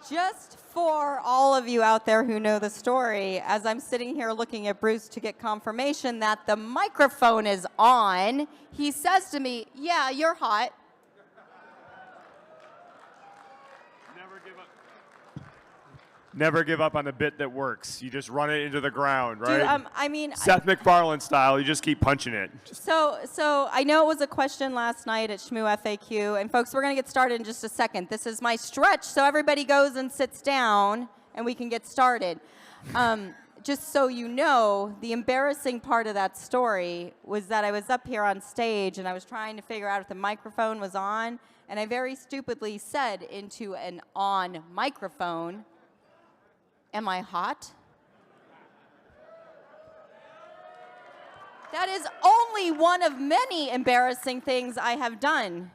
Just for all of you out there who know the story, as I'm sitting here looking at Bruce to get confirmation that the microphone is on, he says to me, "Yeah, you're hot." Never give up on the bit that works. You just run it into the ground, right? Dude, I mean, Seth MacFarlane style, you just keep punching it. So I know it was a question last night at Shmoo FAQ, and folks, we're going to get started in just a second. This is my stretch, so everybody goes and sits down, and we can get started. Just so you know, the embarrassing part of that story was that I was up here on stage, and I was trying to figure out if the microphone was on, and I very stupidly said into an on microphone, "Am I hot?" That is only one of many embarrassing things I have done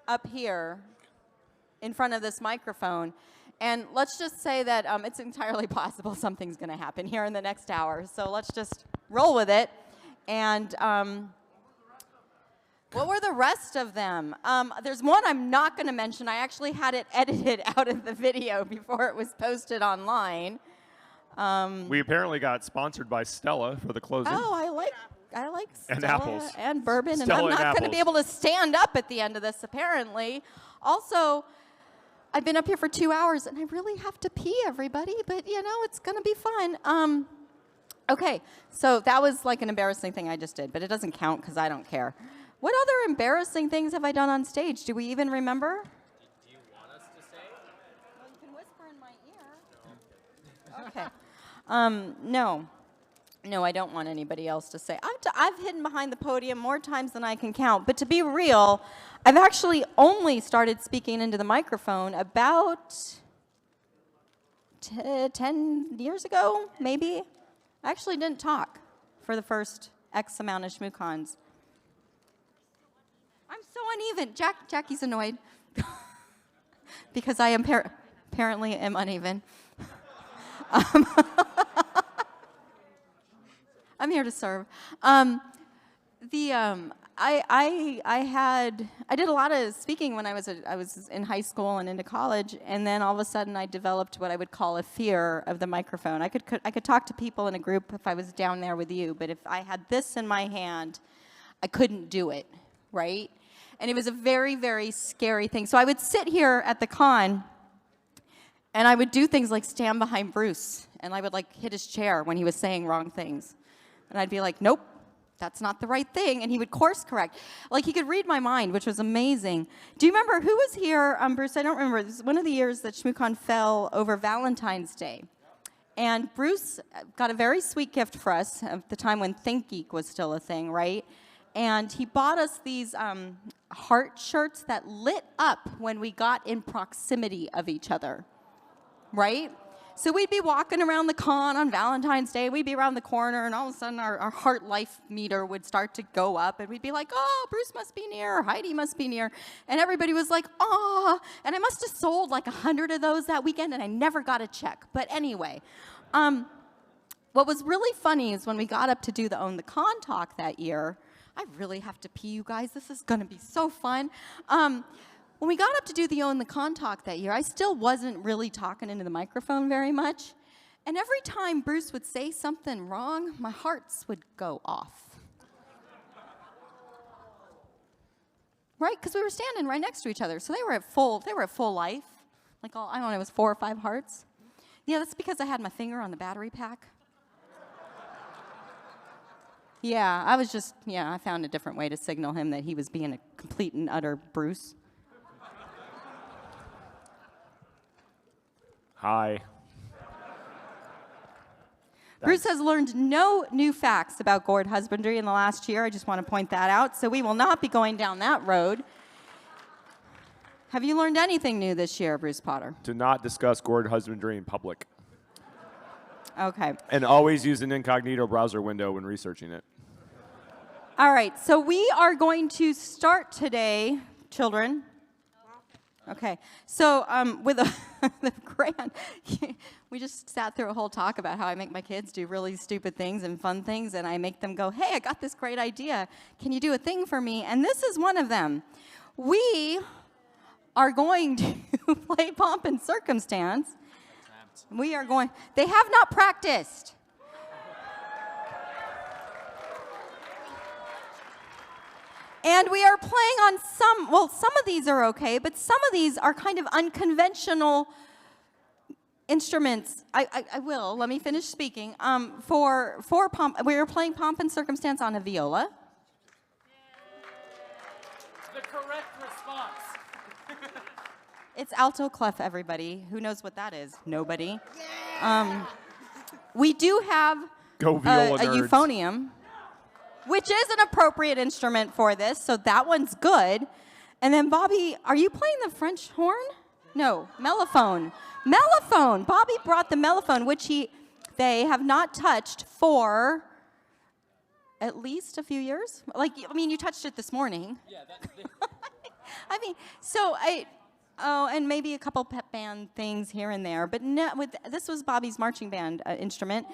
up here in front of this microphone. And let's just say that it's entirely possible something's going to happen here in the next hour. So let's just roll with it. And what were the rest of them? There's one I'm not going to mention. I actually had it edited out of the video before it was posted online. We apparently got sponsored by Stella for the closing. Oh, I like Stella and apples and bourbon, Stella and I'm not going to be apples. able to stand up at the end of this, apparently. Also, I've been up here for 2 hours, and I really have to pee, everybody, but, you know, it's going to be fun. Okay, so that was like an embarrassing thing I just did, but it doesn't count because I don't care. What other embarrassing things have I done on stage? Do we even remember? Do you want us to say? Well, you can whisper in my ear. Okay. No. No, I don't want anybody else to say. I've hidden behind the podium more times than I can count. But to be real, I've actually only started speaking into the microphone about 10 years ago, maybe. I actually didn't talk for the first X amount of ShmooCons. I'm so uneven. Jackie's annoyed because I am apparently am uneven. I'm here to serve. I did a lot of speaking when I was in high school and into college, and then all of a sudden I developed what I would call a fear of the microphone. I could talk to people in a group if I was down there with you, but if I had this in my hand, I couldn't do it, right? And it was a very, very scary thing. So I would sit here at the con, and I would do things like stand behind Bruce, and I would like hit his chair when he was saying wrong things. And I'd be like, nope, that's not the right thing. And he would course correct. Like, he could read my mind, which was amazing. Do you remember who was here, Bruce? I don't remember. This is one of the years that ShmooCon fell over Valentine's Day. And Bruce got a very sweet gift for us at the time when ThinkGeek was still a thing, right? And he bought us these heart shirts that lit up when we got in proximity of each other, right? So we'd be walking around the con on Valentine's Day. We'd be around the corner, and all of a sudden our heart life meter would start to go up, and we'd be like, oh, Bruce must be near, or Heidi must be near. And everybody was like, oh. And I must have sold like 100 of those that weekend, and I never got a check. But anyway, what was really funny is when we got up to do the Own the Con talk that year, I really have to pee, you guys. This is going to be so fun. When we got up to do the Own the Con talk that year, I still wasn't really talking into the microphone very much. And every time Bruce would say something wrong, my hearts would go off. Right? Because we were standing right next to each other. So they were at full life. Like, I don't know, it was 4 or 5 hearts. Yeah, that's because I had my finger on the battery pack. Yeah, I found a different way to signal him that he was being a complete and utter Bruce. Hi. Bruce has learned no new facts about gourd husbandry in the last year. I just want to point that out. So we will not be going down that road. Have you learned anything new this year, Bruce Potter? To not discuss gourd husbandry in public. Okay. And always use an incognito browser window when researching it. All right. So we are going to start today, children. Okay. So with the grand, we just sat through a whole talk about how I make my kids do really stupid things and fun things, and I make them go, hey, I got this great idea. Can you do a thing for me? And this is one of them. We are going to play Pomp and Circumstance. We are going, they have not practiced. And we are playing on some of these are okay, but some of these are kind of unconventional instruments. Let me finish speaking. For Pomp, we are playing Pomp and Circumstance on a viola. The correct response. It's alto clef, everybody. Who knows what that is? Nobody. Yeah. We do have Go viola a nerds. euphonium, which is an appropriate instrument for this, so that one's good. And then, Bobby, are you playing the French horn? No, mellophone. Mellophone. Bobby brought the mellophone, which they have not touched for at least a few years. Like, I mean, you touched it this morning. Yeah, I mean, and maybe a couple pep band things here and there, but this was Bobby's marching band instrument.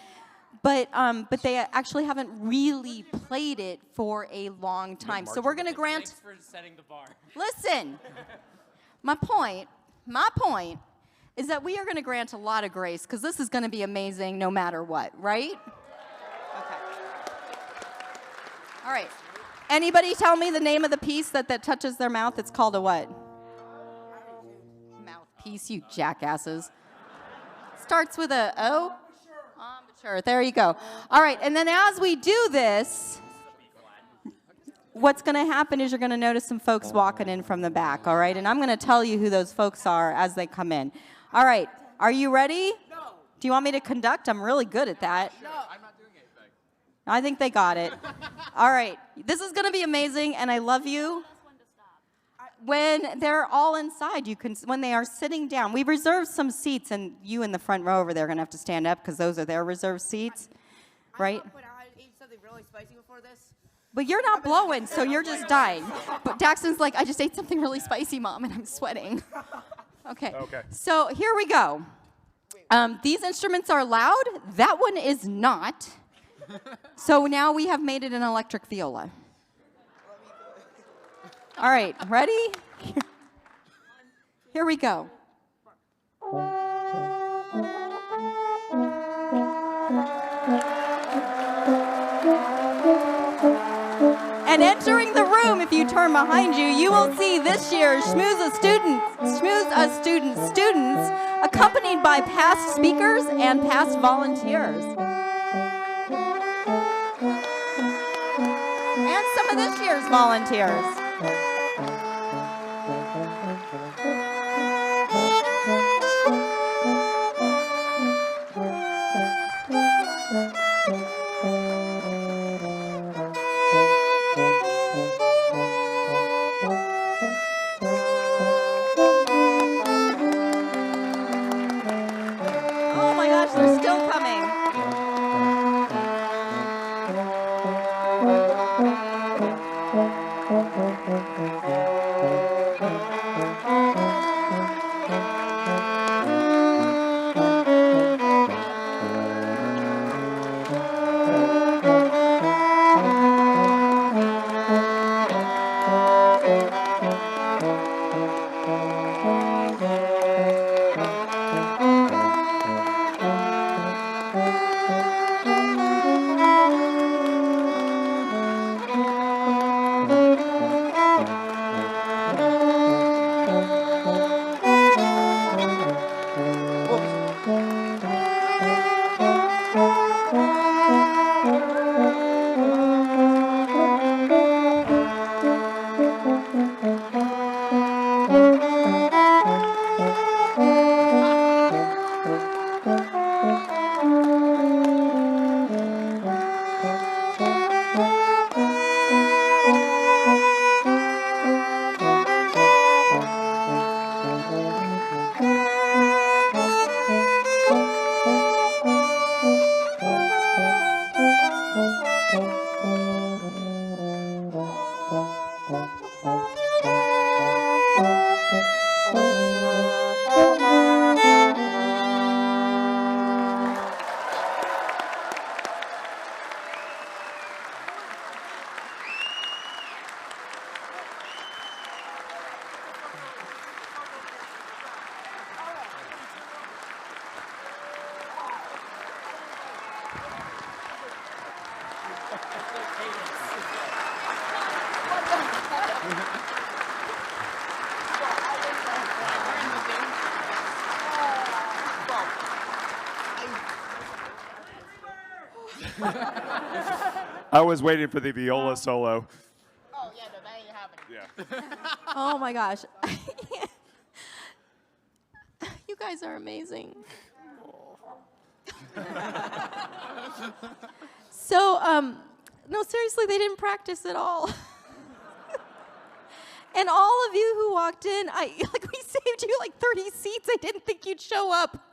But they actually haven't really played it for a long time. So we're going to grant. Thanks for setting the bar. Listen, my point is that we are going to grant a lot of grace because this is going to be amazing no matter what, right? Okay. All right. Anybody tell me the name of the piece that touches their mouth? It's called a what? Mouthpiece, you jackasses. Starts with a O? Sure, there you go. All right, and then as we do this, what's going to happen is you're going to notice some folks walking in from the back, all right? And I'm going to tell you who those folks are as they come in. All right, are you ready? No. Do you want me to conduct? I'm really good at that. No, I'm not doing anything. I think they got it. All right, this is going to be amazing, and I love you. When they're all inside, when they are sitting down, we reserved some seats, and you in the front row over there are going to have to stand up because those are their reserved seats, right? I ate something really spicy before this. But you're not blowing, so you're just dying. But Daxton's like, I just ate something really spicy, Mom, and I'm sweating. Okay. So here we go. These instruments are loud. That one is not. So now we have made it an electric viola. All right, ready? Here we go. And entering the room, if you turn behind you, you will see this year's Schmooze students, accompanied by past speakers and past volunteers. And some of this year's volunteers. Oh my gosh, they're still coming. I was waiting for the viola solo. Oh, yeah, no, that ain't happening. Yeah. Oh my gosh. You guys are amazing. So, no, seriously, they didn't practice at all. And all of you who walked in, we saved you like 30 seats. I didn't think you'd show up.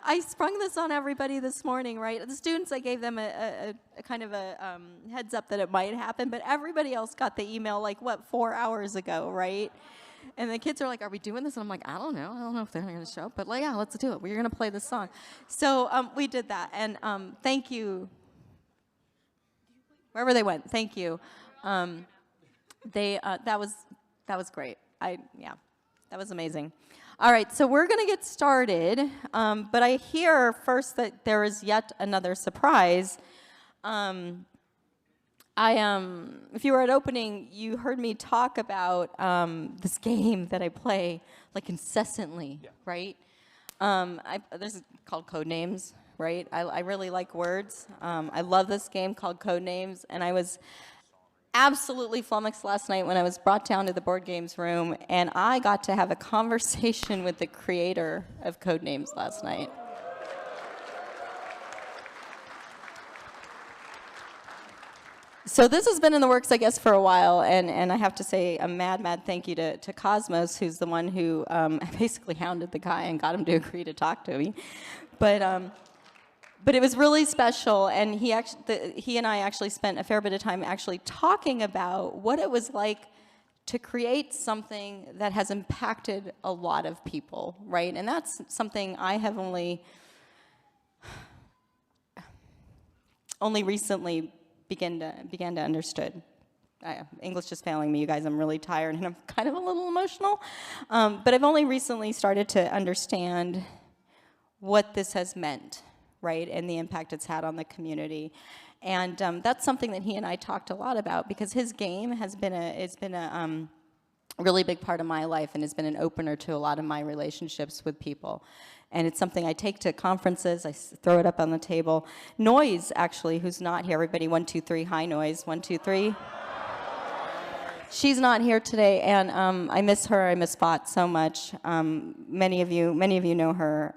I sprung this on everybody this morning, right? The students, I gave them a kind of a heads up that it might happen, but everybody else got the email 4 hours ago, right? And the kids are like, are we doing this? And I'm like, I don't know if they're going to show up, but yeah, let's do it. We're going to play this song. So we did that, and thank you. Wherever they went, thank you. That was great. That was amazing. All right, so we're going to get started, but I hear first that there is yet another surprise. If you were at opening, you heard me talk about this game that I play incessantly, right? This is called Codenames, right? I really like words. I love this game called Codenames, and I was absolutely flummoxed last night when I was brought down to the board games room, and I got to have a conversation with the creator of Codenames last night. So this has been in the works, I guess, for a while, and I have to say a mad thank you to Cosmos, who's the one who basically hounded the guy and got him to agree to talk to me. But it was really special, and he and I actually spent a fair bit of time actually talking about what it was like to create something that has impacted a lot of people, right? And that's something I have only recently began to understood. English is failing me, you guys. I'm really tired, and I'm kind of a little emotional. But I've only recently started to understand what this has meant, right, and the impact it's had on the community. And that's something that he and I talked a lot about, because his game has been a really big part of my life, and has been an opener to a lot of my relationships with people. And it's something I take to conferences. I throw it up on the table. Noise, actually, who's not here. Everybody, 1, 2, 3. Hi, Noise. 1, 2, 3. She's not here today, and I miss her. I miss Spot so much. Many of you know her.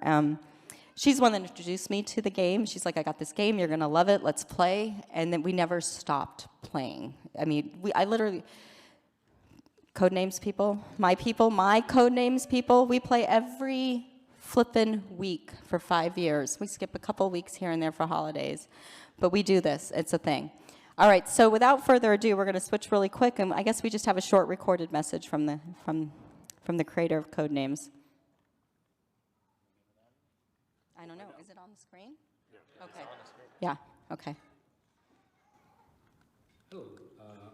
She's the one that introduced me to the game. She's like, I got this game. You're going to love it. Let's play. And then we never stopped playing. I mean, I literally... Codenames people, my Codenames people, we play every flippin' week for 5 years. We skip a couple weeks here and there for holidays, but we do this. It's a thing. All right, so without further ado, we're going to switch really quick, and I guess we just have a short recorded message from the creator of Codenames. I don't know. Is it on the screen? Yeah. Okay. It's on the screen. Yeah. Okay. Hello.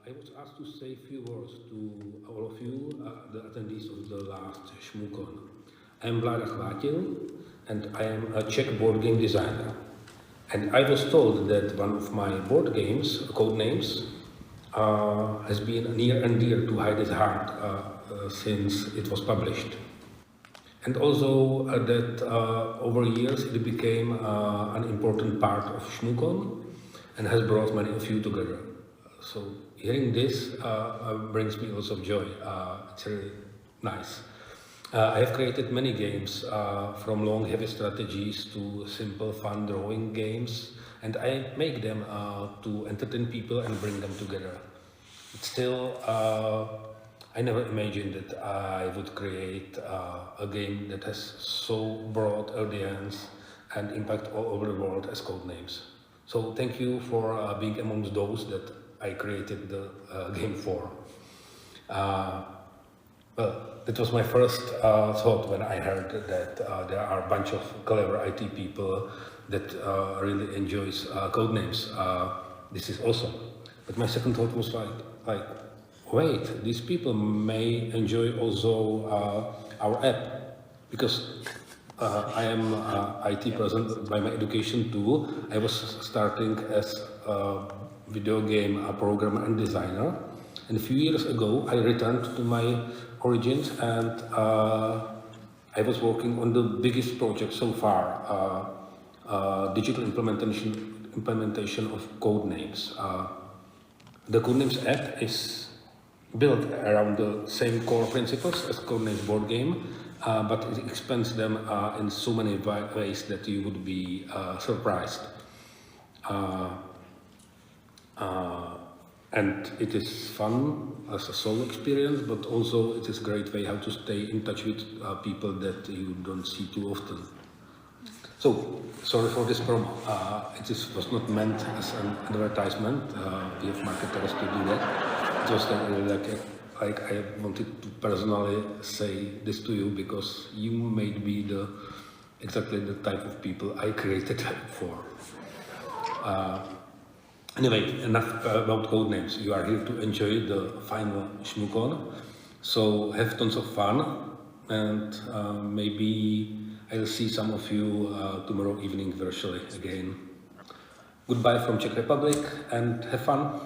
I was asked to say a few words to all of you, the attendees of the last ShmooCon. I am Vlada Chvátil, and I am a Czech board game designer. And I was told that one of my board games, Codenames, has been near and dear to Heidi's heart since it was published. And also that over years it became an important part of ShmooCon and has brought many of you together. So hearing this brings me lots of joy. It's really nice. I have created many games, from long heavy strategies to simple fun drawing games, and I make them to entertain people and bring them together. But still, I never imagined that I would create a game that has so broad audience and impact all over the world as Codenames. So thank you for being amongst those that I created the game for. Well, that was my first thought when I heard that there are a bunch of clever IT people that really enjoys Codenames. This is awesome. But my second thought was like, wait, these people may enjoy also our app, because I am IT person by my education too. I was starting as a video game programmer and designer. And a few years ago, I returned to my origins and I was working on the biggest project so far, digital implementation of Codenames. The Codenames app is built around the same core principles as Codenames board game, but it expands them in so many ways that you would be surprised. And it is fun as a solo experience, but also it is a great way how to stay in touch with people that you don't see too often. So, sorry for this promo. Was not meant as an advertisement. We have marketers to do that. It was like I wanted to personally say this to you because you made me exactly the type of people I created for. Anyway, enough about Codenames. You are here to enjoy the final ShmooCon. So have tons of fun, and maybe I'll see some of you tomorrow evening virtually again. Goodbye from Czech Republic, and have fun.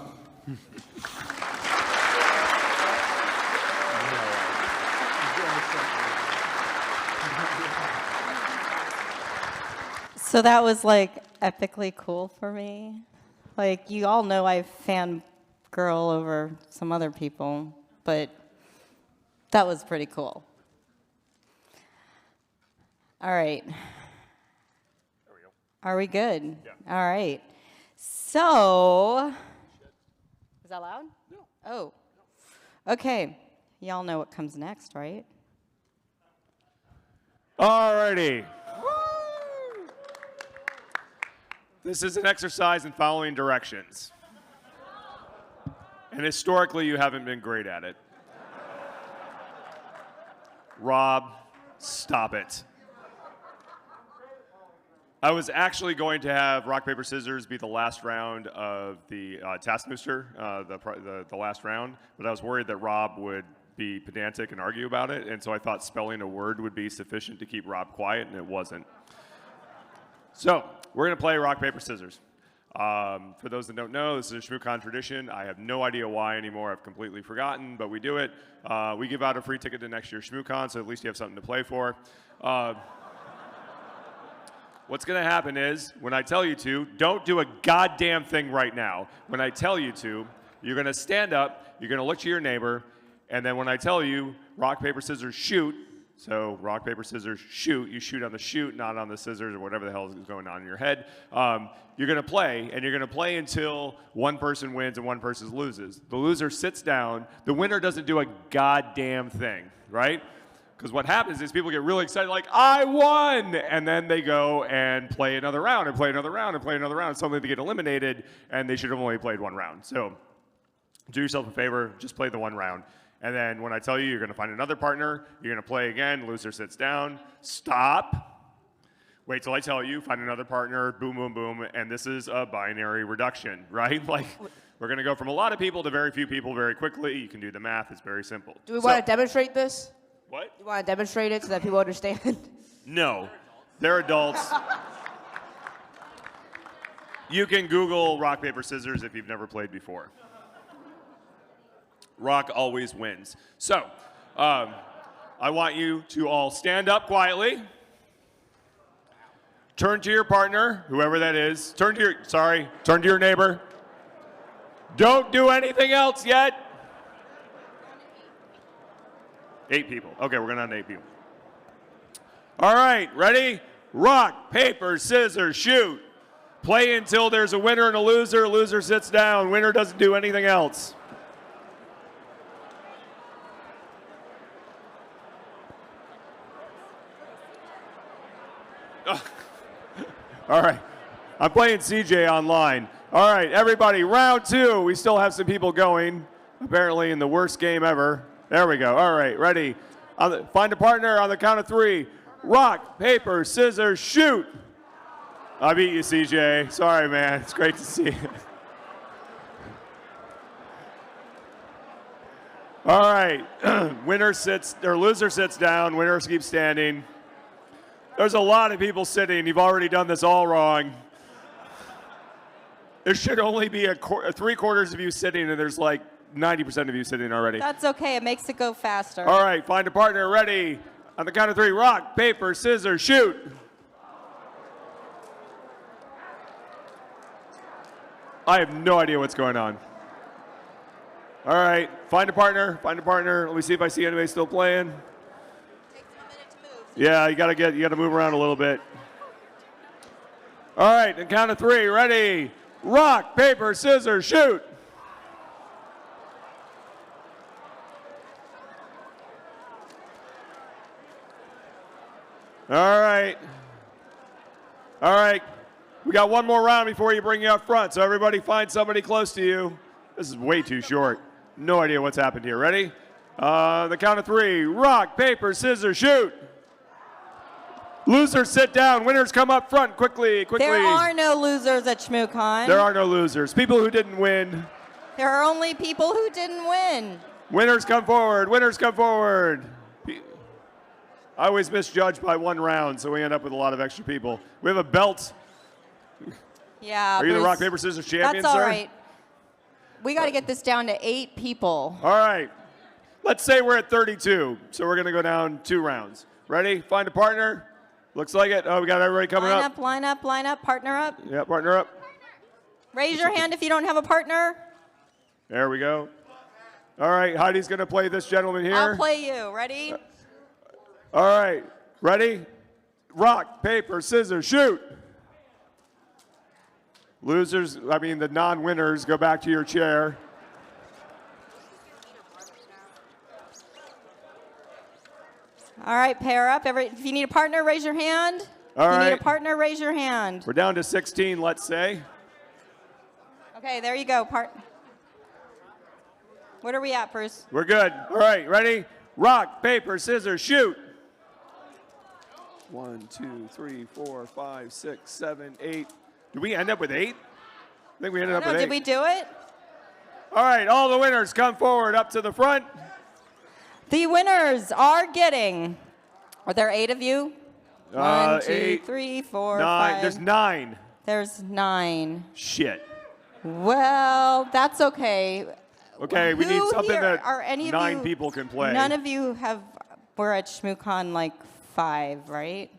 So that was like epically cool for me. Like, you all know I fangirl over some other people, but that was pretty cool. All right. There we go. Are we good? Yeah. All right. So, is that loud? No. Oh. Okay. Y'all know what comes next, right? All righty. This is an exercise in following directions. And historically, you haven't been great at it. Rob, stop it. I was actually going to have rock, paper, scissors be the last round of the Taskmaster, the last round, but I was worried that Rob would be pedantic and argue about it, and so I thought spelling a word would be sufficient to keep Rob quiet, and it wasn't. So, we're going to play rock, paper, scissors. For those that don't know, this is a ShmooCon tradition. I have no idea why anymore. I've completely forgotten, but we do it. We give out a free ticket to next year's ShmooCon, so at least you have something to play for. What's going to happen is, when I tell you to, don't do a goddamn thing right now. When I tell you to, you're going to stand up, you're going to look to your neighbor, and then when I tell you, rock, paper, scissors, shoot, so rock, paper, scissors, shoot. You shoot on the shoot, not on the scissors or whatever the hell is going on in your head. You're going to play, and you're going to play until one person wins and one person loses. The loser sits down. The winner doesn't do a goddamn thing, right? Because what happens is people get really excited, like, I won! And then they go and play another round and play another round and play another round. Suddenly they get eliminated, and they should have only played one round. So do yourself a favor, just play the one round. And then when I tell you, you're going to find another partner, you're going to play again, loser sits down, stop, wait till I tell you, find another partner, boom, boom, boom, and this is a binary reduction, right? Like, we're going to go from a lot of people to very few people very quickly. You can do the math. It's very simple. Do we want to demonstrate this? What? Do you want to demonstrate it so that people understand? No. They're adults. You can Google rock, paper, scissors if you've never played before. Rock always wins. So, I want you to all stand up quietly. Turn to your partner, whoever that is. Turn to your neighbor. Don't do anything else yet. 8 people. Okay, we're going to have 8 people. All right, ready? Rock, paper, scissors, shoot. Play until there's a winner and a loser. Loser sits down. Winner doesn't do anything else. All right, I'm playing CJ online. All right, everybody, round 2. We still have some people going, apparently in the worst game ever. There we go. All right, ready? Find a partner on the count of 3. Rock, paper, scissors, shoot. I beat you, CJ. Sorry, man. It's great to see you. All right, loser sits down. Winner keeps standing. There's a lot of people sitting. You've already done this all wrong. There should only be three-quarters of you sitting, and there's like 90% of you sitting already. That's okay. It makes it go faster. All right, find a partner. Ready? On the count of three, rock, paper, scissors, shoot. I have no idea what's going on. All right, find a partner. Find a partner. Let me see if I see anybody still playing. Takes a minute to move. Yeah, you gotta move around a little bit. All right, and count of three. Ready? Rock, paper, scissors, shoot. All right. All right. We got one more round before you bring you up front, so everybody find somebody close to you. This is way too short. No idea what's happened here. Ready? The count of three. Rock, paper, scissors, shoot. Losers sit down. Winners come up front quickly, quickly. There are no losers at ShmooCon. There are no losers. People who didn't win. There are only people who didn't win. Winners come forward. Winners come forward. I always misjudge by one round, so we end up with a lot of extra people. We have a belt. Yeah. Are you the Bruce, rock, paper, scissors champion, that's all sir? right. We got to get this down to 8 people. All right. Let's say we're at 32, so we're going to go down 2 rounds. Ready? Find a partner. Looks like it. Oh, we got everybody coming Line up. up, line up, line up, partner up. Yeah, partner up. Raise your hand if you don't have a partner. There we go. All right, Heidi's going to play this gentleman here. I'll play you. Ready? All right, ready? Rock, paper, scissors, shoot. Losers, the non-winners, go back to your chair. All right, pair up. If you need a partner, raise your hand. All if you right. need a partner, raise your hand. We're down to 16, let's say. Okay, there you go. What are we at, Bruce? We're good. All right, ready? Rock, paper, scissors, shoot. 1, 2, 3, 4, 5, 6, 7, 8. Did we end up with 8? I think we ended up with 8. Did we do it? All right, all the winners come forward up to the front. The winners are getting. Are there 8 of you? 1, 2, 8, 3, 4, 9. 5. There's 9. There's 9. Shit. Well, that's okay. Okay, we need Who something here that are any of 9 you- people can play. None of you were at ShmooCon like 5, right?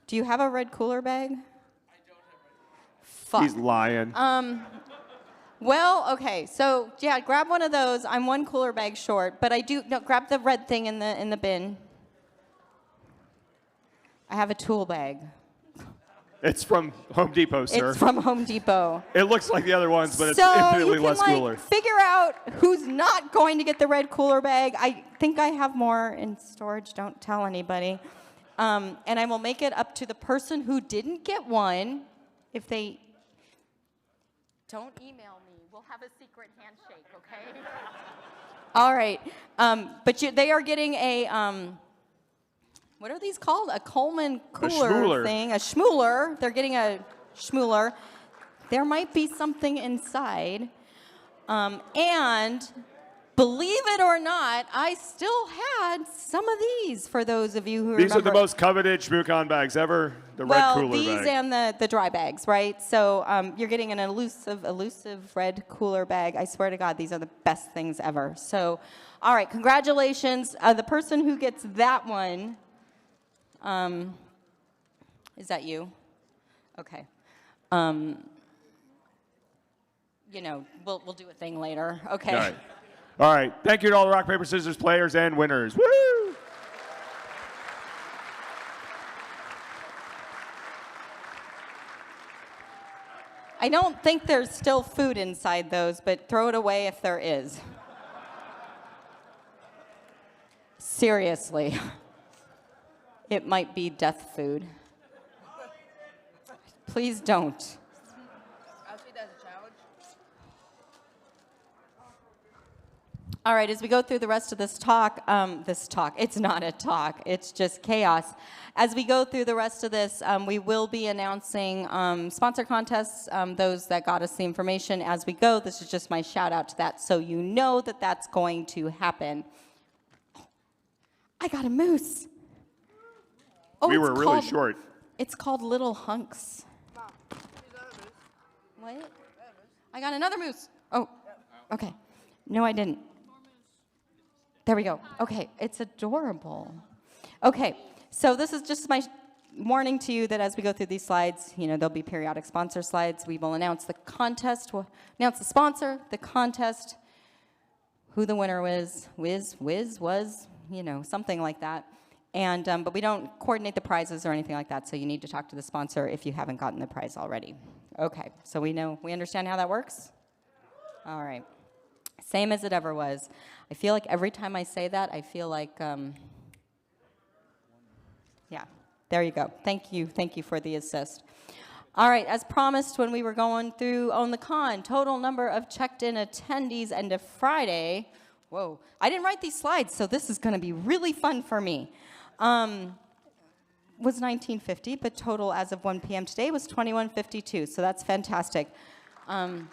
Do you have a red cooler bag? I don't have Fuck. He's lying. Well, okay, so yeah, grab one of those. I'm 1 cooler bag short, but grab the red thing in the bin. I have a tool bag. It's from Home Depot, sir. It's from Home Depot. It looks like the other ones, but it's So infinitely you can less cooler. figure out who's not going to get the red cooler bag. I think I have more in storage. Don't tell anybody. And I will make it up to the person who didn't get one. If they don't email me, we'll have a secret handshake, okay? All right. But they are getting a what are these called? A Coleman cooler schmooler. thing. A schmooler. They're getting a schmooler. There might be something inside. And believe it or not, I still had some of these for those of you who remember. These are the most coveted ShmooCon bags ever. The red cooler these bag. and the dry bags, right? So you're getting an elusive red cooler bag. I swear to God, these are the best things ever. So, all right, congratulations. The person who gets that one, is that you? Okay. We'll do a thing later. Okay. All right. All right. Thank you to all the rock, paper, scissors players and winners. Woo! I don't think there's still food inside those, but throw it away if there is. Seriously. It might be death food. Please don't. I'll see that as a challenge. All right, as we go through the rest of this talk, it's not a talk, it's just chaos. As we go through the rest of this, we will be announcing sponsor contests, those that got us the information as we go. This is just my shout out to that, so you know that that's going to happen. I got a moose. Oh, we it's were really called- short. It's called Little Hunks. Mom, here's another moose. What? I got another moose. Oh, okay. No, I didn't. There we go. Okay, it's adorable. Okay, so this is just my warning to you that as we go through these slides, you know, there'll be periodic sponsor slides. We will announce the contest, we'll announce the sponsor, the contest, who the winner was, you know, something like that. And, but we don't coordinate the prizes or anything like that, so you need to talk to the sponsor if you haven't gotten the prize already. Okay, so we understand how that works? All right. Same as it ever was. I feel like every time I say that, I feel like, yeah, there you go. Thank you for the assist. All right, as promised when we were going through Own the Con, total number of checked-in attendees end of Friday. Whoa, I didn't write these slides, so this is going to be really fun for me. Was 1950, but total as of 1 p.m. today was 2152, so that's fantastic. And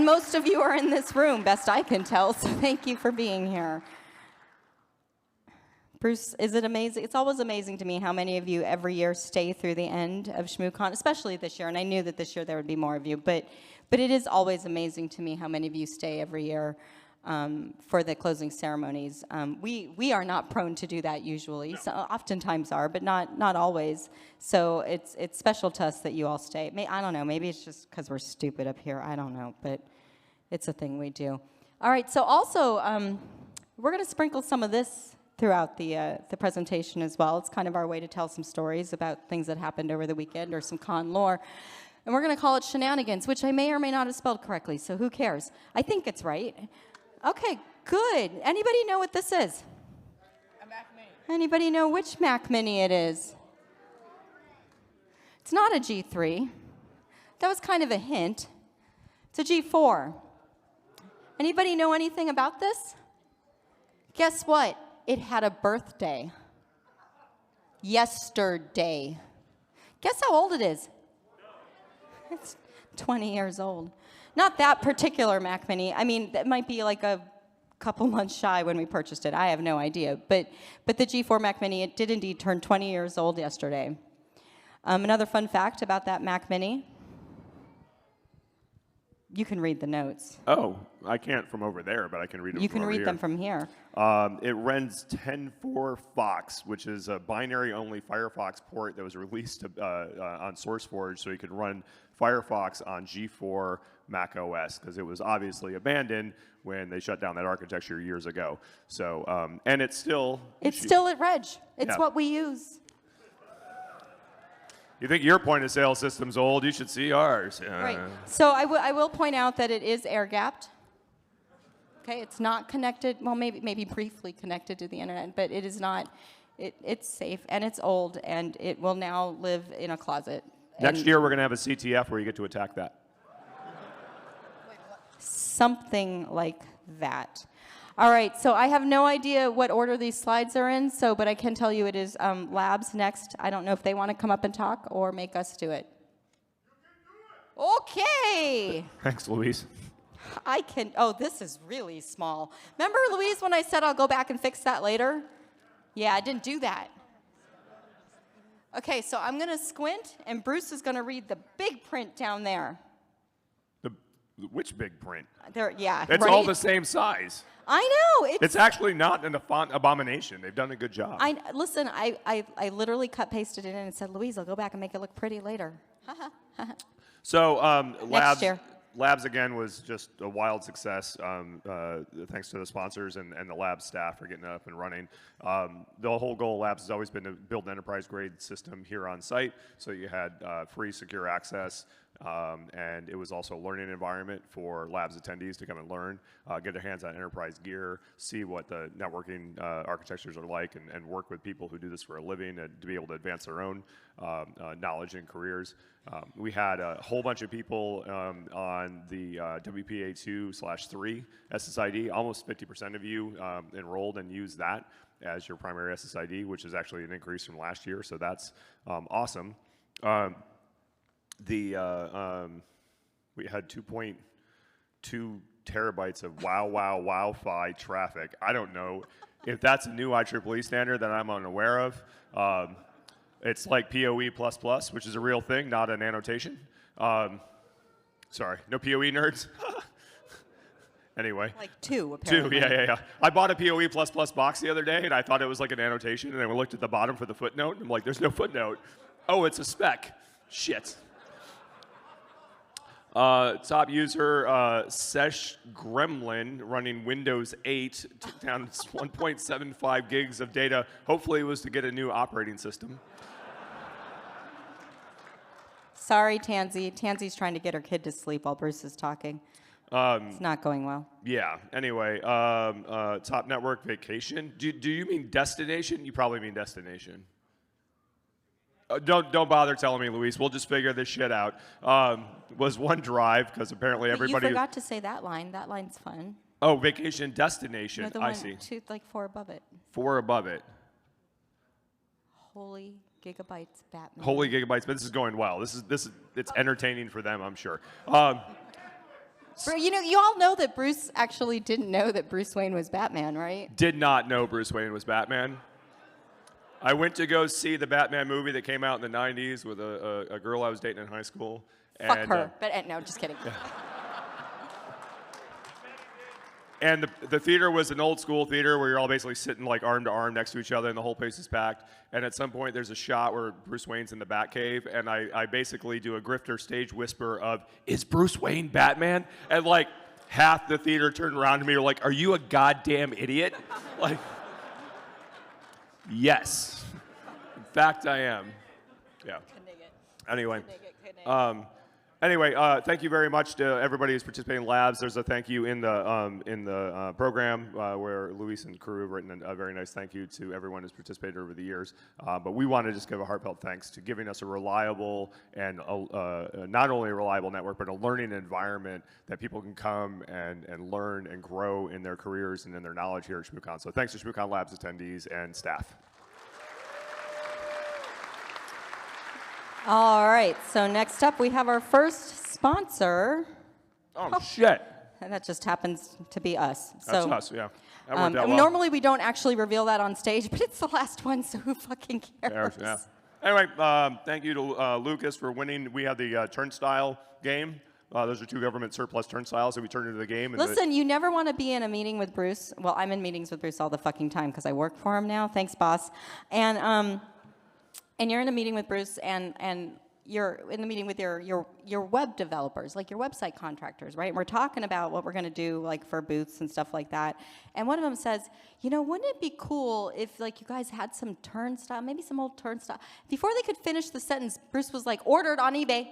most of you are in this room, best I can tell, so thank you for being here. Bruce, is it amazing? It's always amazing to me how many of you every year stay through the end of ShmooCon, especially this year, and I knew that this year there would be more of you, but it is always amazing to me how many of you stay every year for the closing ceremonies. We are not prone to do that usually, so oftentimes are, but not always. So it's special to us that you all stay. I don't know, maybe it's just because we're stupid up here, I don't know, but it's a thing we do. All right, so also, we're going to sprinkle some of this throughout the presentation as well. It's kind of our way to tell some stories about things that happened over the weekend or some con lore. And we're going to call it shenanigans, which I may or may not have spelled correctly, so who cares? I think it's right. Okay, good. Anybody know what this is? A Mac Mini. Anybody know which Mac Mini it is? It's not a G3. That was kind of a hint. It's a G4. Anybody know anything about this? Guess what? It had a birthday. Yesterday. Guess how old it is? It's 20 years old. Not that particular Mac Mini. I mean, that might be like a couple months shy when we purchased it. I have no idea. But the G4 Mac Mini, it did indeed turn 20 years old yesterday. Another fun fact about that Mac Mini. You can read the notes. Oh, I can't from over there, but I can read them You from can over read here. them from here. It runs 10.4 Fox, which is a binary-only Firefox port that was released on SourceForge, so you could run Firefox on G4 Mac OS, because it was obviously abandoned when they shut down that architecture years ago. So, and it's still... It's still at Reg. It's Yeah. what we use. You think your point-of-sale system's old? You should see ours. Right. So I will point out that it is air-gapped. Okay, it's not connected. Well, maybe briefly connected to the internet, but it is not. It's safe and it's old, and it will now live in a closet. Next year, we're going to have a CTF where you get to attack that. Something like that. All right, so I have no idea what order these slides are in, but I can tell you it is Labs next. I don't know if they want to come up and talk or make us do it. Okay. Thanks, Louise. This is really small. Remember, Louise, when I said I'll go back and fix that later? Yeah, I didn't do that. Okay, so I'm going to squint, and Bruce is going to read the big print down there. Which big print? There, yeah, It's right? all the same size. I know. It's actually not in a font abomination. They've done a good job. Listen, I literally cut-pasted it in and said, Louise, I'll go back and make it look pretty later. So Next year. Labs, again, was just a wild success, thanks to the sponsors and the Labs staff for getting it up and running. The whole goal of Labs has always been to build an enterprise-grade system here on site, so you had free, secure access, and it was also a learning environment for Labs attendees to come and learn, get their hands on enterprise gear, see what the networking architectures are like, and work with people who do this for a living and to be able to advance their own knowledge and careers. We had a whole bunch of people on the WPA2/3 SSID. Almost 50% of you enrolled and used that as your primary SSID, which is actually an increase from last year, so that's awesome. We had 2.2 terabytes of Wi-Fi traffic. I don't know if that's a new IEEE standard that I'm unaware of. It's like POE++, which is a real thing, not an annotation. Sorry, no POE nerds? Anyway. Like two, apparently. Yeah. I bought a POE++ box the other day, and I thought it was like an annotation, and then we looked at the bottom for the footnote, and I'm like, there's no footnote. Oh, it's a spec. Shit. Top user, Sesh Gremlin, running Windows 8, took down 1.75 gigs of data. Hopefully it was to get a new operating system. Sorry, Tansy. Tansy's trying to get her kid to sleep while Bruce is talking. It's not going well. Yeah. Anyway, top network vacation. Do you mean destination? You probably mean destination. Don't bother telling me, Luis. We'll just figure this shit out. Was OneDrive, because apparently everybody. You forgot to say that line. That line's fun. Oh, vacation destination. No, the I one, see. two, like 4 above it. 4 above it. Holy gigabytes, Batman. Holy gigabytes, but this is going well. It's entertaining for them, I'm sure. You know, you all know that Bruce actually didn't know that Bruce Wayne was Batman, right? Did not know Bruce Wayne was Batman. I went to go see the Batman movie that came out in the 90s with a girl I was dating in high school. Fuck her. But no, just kidding. Yeah. And the theater was an old school theater where you're all basically sitting like arm to arm next to each other and the whole place is packed. And at some point there's a shot where Bruce Wayne's in the Batcave and I basically do a grifter stage whisper of, "Is Bruce Wayne Batman?" And like half the theater turned around to me and were like, "Are you a goddamn idiot?" Like, yes. In fact, I am. Yeah. Anyway. Anyway, thank you very much to everybody who's participating in labs. There's a thank you in the program where Luis and crew have written a very nice thank you to everyone who's participated over the years. But we want to just give a heartfelt thanks to giving us a reliable and not only a reliable network, but a learning environment that people can come and learn and grow in their careers and in their knowledge here at ShmooCon. So thanks to ShmooCon Labs attendees and staff. All right, so next up we have our first sponsor. Oh, shit. And that just happens to be us. That's so, us, yeah. That worked out well. Normally we don't actually reveal that on stage, but it's the last one, so who fucking cares? Yeah. Anyway, thank you to Lucas for winning. We had the turnstile game. Those are 2 government surplus turnstiles that we turned into the game. Listen, you never want to be in a meeting with Bruce. Well, I'm in meetings with Bruce all the fucking time because I work for him now. Thanks, boss. And you're in a meeting with Bruce, and you're in the meeting with your web developers, like your website contractors, right? And we're talking about what we're going to do, like for booths and stuff like that. And one of them says, you know, wouldn't it be cool if, like, you guys had some turnstile, maybe some old turnstile? Before they could finish the sentence, Bruce was like, ordered on eBay.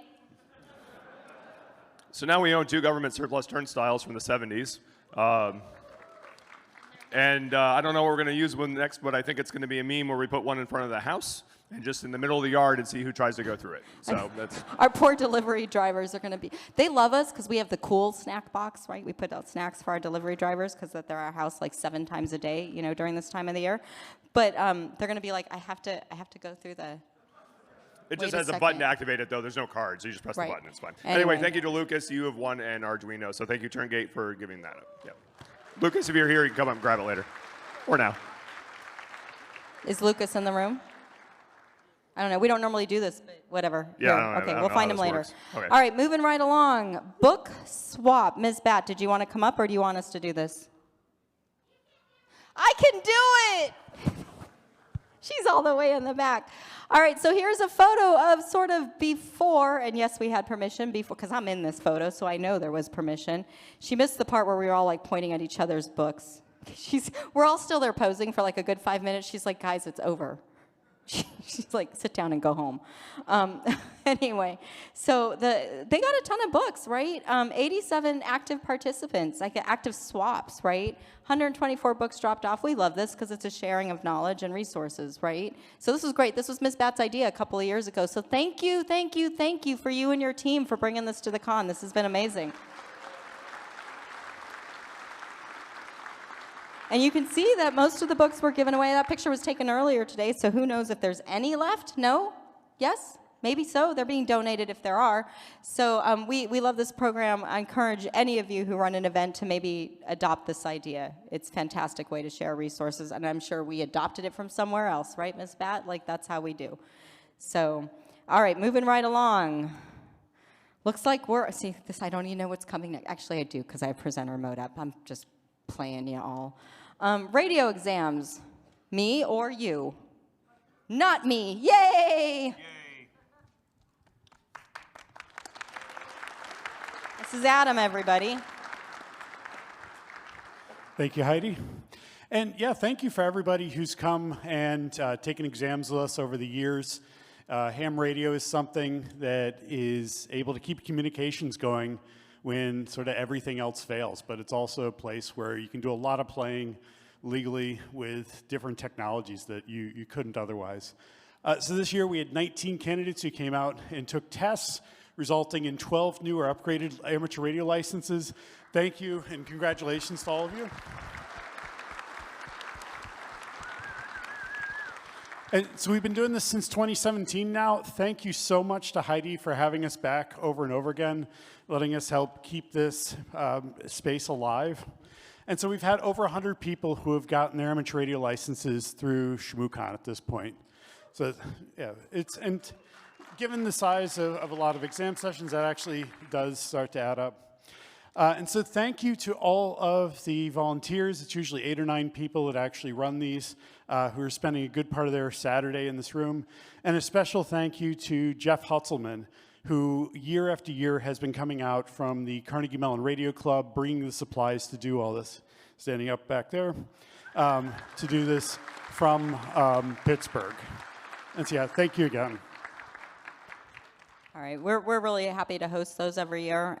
So now we own 2 government surplus turnstiles from the 70s. And I don't know what we're going to use one next, but I think it's going to be a meme where we put one in front of the house and just in the middle of the yard and see who tries to go through it. So that's... Our poor delivery drivers are going to be... They love us because we have the cool snack box, right? We put out snacks for our delivery drivers because they're at our house like 7 times a day, you know, during this time of the year. But they're going to be like, I have to go through the... It just has a button to activate it, though. There's no card, so you just press the button. It's fine. Anyway, thank you to Lucas. You have won an Arduino, so thank you, Turngate, for giving that up. Yeah. Lucas, if you're here, you can come up and grab it later. Or now. Is Lucas in the room? I don't know. We don't normally do this, but whatever. Yeah, okay, we'll find him later. Okay. All right, moving right along. Book swap. Ms. Bat, did you want to come up, or do you want us to do this? I can do it! She's all the way in the back. All right, so here's a photo of sort of before, and yes, we had permission before, because I'm in this photo, so I know there was permission. She missed the part where we were all like pointing at each other's books. We're all still there posing for like a good 5 minutes. She's like, guys, it's over. She's like, sit down and go home. Anyway, so they got a ton of books, right? 87 active participants, like active swaps, right? 124 books dropped off. We love this because it's a sharing of knowledge and resources, right? So this was great. This was Ms. Bat's idea a couple of years ago. So thank you for you and your team for bringing this to the con. This has been amazing. And you can see that most of the books were given away. That picture was taken earlier today, so who knows if there's any left? No? Yes? Maybe so. They're being donated if there are. So we love this program. I encourage any of you who run an event to maybe adopt this idea. It's a fantastic way to share resources, and I'm sure we adopted it from somewhere else, right, Ms. Bat? Like, that's how we do. So, all right, moving right along. Looks like see, this, I don't even know what's coming next. Actually, I do, because I have presenter mode up. I'm just playing you all. Radio exams. Me or you? Not me. Yay! This is Adam, everybody. Thank you, Heidi. And yeah, thank you for everybody who's come and taken exams with us over the years. Ham radio is something that is able to keep communications going when sort of everything else fails, but it's also a place where you can do a lot of playing legally with different technologies that you couldn't otherwise. So this year we had 19 candidates who came out and took tests, resulting in 12 new or upgraded amateur radio licenses. Thank you and congratulations to all of you. And so we've been doing this since 2017 now. Thank you so much to Heidi for having us back over and over again, letting us help keep this space alive. And so we've had over 100 people who have gotten their amateur radio licenses through ShmooCon at this point. So yeah, and given the size of a lot of exam sessions, that actually does start to add up. And so thank you to all of the volunteers. It's usually 8 or 9 people that actually run these, who are spending a good part of their Saturday in this room. And a special thank you to Jeff Hutzelman, who year after year has been coming out from the Carnegie Mellon Radio Club, bringing the supplies to do all this, standing up back there, to do this from Pittsburgh. And so yeah, thank you again. All right, we're really happy to host those every year.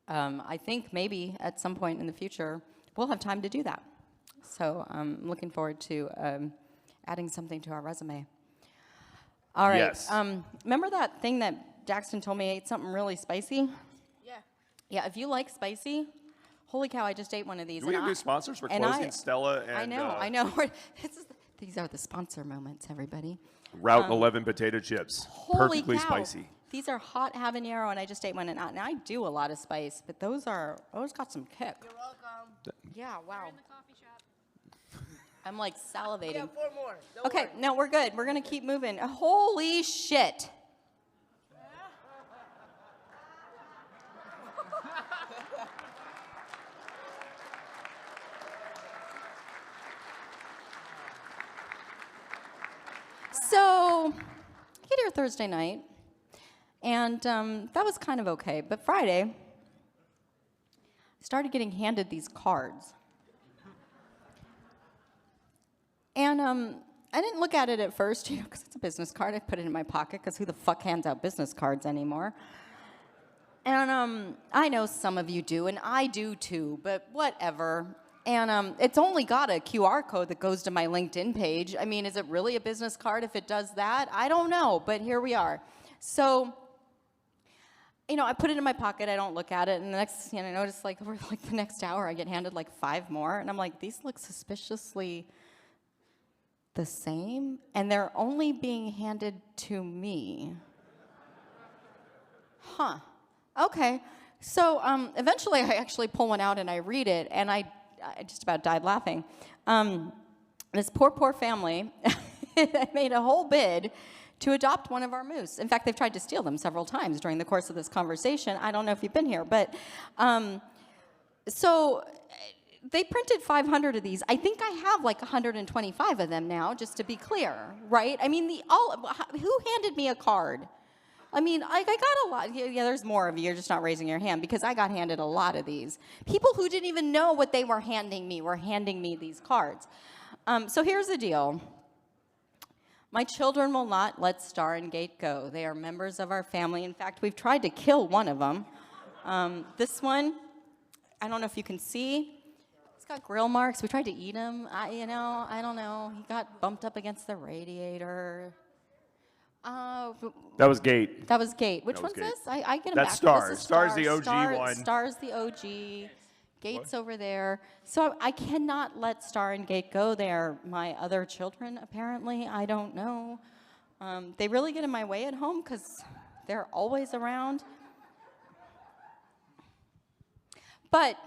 I think maybe at some point in the future, we'll have time to do that. So I'm looking forward to adding something to our resume. All right. Yes. Remember that thing that Jackson told me I ate something really spicy? Yeah. Yeah, if you like spicy, holy cow, I just ate one of these. Do we have new sponsors? We're closing Stella and... I know. These are the sponsor moments, everybody. Route 11 potato chips. Holy Perfectly cow. spicy. These are hot habanero, and I just ate one. And I do a lot of spice, but those got some kick. You're welcome. Yeah, wow. in the coffee shop. I'm like salivating. We have 4 more. Don't Okay, worry. no, we're good. We're going to keep moving. Holy shit. So, I get here Thursday night, and that was kind of okay. But Friday, I started getting handed these cards. And I didn't look at it at first, because it's a business card. I put it in my pocket, because who the fuck hands out business cards anymore? And I know some of you do, and I do too, but whatever. And it's only got a QR code that goes to my LinkedIn page. I mean, is it really a business card if it does that? I don't know, but here we are. So, I put it in my pocket. I don't look at it, and the next, I notice over the next hour, I get handed 5 more, and I'm like, these look suspiciously the same, and they're only being handed to me. Huh. Okay. So eventually I actually pull one out and I read it, and I just about died laughing. This poor family made a whole bid to adopt one of our moose. In fact, they've tried to steal them several times during the course of this conversation. I don't know if you've been here, but so they printed 500 of these. I think I have 125 of them now, just to be clear, right? I mean, who handed me a card? I mean, I got a lot. Yeah, there's more of you. You're just not raising your hand, because I got handed a lot of these. People who didn't even know what they were handing me these cards. So here's the deal. My children will not let Star and Gate go. They are members of our family. In fact, we've tried to kill one of them. This one, I don't know if you can see. He's got grill marks. We tried to eat him. I don't know. He got bumped up against the radiator. That was Gate. That was Gate. Which That was one's Gate. this? I get him That's back. Star. This is Star's the OG one. Star's the OG. Gate's over there. So I cannot let Star and Gate go. They are my other children, apparently. I don't know. They really get in my way at home because they're always around. But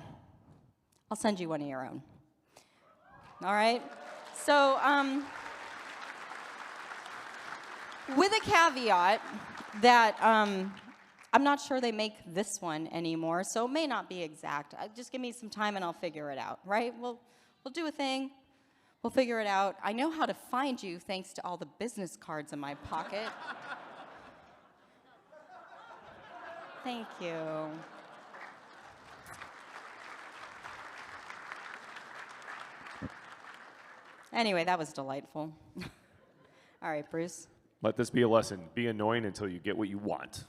I'll send you one of your own. All right? So, with a caveat that I'm not sure they make this one anymore, so it may not be exact. Just give me some time and I'll figure it out, right? We'll do a thing. We'll figure it out. I know how to find you thanks to all the business cards in my pocket. Thank you. Anyway, that was delightful. All right, Bruce. Let this be a lesson. Be annoying until you get what you want.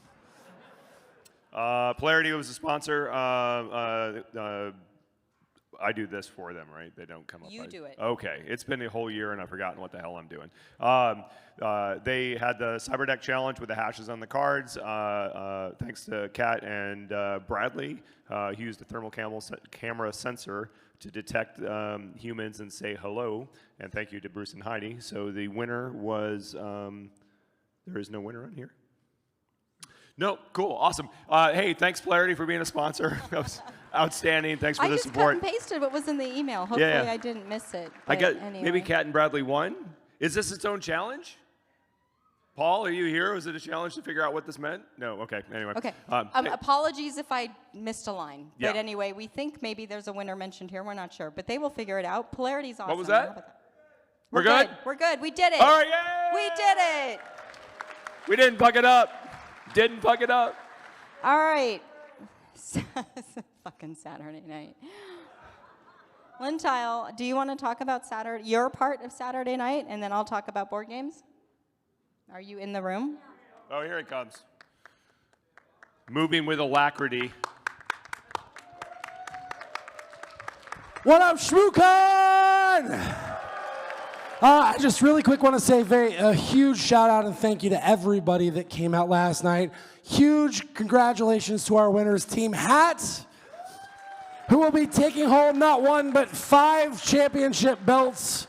Polarity was a sponsor. I do this for them, right? They don't come up. You do it. Okay. It's been a whole year, and I've forgotten what the hell I'm doing. They had the Cyberdeck Challenge with the hashes on the cards. Thanks to Kat and Bradley. He used a thermal camera sensor to detect humans and say hello. And thank you to Bruce and Heidi. So the winner was, there is no winner on here? No, cool, awesome. Hey, thanks Polarity for being a sponsor. That was outstanding. Thanks for the support. I just cut and pasted what was in the email. Hopefully I didn't miss it. I get anyway. maybe Kat and Bradley won. Is this its own challenge? Paul, are you here? Was it a challenge to figure out what this meant? No. Okay. Anyway. Okay. Hey, Apologies if I missed a line. Yeah. But anyway, we think maybe there's a winner mentioned here. We're not sure, but they will figure it out. Polarity's awesome. What was How that? about that? We're good? We're good. We did it. All right, yay! We did it. We didn't fuck it up. Didn't fuck it up. All right. Fucking Saturday night. Lynn Tile, do you want to talk about your part of Saturday night, and then I'll talk about board games? Are you in the room? Oh, here it comes. Moving with alacrity. What up, ShmooCon? I just really quick want to say a huge shout out and thank you to everybody that came out last night. Huge congratulations to our winners, Team Hat, who will be taking home not one but 5 championship belts,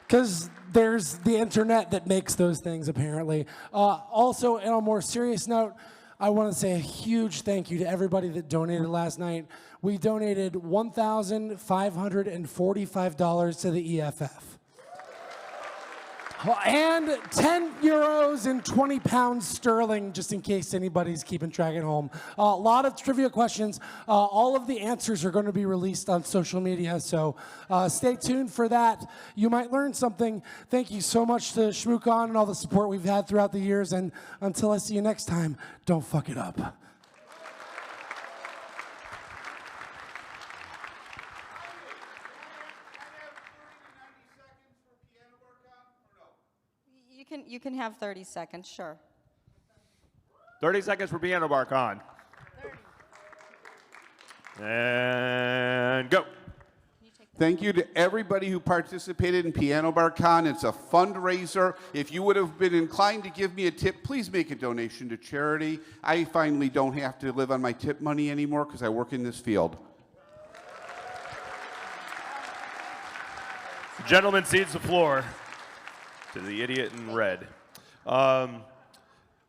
because there's the internet that makes those things apparently. Also, on a more serious note, I want to say a huge thank you to everybody that donated last night. We donated $1,545 to the EFF. And 10 euros and 20 pounds sterling, just in case anybody's keeping track at home. A lot of trivia questions. All of the answers are going to be released on social media, so stay tuned for that. You might learn something. Thank you so much to ShmooCon and all the support we've had throughout the years, and until I see you next time, don't fuck it up. You can have 30 seconds, sure. 30 seconds for Piano Bar Con. 30. And go. Thank you to everybody who participated in Piano Bar Con. It's a fundraiser. If you would have been inclined to give me a tip, please make a donation to charity. I finally don't have to live on my tip money anymore because I work in this field. The gentleman cedes the floor to the idiot in red.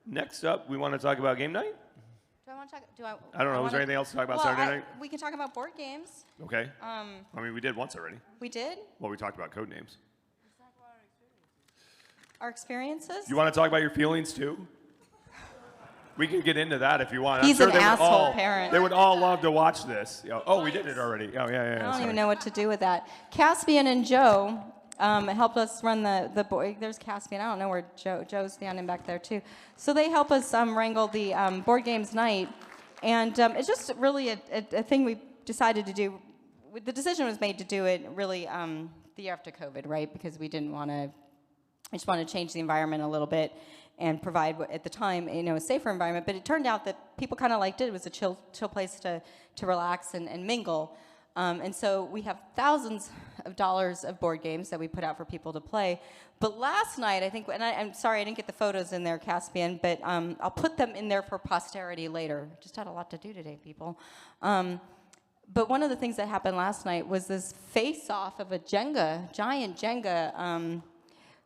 Next up, we want to talk about game night? Do I want to talk? I don't know. Was there anything else to talk about Saturday night? We can talk about board games. Okay. I mean, we did once already. We did? Well, we talked about code names. Our experiences? You want to talk about your feelings too? We can get into that if you want. He's I'm sure an asshole parent. They would all love to watch this. Oh, we did it already. Oh, yeah. I don't even know what to do with that. Caspian and Joe helped us run the board. There's Caspian. I don't know where Joe's standing back there too. So they help us wrangle the board games night, and it's just really a thing we decided to do. The decision was made to do it really the year after COVID, right? Because we didn't want to. I just wanted to change the environment a little bit and provide at the time, a safer environment. But it turned out that people kind of liked it. It was a chill place to relax and mingle. And so we have thousands of dollars of board games that we put out for people to play. But last night, I think, and I'm sorry I didn't get the photos in there, Caspian, but I'll put them in there for posterity later. Just had a lot to do today, people. But one of the things that happened last night was this face-off of a giant Jenga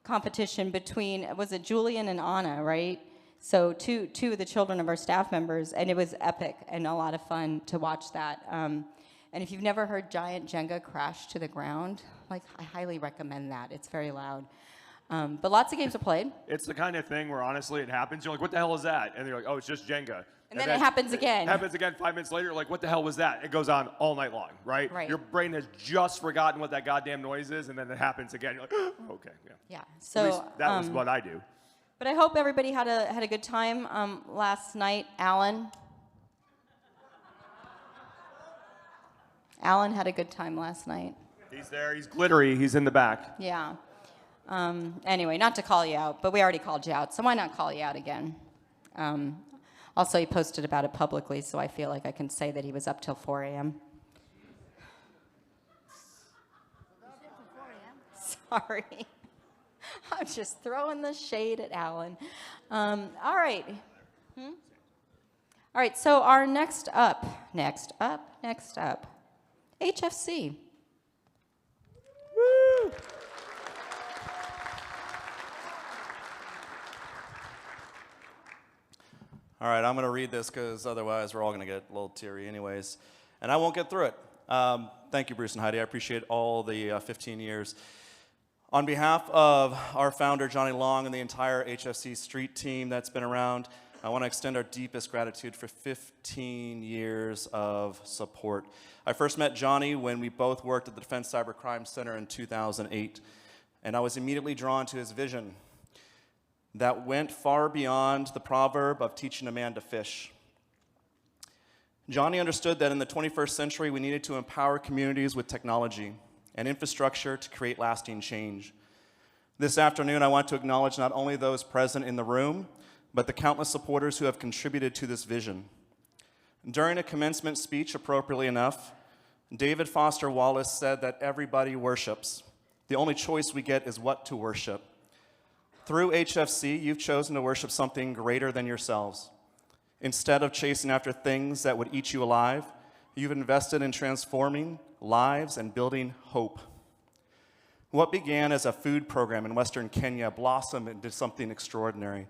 competition between, was it Julian and Anna, right? So two of the children of our staff members, and it was epic and a lot of fun to watch that. And if you've never heard giant Jenga crash to the ground, like, I highly recommend that. It's very loud. But lots of games are played. It's the kind of thing where honestly it happens. You're like, what the hell is that? And you're like, oh, it's just Jenga. And then it happens again. It happens again 5 minutes later. You're like, what the hell was that? It goes on all night long, right? Right. Your brain has just forgotten what that goddamn noise is, and then it happens again. You're like, okay, yeah. Yeah. At So least that was what I do. But I hope everybody had a good time last night. Alan had a good time last night. He's there. He's glittery. He's in the back. Yeah. Anyway, not to call you out, but we already called you out, so why not call you out again? Also, he posted about it publicly, so I feel like I can say that he was up till 4 a.m. Sorry. I'm just throwing the shade at Alan. All right. All right, so our next up, HFC. Woo! All right, I'm going to read this because otherwise we're all going to get a little teary anyways. And I won't get through it. Thank you, Bruce and Heidi. I appreciate all the 15 years. On behalf of our founder, Johnny Long, and the entire HFC street team that's been around, I want to extend our deepest gratitude for 15 years of support. I first met Johnny when we both worked at the Defense Cybercrime Center in 2008, and I was immediately drawn to his vision that went far beyond the proverb of teaching a man to fish. Johnny understood that in the 21st century, we needed to empower communities with technology and infrastructure to create lasting change. This afternoon, I want to acknowledge not only those present in the room, but the countless supporters who have contributed to this vision. During a commencement speech, appropriately enough, David Foster Wallace said that everybody worships. The only choice we get is what to worship. Through HFC, you've chosen to worship something greater than yourselves. Instead of chasing after things that would eat you alive, you've invested in transforming lives and building hope. What began as a food program in Western Kenya blossomed into something extraordinary.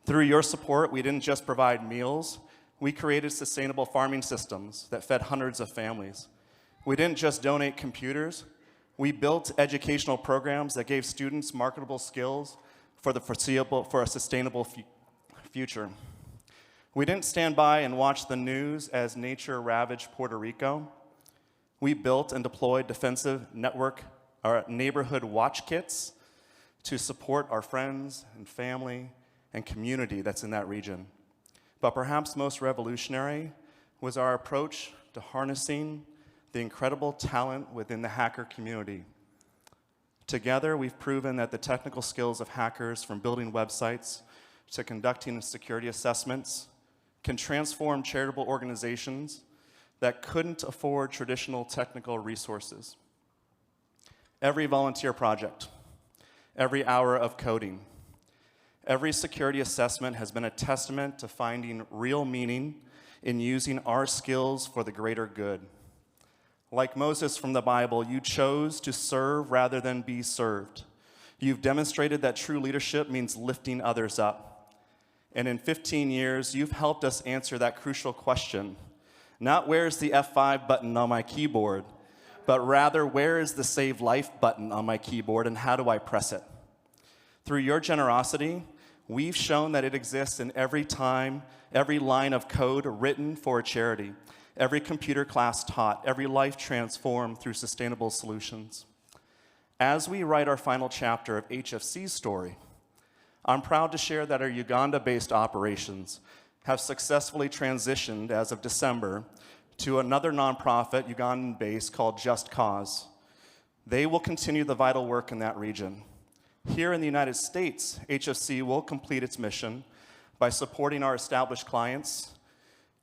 Through your support, we didn't just provide meals, we created sustainable farming systems that fed hundreds of families. We didn't just donate computers, we built educational programs that gave students marketable skills for a sustainable future. We didn't stand by and watch the news as nature ravaged Puerto Rico. We built and deployed defensive neighborhood watch kits to support our friends and family and community that's in that region. But perhaps most revolutionary was our approach to harnessing the incredible talent within the hacker community. Together, we've proven that the technical skills of hackers, from building websites to conducting security assessments, can transform charitable organizations that couldn't afford traditional technical resources. Every volunteer project, every hour of coding, every security assessment has been a testament to finding real meaning in using our skills for the greater good. Like Moses from the Bible, you chose to serve rather than be served. You've demonstrated that true leadership means lifting others up. And in 15 years, you've helped us answer that crucial question. Not where's the F5 button on my keyboard, but rather where is the Save Life button on my keyboard and how do I press it? Through your generosity, we've shown that it exists in every line of code written for a charity, every computer class taught, every life transformed through sustainable solutions. As we write our final chapter of HFC's story, I'm proud to share that our Uganda-based operations have successfully transitioned as of December to another nonprofit, Ugandan-based, called Just Cause. They will continue the vital work in that region. Here in the United States, HFC will complete its mission by supporting our established clients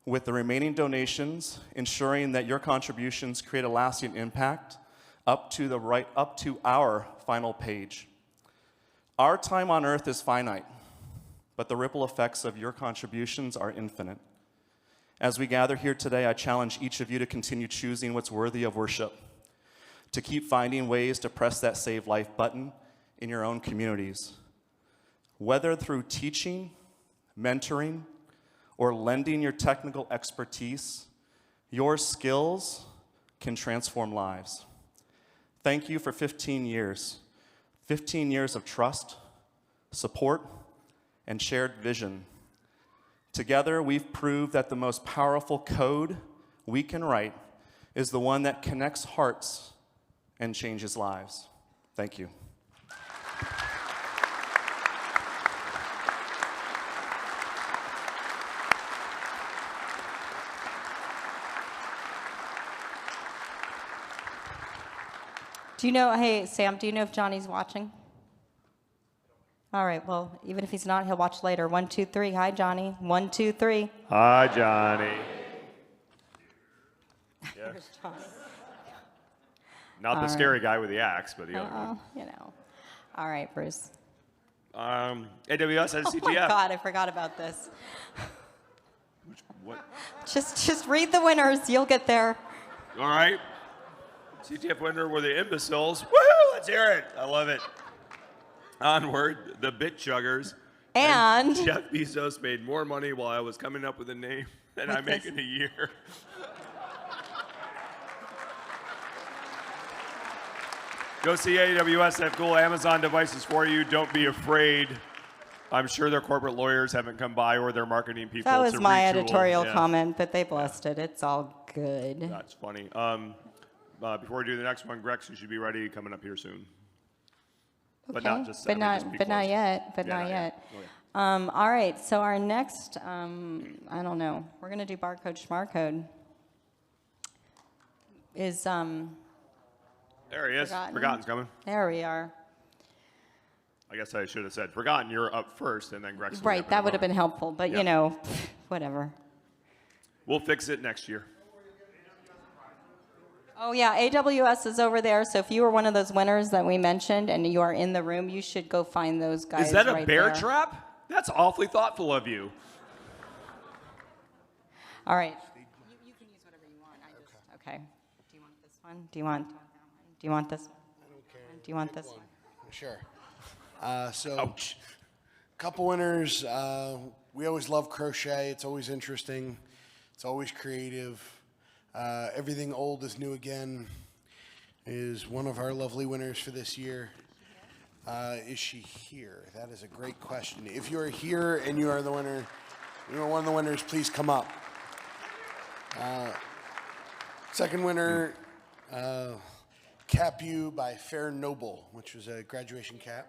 with the remaining donations, ensuring that your contributions create a lasting impact up to our final page. Our time on earth is finite, but the ripple effects of your contributions are infinite. As we gather here today, I challenge each of you to continue choosing what's worthy of worship, to keep finding ways to press that Save Life button in your own communities. Whether through teaching, mentoring, or lending your technical expertise, your skills can transform lives. Thank you for 15 years. 15 years of trust, support, and shared vision. Together, we've proved that the most powerful code we can write is the one that connects hearts and changes lives. Thank you. Do you know, hey, Sam, do you know if Johnny's watching? All right, well, even if he's not, he'll watch later. 1, 2, 3. Hi, Johnny. 1, 2, 3. Hi, Johnny. There's Johnny. Not the scary guy with the axe, but the other one. You know. All right, Bruce. AWS has Oh CTF. my God, I forgot about this. What? Just read the winners. You'll get there. All right. CTF winner were the imbeciles. Woohoo! Let's hear it. I love it. Onward, the Bit Chuggers. And Jeff Bezos made more money while I was coming up with a name than I make in a year. Go see AWS. They have cool Amazon devices for you. Don't be afraid. I'm sure their corporate lawyers haven't come by or their marketing people. that was to my retool. editorial Yeah. comment, but they blessed it. It's all good. That's funny. Before we do the next one, Grex, you should be ready coming up here soon. Okay, But not just. but I mean, just be not close. yet. But Yeah, not yet. Oh, yeah. All right. So our next, I don't know. We're gonna do barcode schmarcode. Is There he is. Forgotten. Forgotten's coming. there we are. I guess I should have said Forgotten. You're up first, and then Grex. will be Right. up in That a would have been moment. helpful, but Yeah. you know, whatever. We'll fix it next year. Oh yeah, AWS is over there. So if you were one of those winners that we mentioned and you are in the room, you should go find those guys. Is that a right bear there. trap? That's awfully thoughtful of you. All right. You can use whatever you want. Okay. Do you want this one? Do you want that one? Do you want this one? I don't care. Do you want this one? Sure. So, Ouch. couple winners. We always love crochet. It's always interesting. It's always creative. Everything old is new again is one of our lovely winners for this year. Is she here? That is a great question. If you are here and you are the winner, you are one of the winners, please come up. Second winner, Cap You by Fair Noble, which was a graduation cap.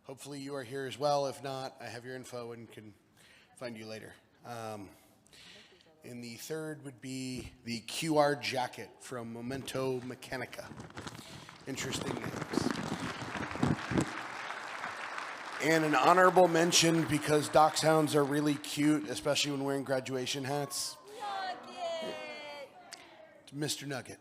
Hopefully you are here as well. If not, I have your info and can find you later. And the third would be the QR jacket from Memento Mechanica. Interesting names. And an honorable mention because dachshunds are really cute, especially when wearing graduation hats. Mr. Nugget.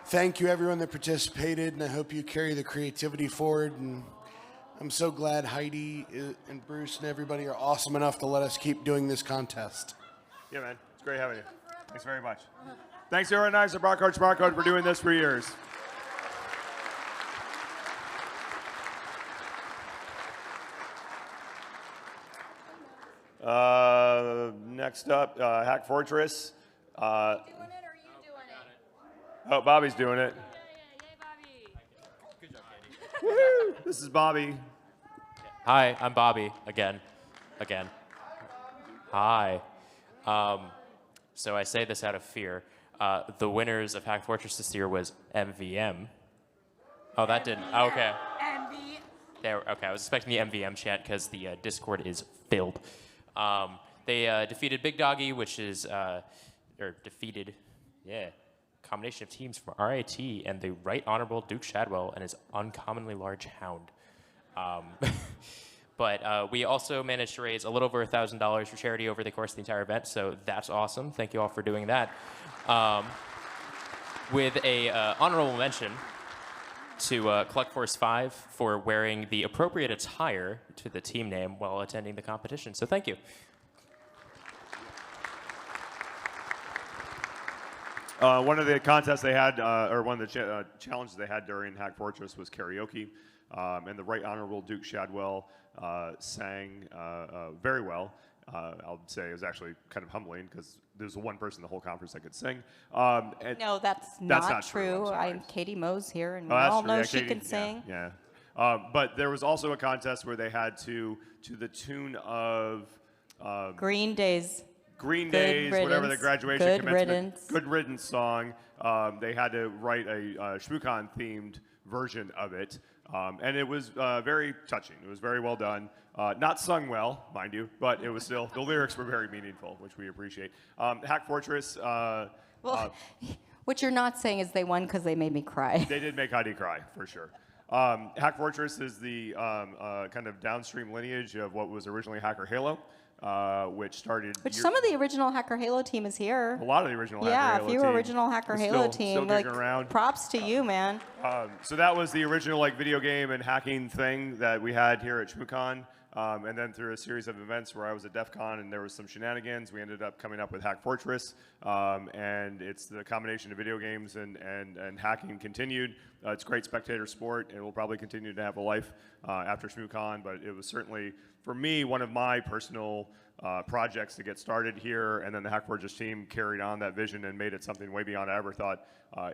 Thank you, everyone that participated, and I hope you carry the creativity forward. And I'm so glad Heidi and Bruce and everybody are awesome enough to let us keep doing this contest. Yeah, man. It's great having you. Thanks very much. Thanks to everyone nice at Barcode Smartcode for doing this for years. Next up, Hack Fortress. Doing it or are you doing it? Oh, Bobby's doing it. Yay, Bobby. Good job, Katie. Woohoo! This is Bobby. Hi, I'm Bobby again. Hi. So I say this out of fear. The winners of Hack Fortress this year was MVM. Oh, that didn't. Oh, okay. There. Okay, I was expecting the MVM chant because the Discord is filled. They defeated Big Doggy, which is defeated. Yeah. Combination of teams from RIT and the Right Honorable Duke Shadwell and his uncommonly large hound. But we also managed to raise a little over $1,000 for charity over the course of the entire event, so that's awesome. Thank you all for doing that. With a honorable mention to Cluck Force 5 for wearing the appropriate attire to the team name while attending the competition. So thank you. One of the contests they had, or one of the challenges they had during Hack Fortress was karaoke, and the Right Honorable Duke Shadwell sang very well. I'll say it was actually kind of humbling because there's one person in the whole conference that could sing. No, that's not true. I'm Katie Moe's here, and we all know she can sing. Yeah. But there was also a contest where they had to the tune of Green Days. Whatever the graduation Good commencement, riddance. Good Riddance song. They had to write a ShmooCon themed version of it, and it was very touching. It was very well done. Not sung well, mind you, but it was still, the lyrics were very meaningful, which we appreciate. Hack Fortress. What you're not saying is they won because they made me cry. They did make Heidi cry, for sure. Hack Fortress is the kind of downstream lineage of what was originally Hacker Halo, which started. Which some of the original Hacker Halo team is here. A lot of the original Hacker Yeah, Halo if you team. were original Hacker Halo team, still like kicking around. props to you, man. So that was the original like video game and hacking thing that we had here at ShmooCon. And then through a series of events where I was at DEF CON and there was some shenanigans, we ended up coming up with Hack Fortress. And it's the combination of video games and hacking continued. It's great spectator sport. It will probably continue to have a life after ShmooCon, but it was certainly, for me, one of my personal projects to get started here, and then the Hack Fortress team carried on that vision and made it something way beyond I ever thought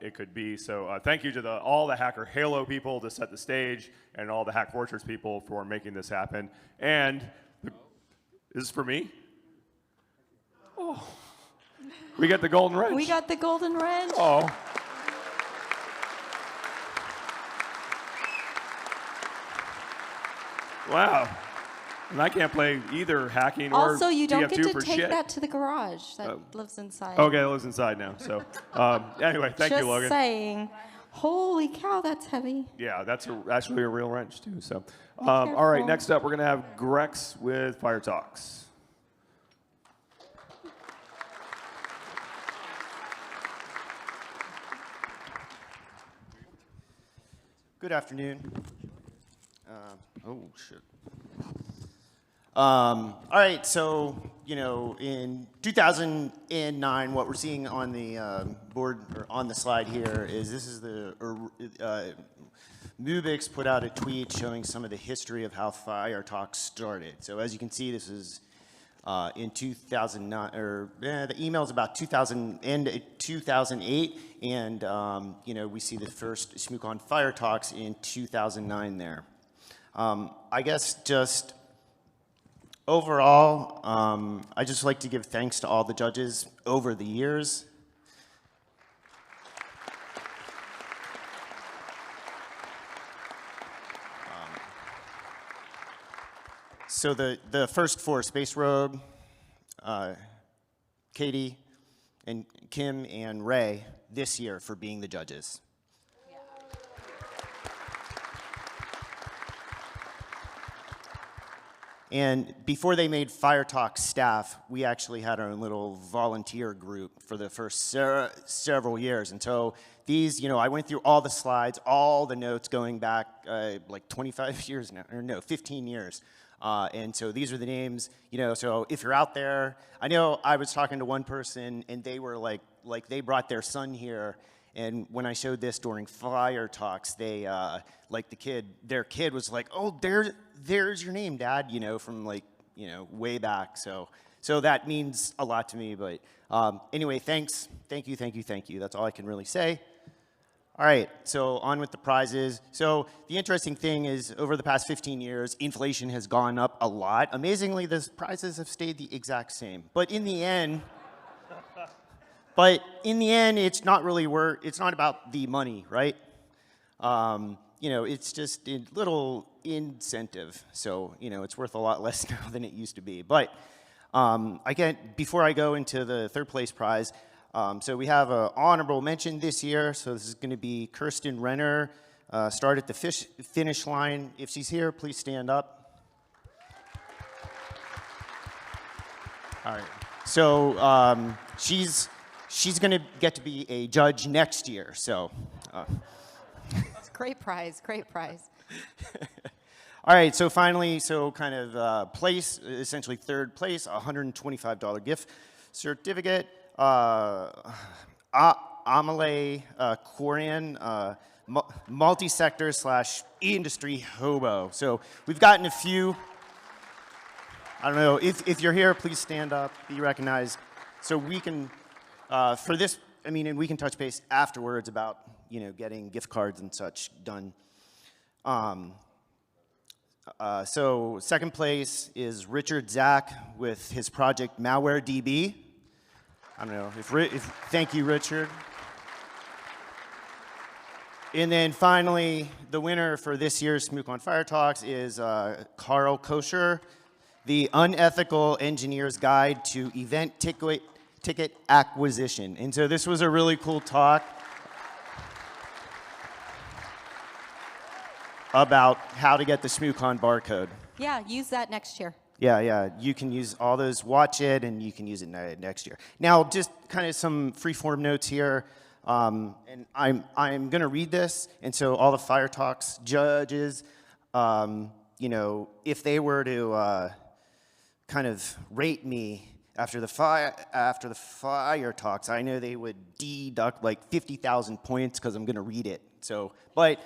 it could be. So thank you to all the Hacker Halo people to set the stage, and all the Hack Fortress people for making this happen. And this is for me. Oh, we got the golden wrench. We got the golden wrench. Oh. Wow. And I can't play either hacking or Also, you don't get TF2 to for take shit. that to the garage. That lives inside. Okay, it lives inside now. So anyway, thank you, Logan. Just saying. Holy cow, that's heavy. Yeah, that's actually a real wrench, too. So, all right, next up, we're going to have Grex with Fire Talks. Good afternoon. Oh, shit. All right, so, in 2009, what we're seeing on the board, or on the slide here, is this is the, Mubix put out a tweet showing some of the history of how Fire Talks started. So as you can see, this is in 2009, or the email's about 2008, and we see the first ShmooCon Fire Talks in 2009 there. I guess just overall, I just like to give thanks to all the judges over the years. So the first four, Space Rogue, Katie, and Kim, and Ray, this year for being the judges. And before they made Fire Talk staff, we actually had our own little volunteer group for the first several years. And so these, I went through all the slides, all the notes going back like 25 years now, or no, 15 years. And so these are the names, so if you're out there, I know I was talking to one person and they were like they brought their son here. And when I showed this during Fire Talks, they, their kid was like, oh, there's your name, Dad, from way back. So that means a lot to me. But anyway, thanks. Thank you. That's all I can really say. All right, so on with the prizes. So the interesting thing is over the past 15 years, inflation has gone up a lot. Amazingly, the prizes have stayed the exact same. But in the end, it's not really it's not about the money, right? It's just a little incentive. So, it's worth a lot less now than it used to be. But before I go into the third place prize, so we have an honorable mention this year. So this is going to be Kirsten Renner. Start at the finish line. If she's here, please stand up. All right. So she's going to get to be a judge next year. So. It's great prize. Great prize. All right. So finally, place, essentially third place, $125 gift certificate. Amelie Koran, multi-sector / industry hobo. So we've gotten a few. I don't know, if you're here, please stand up, be recognized. So we can, for this, I mean, and we can touch base afterwards about, you know, getting gift cards and such done. So second place is Richard Zach with his project MalwareDB. I don't know, thank you, Richard. And then finally, the winner for this year's ShmooCon Fire Talks is Carl Kosher, The Unethical Engineer's Guide to Event Ticket Acquisition. And so this was a really cool talk about how to get the ShmooCon barcode. Yeah, use that next year. Yeah, you can use all those, watch it, and you can use it next year. Now, just kind of some free-form notes here. And I'm going to read this, and so all the Fire Talks judges, you know, if they were to kind of rate me after the Fire Talks, I know they would deduct like 50,000 points because I'm going to read it. So, but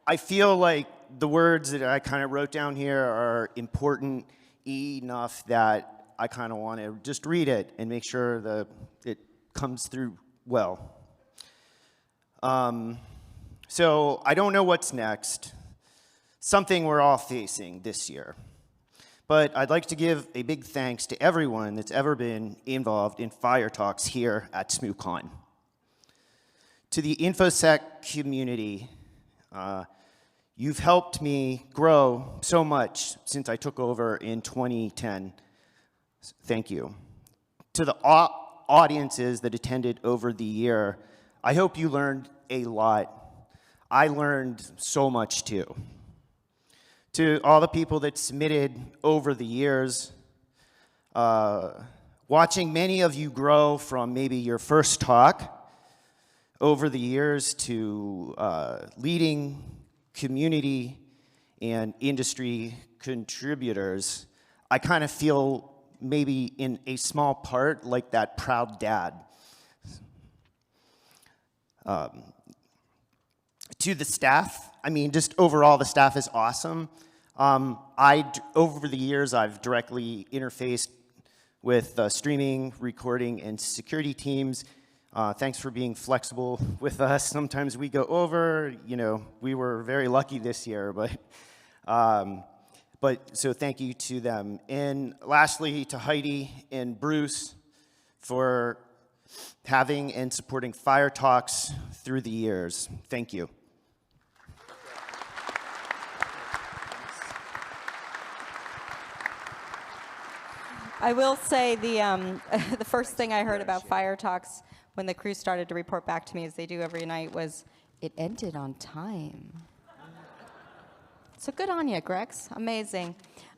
I feel like the words that I kind of wrote down here are important enough that I kind of want to just read it and make sure that it comes through well. So I don't know what's next, something we're all facing this year. But I'd like to give a big thanks to everyone that's ever been involved in Fire Talks here at ShmooCon. To the InfoSec community, you've helped me grow so much since I took over in 2010. Thank you. To the audiences that attended over the year, I hope you learned a lot. I learned so much too. To all the people that submitted over the years, watching many of you grow from maybe your first talk over the years to leading community and industry contributors, I kind of feel maybe in a small part like that proud dad. To the staff, I mean, just overall, the staff is awesome. Over the years, I've directly interfaced with streaming, recording, and security teams. Thanks for being flexible with us. Sometimes we go over, you know, we were very lucky this year, but so thank you to them. And lastly, to Heidi and Bruce for having and supporting Fire Talks through the years. Thank you. I will say the first thing I heard about Fire Talks when the crew started to report back to me, as they do every night, was it ended on time. So good on you, Grex. Amazing.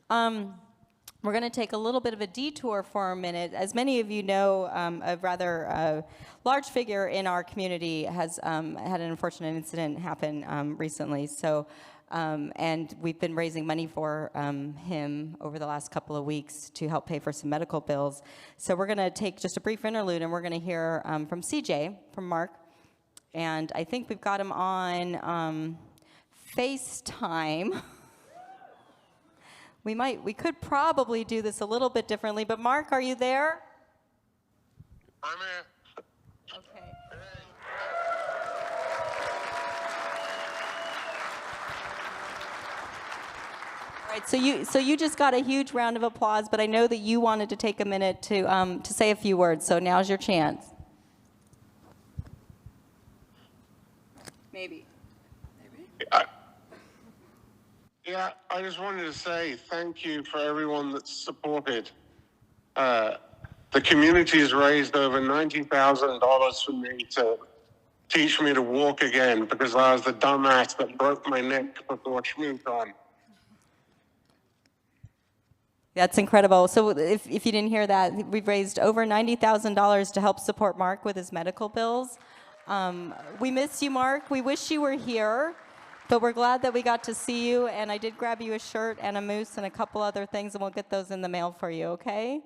We're going to take a little bit of a detour for a minute. As many of you know, a rather large figure in our community has had an unfortunate incident happen recently. So, and we've been raising money for him over the last couple of weeks to help pay for some medical bills. So we're going to take just a brief interlude, and we're going to hear from CJ, from Mark. And I think we've got him on FaceTime. We could probably do this a little bit differently, but Mark, are you there? I'm here. Okay. All right, so you just got a huge round of applause, but I know that you wanted to take a minute to say a few words, so now's your chance. Maybe. Yeah, I just wanted to say thank you for everyone that's supported. The community has raised over $90,000 for me to teach me to walk again because I was the dumbass that broke my neck before ShmooCon. That's incredible. So if you didn't hear that, we've raised over $90,000 to help support Mark with his medical bills. We miss you, Mark. We wish you were here. But we're glad that we got to see you, and I did grab you a shirt and a moose and a couple other things, and we'll get those in the mail for you, okay?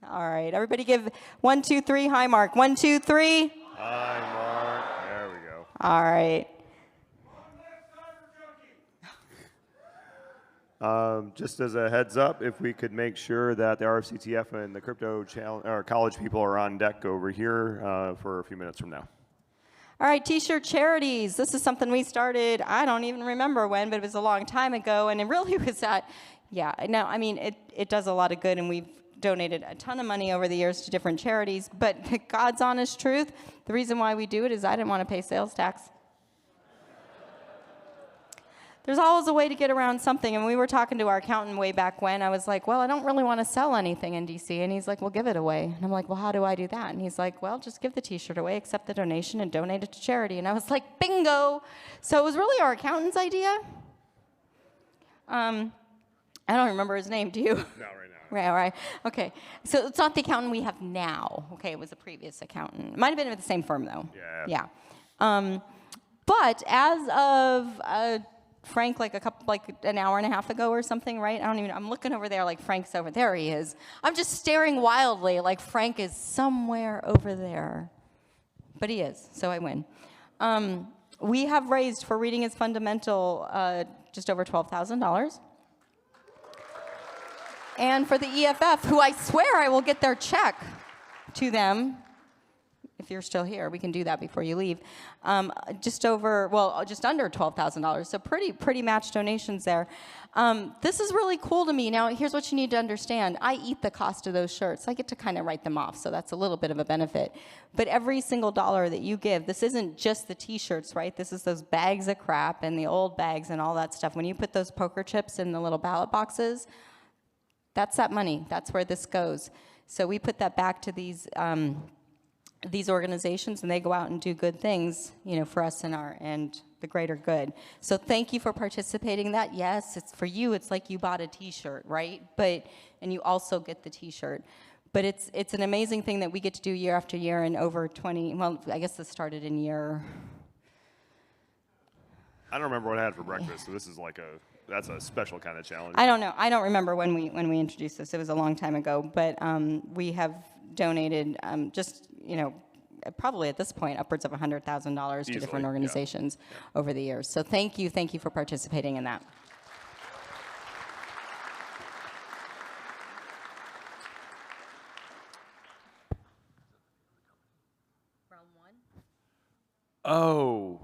All right, everybody give 1, 2, 3, hi, Mark. 1, 2, 3. Hi, Mark. There we go. All right. Just as a heads up, if we could make sure that the RFCTF and the crypto or college people are on deck over here for a few minutes from now. All right, T-shirt charities. This is something we started, I don't even remember when, but it was a long time ago, and it really was that, yeah, no, I mean, it does a lot of good, and we've donated a ton of money over the years to different charities, but God's honest truth, the reason why we do it is I didn't want to pay sales tax. There's always a way to get around something, and we were talking to our accountant way back when. I was like, well, I don't really want to sell anything in DC, and he's like, well, give it away. And I'm like, well, how do I do that? And he's like, well, just give the T-shirt away, accept the donation, and donate it to charity. And I was like, bingo! So it was really our accountant's idea. I don't remember his name, do you? No, right now. Right. Okay. So it's not the accountant we have now. Okay, it was a previous accountant. It might have been with the same firm, though. Yeah. But as of Frank, like an hour and a half ago or something, right? I'm looking over there like Frank's over there. He is. I'm just staring wildly like Frank is somewhere over there. But he is, so I win. We have raised for Reading is Fundamental just over $12,000. And for the EFF, who I swear I will get their check to them. If you're still here, we can do that before you leave. Just under $12,000, so pretty matched donations there. This is really cool to me. Now, here's what you need to understand. I eat the cost of those shirts. I get to kind of write them off, so that's a little bit of a benefit. But every single dollar that you give, this isn't just the T-shirts, right? This is those bags of crap and the old bags and all that stuff. When you put those poker chips in the little ballot boxes, that's that money. That's where this goes. So we put that back to these organizations, and they go out and do good things, for us and the greater good. So thank you for participating in that. Yes, it's for you. It's like you bought a T-shirt, right? And you also get the T-shirt. But it's an amazing thing that we get to do year after year, and over 20. Well, I guess this started in year. I don't remember what I had for breakfast, so this is that's a special kind of challenge. I don't know. I don't remember when we introduced this. It was a long time ago, but we have donated probably at this point upwards of $100,000 to different organizations over the years. So thank you for participating in that. Round one. Oh,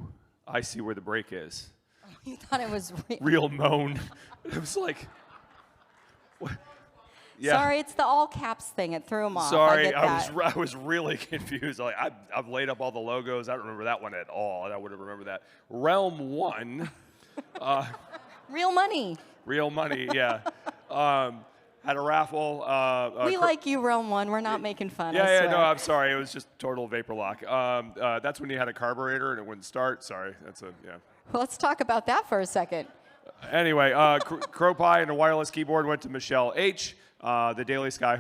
I see where the break is. Oh, you thought it was real moan. It was like, what? Yeah. Sorry, it's the all caps thing. It threw him off. Sorry, I was really confused. I've laid up all the logos. I don't remember that one at all. I would have remembered that. Realm 1. Real money. Real money, yeah. Had a raffle. We like you, Realm 1. We're not making fun. Yeah, no, I'm sorry. It was just total vapor lock. That's when you had a carburetor and it wouldn't start. Sorry, yeah. Well, let's talk about that for a second. Anyway, Crow Pie and a wireless keyboard went to Michelle H. The Daily Sky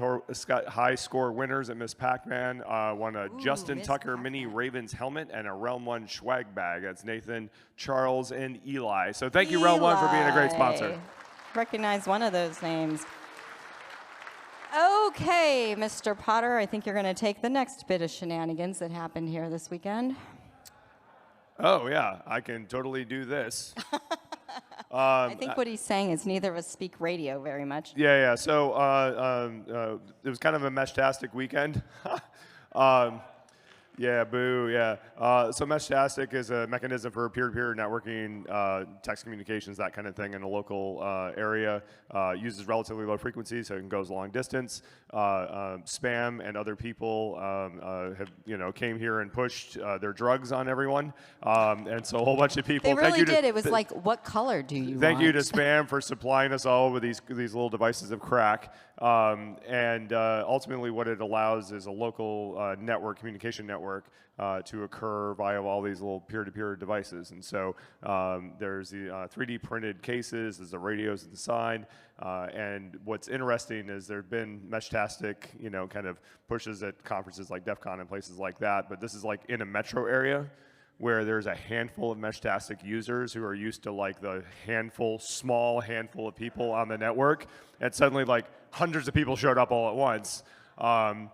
High Score winners at Miss Pac-Man won a Justin Tucker Mini Ravens helmet and a Realm 1 swag bag. That's Nathan, Charles, and Eli. So thank you, Realm 1, for being a great sponsor. Recognize one of those names. Okay, Mr. Potter, I think you're going to take the next bit of shenanigans that happened here this weekend. Oh, yeah, I can totally do this. I think what he's saying is neither of us speak radio very much. Yeah. So it was kind of a mesh-tastic weekend. Yeah, boo, yeah. So Meshtastic is a mechanism for peer-to-peer networking, text communications, that kind of thing in a local area. Uses relatively low frequency, so it goes long distance. Spam and other people came here and pushed their drugs on everyone. And so a whole bunch of people. They really did. It was like, what color do you Thank want? you to Spam for supplying us all with these little devices of crack. Ultimately what it allows is a local network, communication network, to occur via all these little peer-to-peer devices. And so there's the 3D printed cases, there's the radios inside, and what's interesting is there've been Meshtastic, kind of pushes at conferences like DEF CON and places like that, but this is like in a metro area where there's a handful of Meshtastic users who are used to like the small handful of people on the network, and suddenly like hundreds of people showed up all at once. And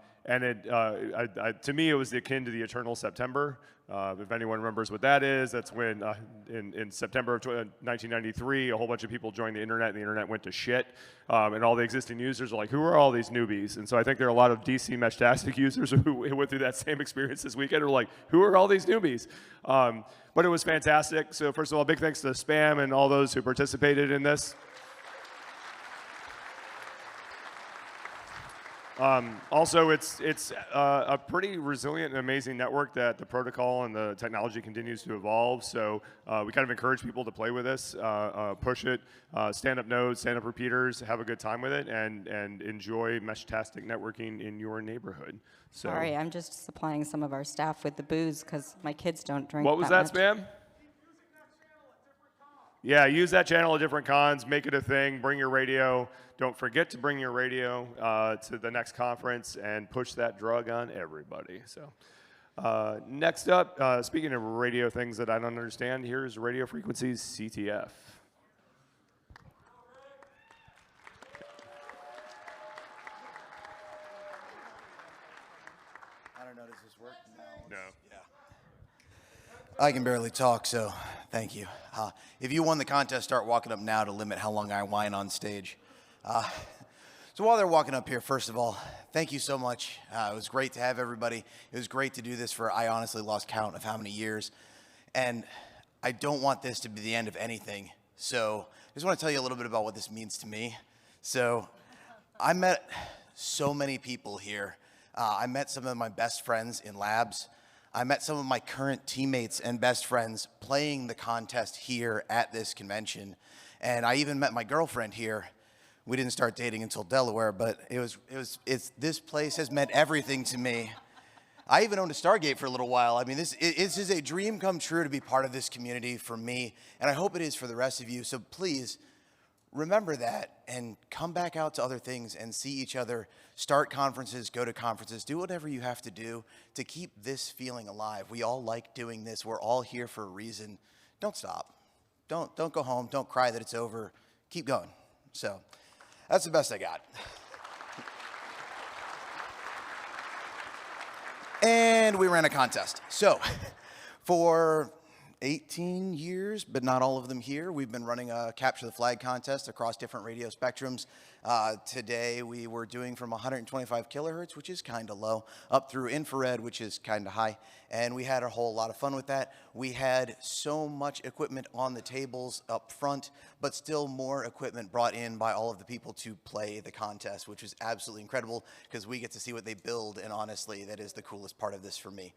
to me, it was akin to the Eternal September. If anyone remembers what that is, that's when in September of 1993, a whole bunch of people joined the internet, and the internet went to shit. And all the existing users are like, who are all these newbies? And so I think there are a lot of DC Meshtastic users who went through that same experience this weekend, are like, who are all these newbies? But it was fantastic. So first of all, big thanks to Spam and all those who participated in this. Also, it's a pretty resilient and amazing network that the protocol and the technology continues to evolve. So we kind of encourage people to play with this, push it, stand up nodes, stand up repeaters, have a good time with it, and enjoy Meshtastic networking in your neighborhood. So, Sorry, I'm just supplying some of our staff with the booze because my kids don't drink. What was that, Spam? Yeah, use that channel at different cons, make it a thing, bring your radio. Don't forget to bring your radio to the next conference and push that drug on everybody. So next up, speaking of radio things that I don't understand, here's Radio Frequencies CTF. I don't know, does this work? No. No. Yeah. I can barely talk, so thank you. If you won the contest, start walking up now to limit how long I whine on stage. So while they're walking up here, first of all, thank you so much. It was great to have everybody. It was great to do this for, I honestly lost count of how many years. And I don't want this to be the end of anything. So I just want to tell you a little bit about what this means to me. So I met so many people here. I met some of my best friends in labs. I met some of my current teammates and best friends playing the contest here at this convention. And I even met my girlfriend here. We didn't start dating until Delaware, but this place has meant everything to me. I even owned a Stargate for a little while. I mean, this is a dream come true to be part of this community for me, and I hope it is for the rest of you. So please remember that and come back out to other things and see each other. Start conferences, go to conferences, do whatever you have to do to keep this feeling alive. We all like doing this. We're all here for a reason. Don't stop. Don't go home. Don't cry that it's over. Keep going. So that's the best I got. And we ran a contest. So for 18 years, but not all of them here, we've been running a Capture the Flag contest across different radio spectrums. Today we were doing from 125 kilohertz, which is kind of low, up through infrared, which is kind of high. And we had a whole lot of fun with that. We had so much equipment on the tables up front, but still more equipment brought in by all of the people to play the contest, which was absolutely incredible because we get to see what they build. And honestly, that is the coolest part of this for me.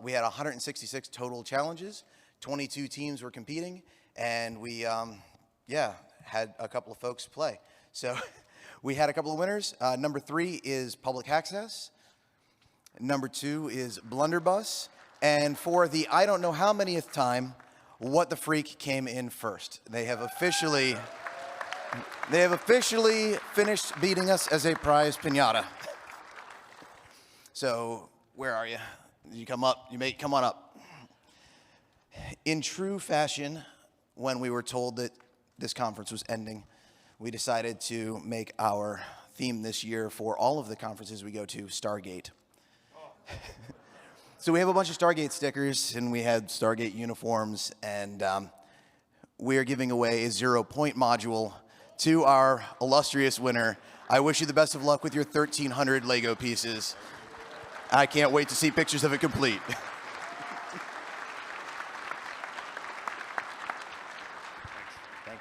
We had 166 total challenges. 22 teams were competing, and we, had a couple of folks play. So we had a couple of winners. Number 3 is Public Access. Number 2 is Blunderbuss. And for the I don't know how manyth time, What the Freak came in first. They have officially finished beating us as a prize piñata. So where are you? You come up. Come on up. In true fashion, when we were told that this conference was ending, we decided to make our theme this year for all of the conferences we go to Stargate. So we have a bunch of Stargate stickers, and we had Stargate uniforms, and we are giving away a 0-point module to our illustrious winner. I wish you the best of luck with your 1,300 Lego pieces. I can't wait to see pictures of it complete. Thank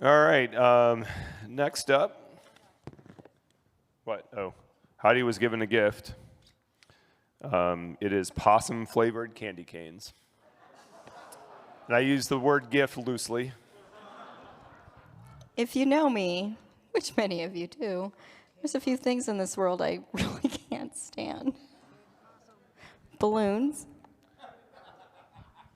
you. All right, next up. What? Oh, Heidi was given a gift. It is possum-flavored candy canes. And I use the word gift loosely. If you know me, which many of you do, there's a few things in this world I really can't stand. Balloons.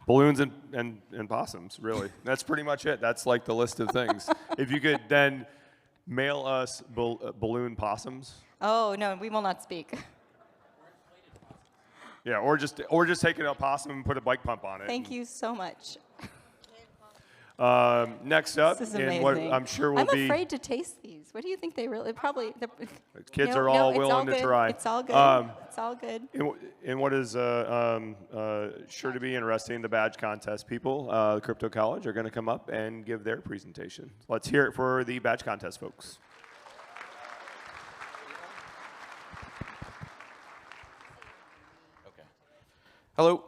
Balloons and possums, really. That's pretty much it. That's like the list of things. If you could then mail us balloon possums. Oh, no, we will not speak. Yeah, or just take an opossum and put a bike pump on it. Thank you so much. Next up, This is and what amazing. I'm sure will I'm be. afraid to taste these. What do you think they really probably? Kids No, are no, all it's willing to good. try. It's all good. It's all good. In what is sure to be interesting, the badge contest people, the Crypto College, are going to come up and give their presentation. Let's hear it for the badge contest folks. Okay. Hello.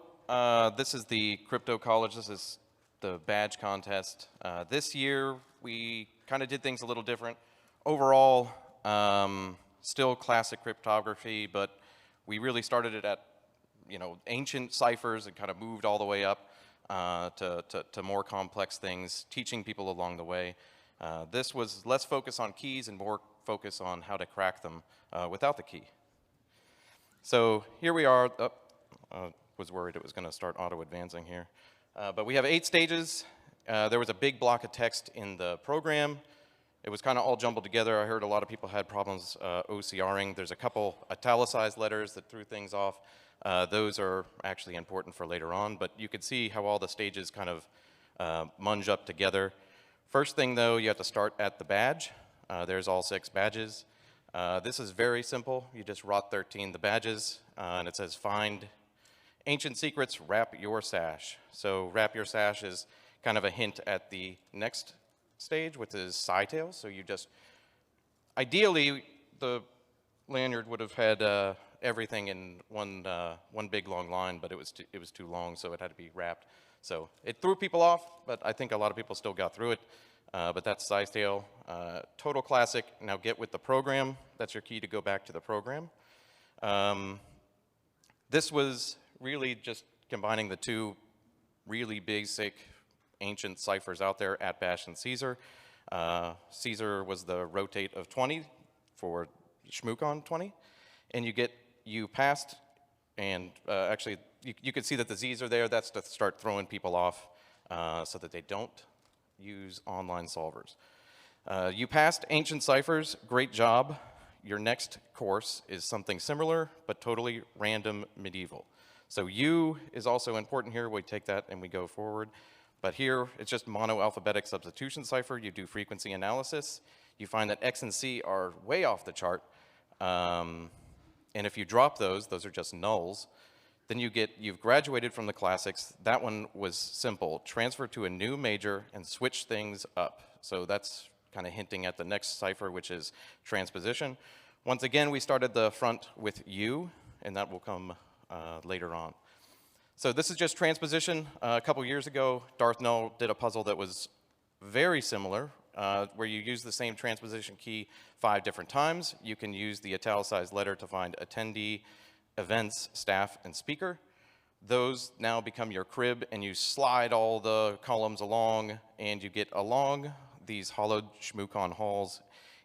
This is the Crypto College. This is the badge contest. This year, we kind of did things a little different. Overall, still classic cryptography, but we really started it at, ancient ciphers and kind of moved all the way up to more complex things, teaching people along the way. This was less focus on keys and more focus on how to crack them without the key. So here we are. Was worried it was going to start auto-advancing here. But we have 8 stages. There was a big block of text in the program. It was kind of all jumbled together. I heard a lot of people had problems OCRing. There's a couple italicized letters that threw things off. Those are actually important for later on, but you could see how all the stages kind of munge up together. First thing, though, you have to start at the badge. There's all 6 badges. This is very simple. You just ROT13 the badges, and it says find ancient secrets, wrap your sash. So wrap your sash is kind of a hint at the next stage, which is Scytail. So you just, ideally, the lanyard would have had everything in one big long line, but it was too long, so it had to be wrapped. So it threw people off, but I think a lot of people still got through it. But that's Scytail. Total classic. Now get with the program. That's your key to go back to the program. This was really just combining the 2 really basic ancient ciphers out there at Bash and Caesar. Caesar was the rotate of 20 for ShmooCon20, and you passed, and actually you could see that the Z's are there. That's to start throwing people off so that they don't use online solvers. You passed ancient ciphers, great job. Your next course is something similar, but totally random medieval. So U is also important here. We take that and we go forward. But here, it's just monoalphabetic substitution cipher. You do frequency analysis. You find that X and C are way off the chart. And if you drop those are just nulls. Then you've graduated from the classics. That one was simple. Transfer to a new major and switch things up. So that's kind of hinting at the next cipher, which is transposition. Once again, we started the front with U, and that will come later on. So this is just transposition. A couple years ago, Darth Null did a puzzle that was very similar, where you use the same transposition key 5 different times. You can use the italicized letter to find attendee, events, staff, and speaker. Those now become your crib, and you slide all the columns along, and you get along these hollowed ShmooCon halls.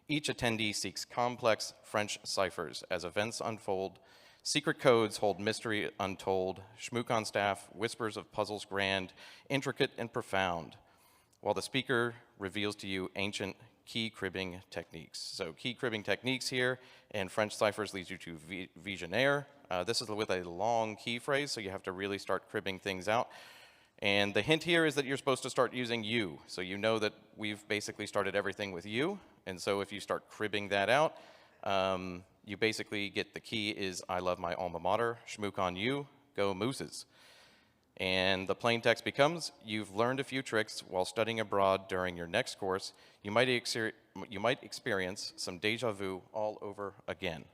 Each attendee seeks complex French ciphers. As events unfold, secret codes hold mystery untold. ShmooCon staff whispers of puzzles grand, intricate and profound, while the speaker reveals to you ancient key cribbing techniques. So key cribbing techniques here in French ciphers leads you to Visionaire. This is with a long key phrase, so you have to really start cribbing things out. And the hint here is that you're supposed to start using U. So you know that we've basically started everything with U. And so if you start cribbing that out, you basically get the key is I love my alma mater, ShmooCon U, go Mooses. And the plain text becomes, you've learned a few tricks while studying abroad during your next course. You might experience some deja vu all over again.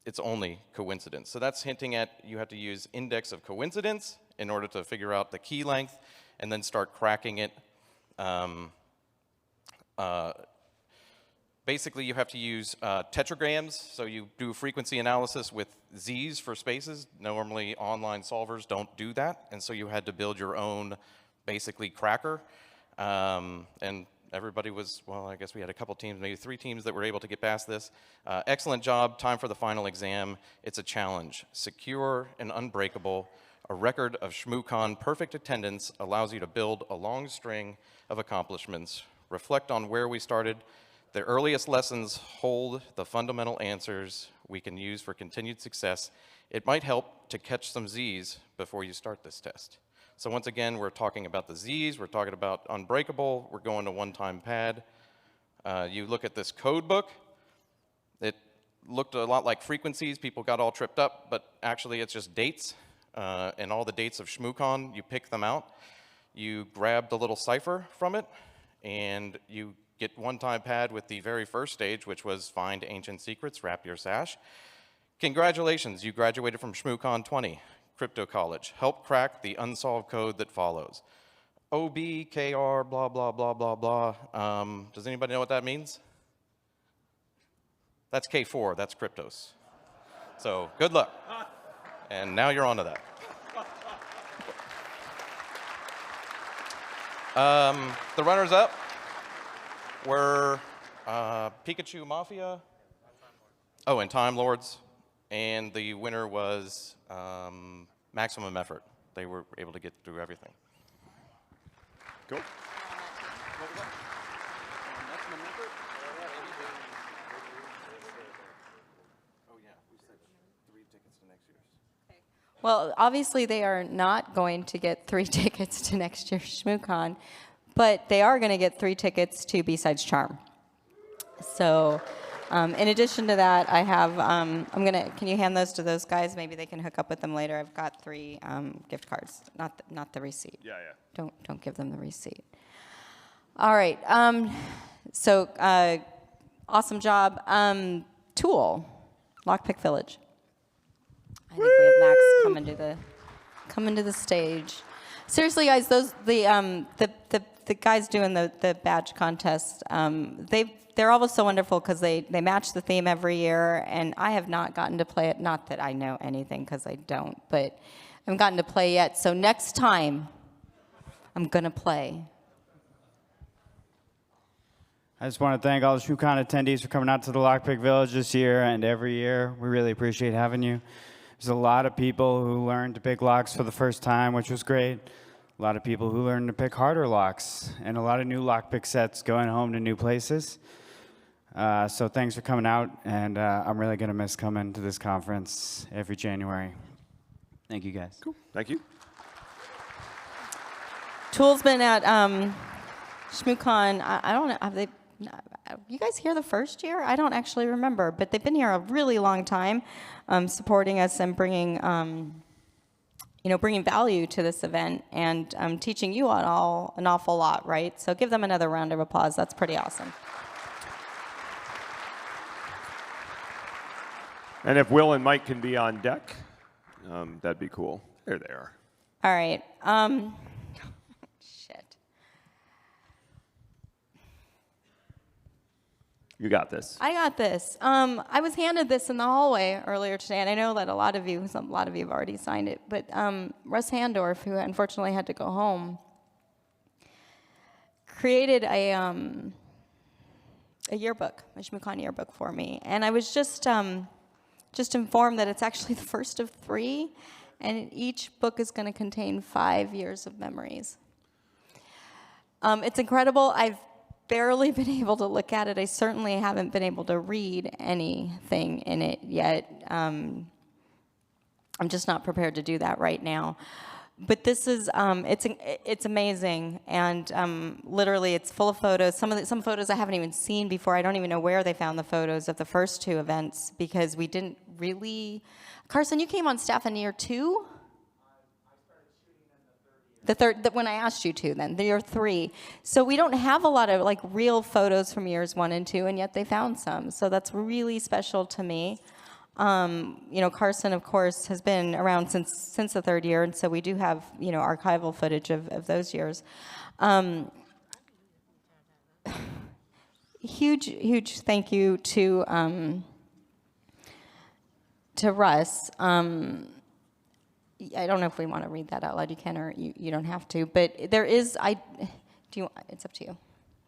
It's only coincidence. So that's hinting at you have to use index of coincidence in order to figure out the key length and then start cracking it. Basically, you have to use tetragrams, so you do frequency analysis with Z's for spaces. Normally, online solvers don't do that, and so you had to build your own, basically, cracker. And everybody was, well, I guess we had a couple teams, maybe 3 teams that were able to get past this. Excellent job, time for the final exam. It's a challenge. Secure and unbreakable. A record of ShmooCon perfect attendance allows you to build a long string of accomplishments. Reflect on where we started. The earliest lessons hold the fundamental answers we can use for continued success. It might help to catch some Z's before you start this test. So once again, we're talking about the Z's, we're talking about Unbreakable, we're going to one-time pad. You look at this code book, it looked a lot like frequencies, people got all tripped up, but actually it's just dates, and all the dates of ShmooCon, you pick them out, you grab the little cipher from it, and you get one-time pad with the very first stage, which was Find Ancient Secrets, Wrap Your Sash. Congratulations, you graduated from ShmooCon20, Crypto College. Help crack the unsolved code that follows. OBKR, blah, blah, blah, blah, blah. Does anybody know what that means? That's K4, that's Cryptos. So good luck. And now you're on to that. The runners-up were Pikachu Mafia, oh, and Time Lords, and the winner was Maximum Effort. They were able to get through everything. Cool. Well, obviously they are not going to get 3 tickets to next year's ShmooCon, but they are going to get 3 tickets to B-Sides Charm. So in addition to that, I have, can you hand those to those guys? Maybe they can hook up with them later. I've got 3 gift cards, not the receipt. Yeah, yeah. Don't give them the receipt. All right, so awesome job. Tool, Lockpick Village. I think we have Max coming to the stage. Seriously, guys, the guys doing the badge contest, they're always so wonderful because they match the theme every year, and I have not gotten to play it. Not that I know anything, because I don't, but I haven't gotten to play yet. So next time, I'm gonna play. I just want to thank all the ShmooCon attendees for coming out to the Lockpick Village this year and every year. We really appreciate having you. There's a lot of people who learned to pick locks for the first time, which was great. A lot of people who learned to pick harder locks, and a lot of new lockpick sets going home to new places. So thanks for coming out, and I'm really going to miss coming to this conference every January. Thank you, guys. Cool. Thank you. Tool's been at ShmooCon, I don't know, have they, you guys here the first year? I don't actually remember, but they've been here a really long time, supporting us and bringing, bringing value to this event and teaching you all an awful lot, right? So give them another round of applause. That's pretty awesome. And if Will and Mike can be on deck, that'd be cool. There they are. All right. You got this. I got this. I was handed this in the hallway earlier today, and I know that a lot of you have already signed it, but Russ Handorf, who unfortunately had to go home, created a yearbook, a ShmooCon yearbook for me, and I was just informed that it's actually the first of 3, and each book is going to contain 5 years of memories. It's incredible. I've barely been able to look at it. I certainly haven't been able to read anything in it yet. I'm just not prepared to do that right now. But this is, it's amazing, and literally it's full of photos. Some photos I haven't even seen before. I don't even know where they found the photos of the first 2 events, because we didn't really. Carson, you came on staff in year 2? The third, when I asked you to, then year 3. So we don't have a lot of real photos from years 1 and 2, and yet they found some. So that's really special to me. Carson, of course, has been around since the 3rd year, and so we do have archival footage of those years. Huge thank you to Russ. I don't know if we want to read that out loud. You can, or you don't have to. But there is, it's up to you.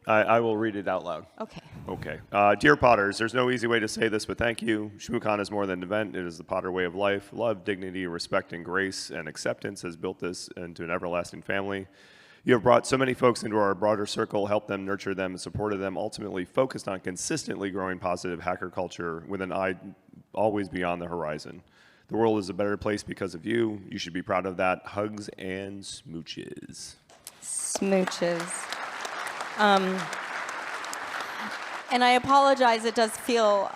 I will read it out loud. Okay. Okay. Dear Potters, there's no easy way to say this, but thank you. ShmooCon is more than an event. It is the Potter way of life. Love, dignity, respect, and grace and acceptance has built this into an everlasting family. You have brought so many folks into our broader circle, helped them, nurtured them, and supported them, ultimately focused on consistently growing positive hacker culture with an eye always beyond the horizon. The world is a better place because of you. You should be proud of that. Hugs and smooches. Smooches. And I apologize, it does feel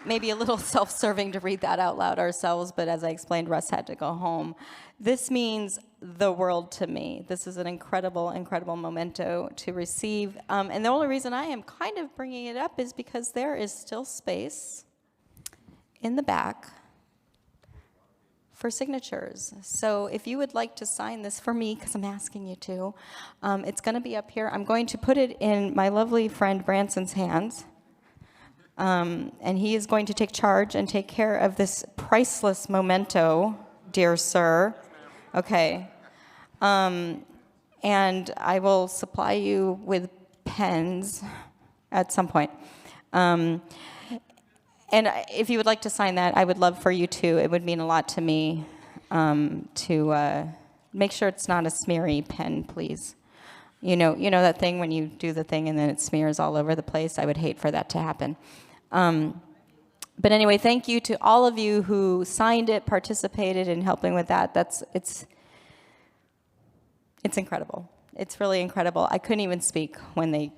maybe a little self-serving to read that out loud ourselves, but as I explained, Russ had to go home. This means the world to me. This is an incredible, incredible memento to receive. And the only reason I am kind of bringing it up is because there is still space in the back for signatures. So if you would like to sign this for me, because I'm asking you to, it's going to be up here. I'm going to put it in my lovely friend Branson's hands. And he is going to take charge and take care of this priceless memento, dear sir. Okay. And I will supply you with pens at some point. And if you would like to sign that, I would love for you to. It would mean a lot to me to make sure it's not a smeary pen, please. You know that thing when you do the thing and then it smears all over the place? I would hate for that to happen. But anyway, thank you to all of you who signed it, participated in helping with that. It's incredible. It's really incredible. I couldn't even speak when they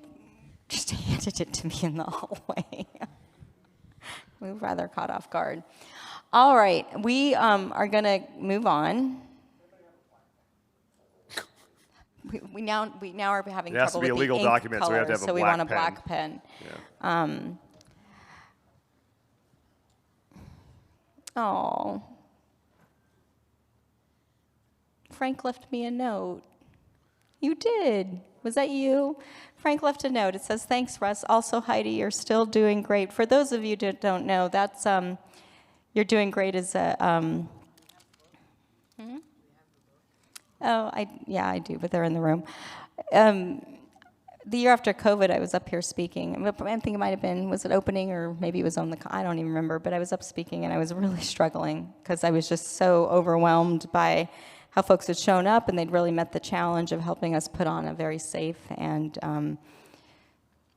just handed it to me in the hallway. We were rather caught off guard. All right, we are going to move on. We now are having trouble with the ink color, It has to be a legal document, so we have to have a black pen. So we want a black pen. Yeah. Oh. Frank left me a note. You did. Was that you? Frank left a note. It says, "Thanks, Russ. Also, Heidi, you're still doing great." For those of you that don't know, that's you're doing great is a. Oh, I do, but they're in the room. The year after COVID, I was up here speaking. I think it might have been, was it opening or maybe it was on the, I don't even remember, but I was up speaking and I was really struggling because I was just so overwhelmed by how folks had shown up and they'd really met the challenge of helping us put on a very safe and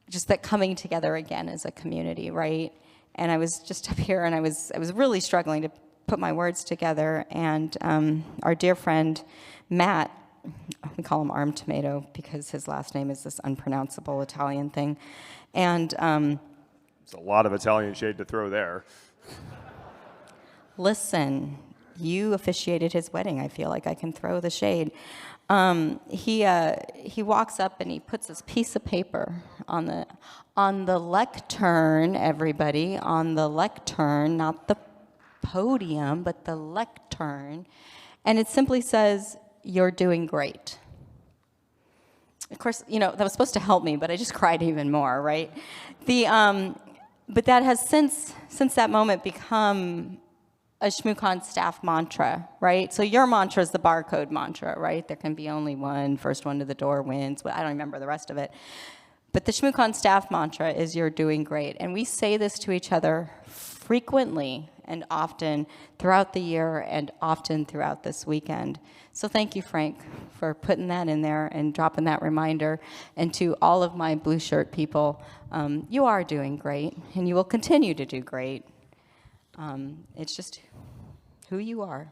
just that coming together again as a community, right? And I was just up here and I was really struggling to put my words together, and our dear friend Matt, we call him Arm Tomato because his last name is this unpronounceable Italian thing, and there's a lot of Italian shade to throw there. Listen, you officiated his wedding. I feel like I can throw the shade. He walks up and he puts this piece of paper on the lectern. Everybody, on the lectern, not the podium, but the lectern, and it simply says, "You're doing great." Of course, that was supposed to help me, but I just cried even more, right? But that has since that moment become a ShmooCon staff mantra, right? So your mantra is the barcode mantra, right? There can be only one, first one to the door wins, but I don't remember the rest of it. But the ShmooCon staff mantra is "You're doing great." And we say this to each other frequently and often throughout the year and often throughout this weekend. So thank you, Frank, for putting that in there and dropping that reminder. And to all of my blue shirt people, you are doing great and you will continue to do great. It's just who you are.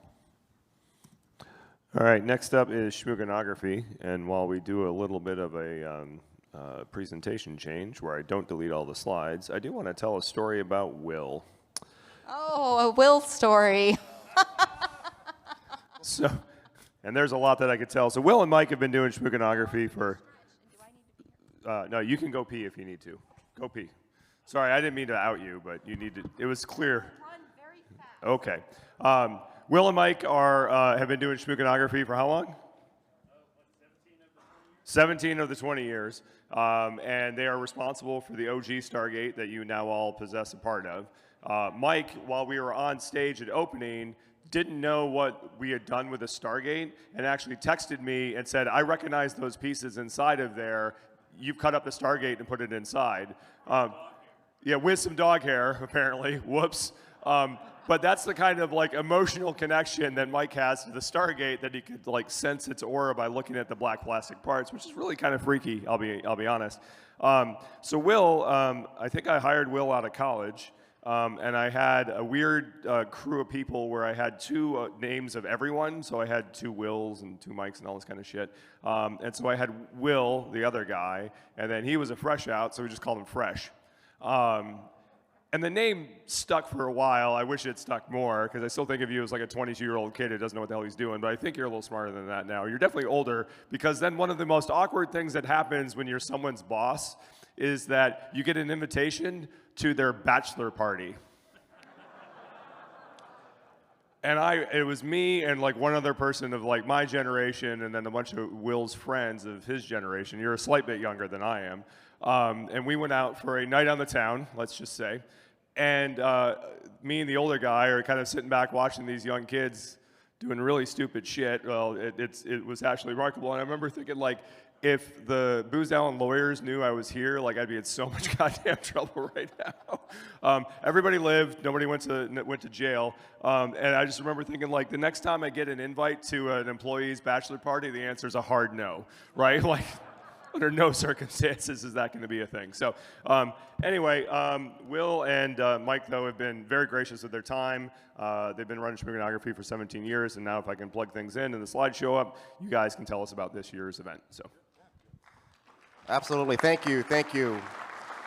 All right, next up is ShmooConography, and while we do a little bit of a presentation change where I don't delete all the slides, I do want to tell a story about Will. Oh, a Will story. So, and there's a lot that I could tell. So Will and Mike have been doing ShmooConography for, no, you can go pee if you need to. Go pee. Sorry, I didn't mean to out you, but you need to, it was clear. Okay. Will and Mike have been doing ShmooConography for how long? 17 of the 20 years. And they are responsible for the OG Stargate that you now all possess a part of. Mike, while we were on stage at opening, didn't know what we had done with the Stargate and actually texted me and said, "I recognize those pieces inside of there. You've cut up the Stargate and put it inside." Yeah, with some dog hair, apparently. Whoops. But that's the kind of emotional connection that Mike has to the Stargate, that he could sense its aura by looking at the black plastic parts, which is really kind of freaky. I'll be honest. So Will, I think I hired Will out of college. And I had a weird crew of people where I had two names of everyone. So I had two Wills and two Mikes and all this kind of shit. And so I had Will, the other guy, and then he was a fresh out, so we just called him Fresh. And the name stuck for a while. I wish it stuck more, because I still think of you as like a 22-year-old kid who doesn't know what the hell he's doing, but I think you're a little smarter than that now. You're definitely older, because then one of the most awkward things that happens when you're someone's boss is that you get an invitation to their bachelor party. And it was me and like one other person of like my generation, and then a bunch of Will's friends of his generation. You're a slight bit younger than I am. And we went out for a night on the town, let's just say. And me and the older guy are kind of sitting back watching these young kids doing really stupid shit. Well, it was actually remarkable. And I remember thinking, like, if the Booz Allen lawyers knew I was here, like, I'd be in so much goddamn trouble right now. Everybody lived. Nobody went to jail. And I just remember thinking, like, the next time I get an invite to an employee's bachelor party, the answer is a hard no, right? Like, under no circumstances is that going to be a thing. So anyway, Will and Mike, though, have been very gracious with their time. They've been running ShmooConography for 17 years, and now if I can plug things in and the slideshow up, you guys can tell us about this year's event. So. Absolutely, thank you.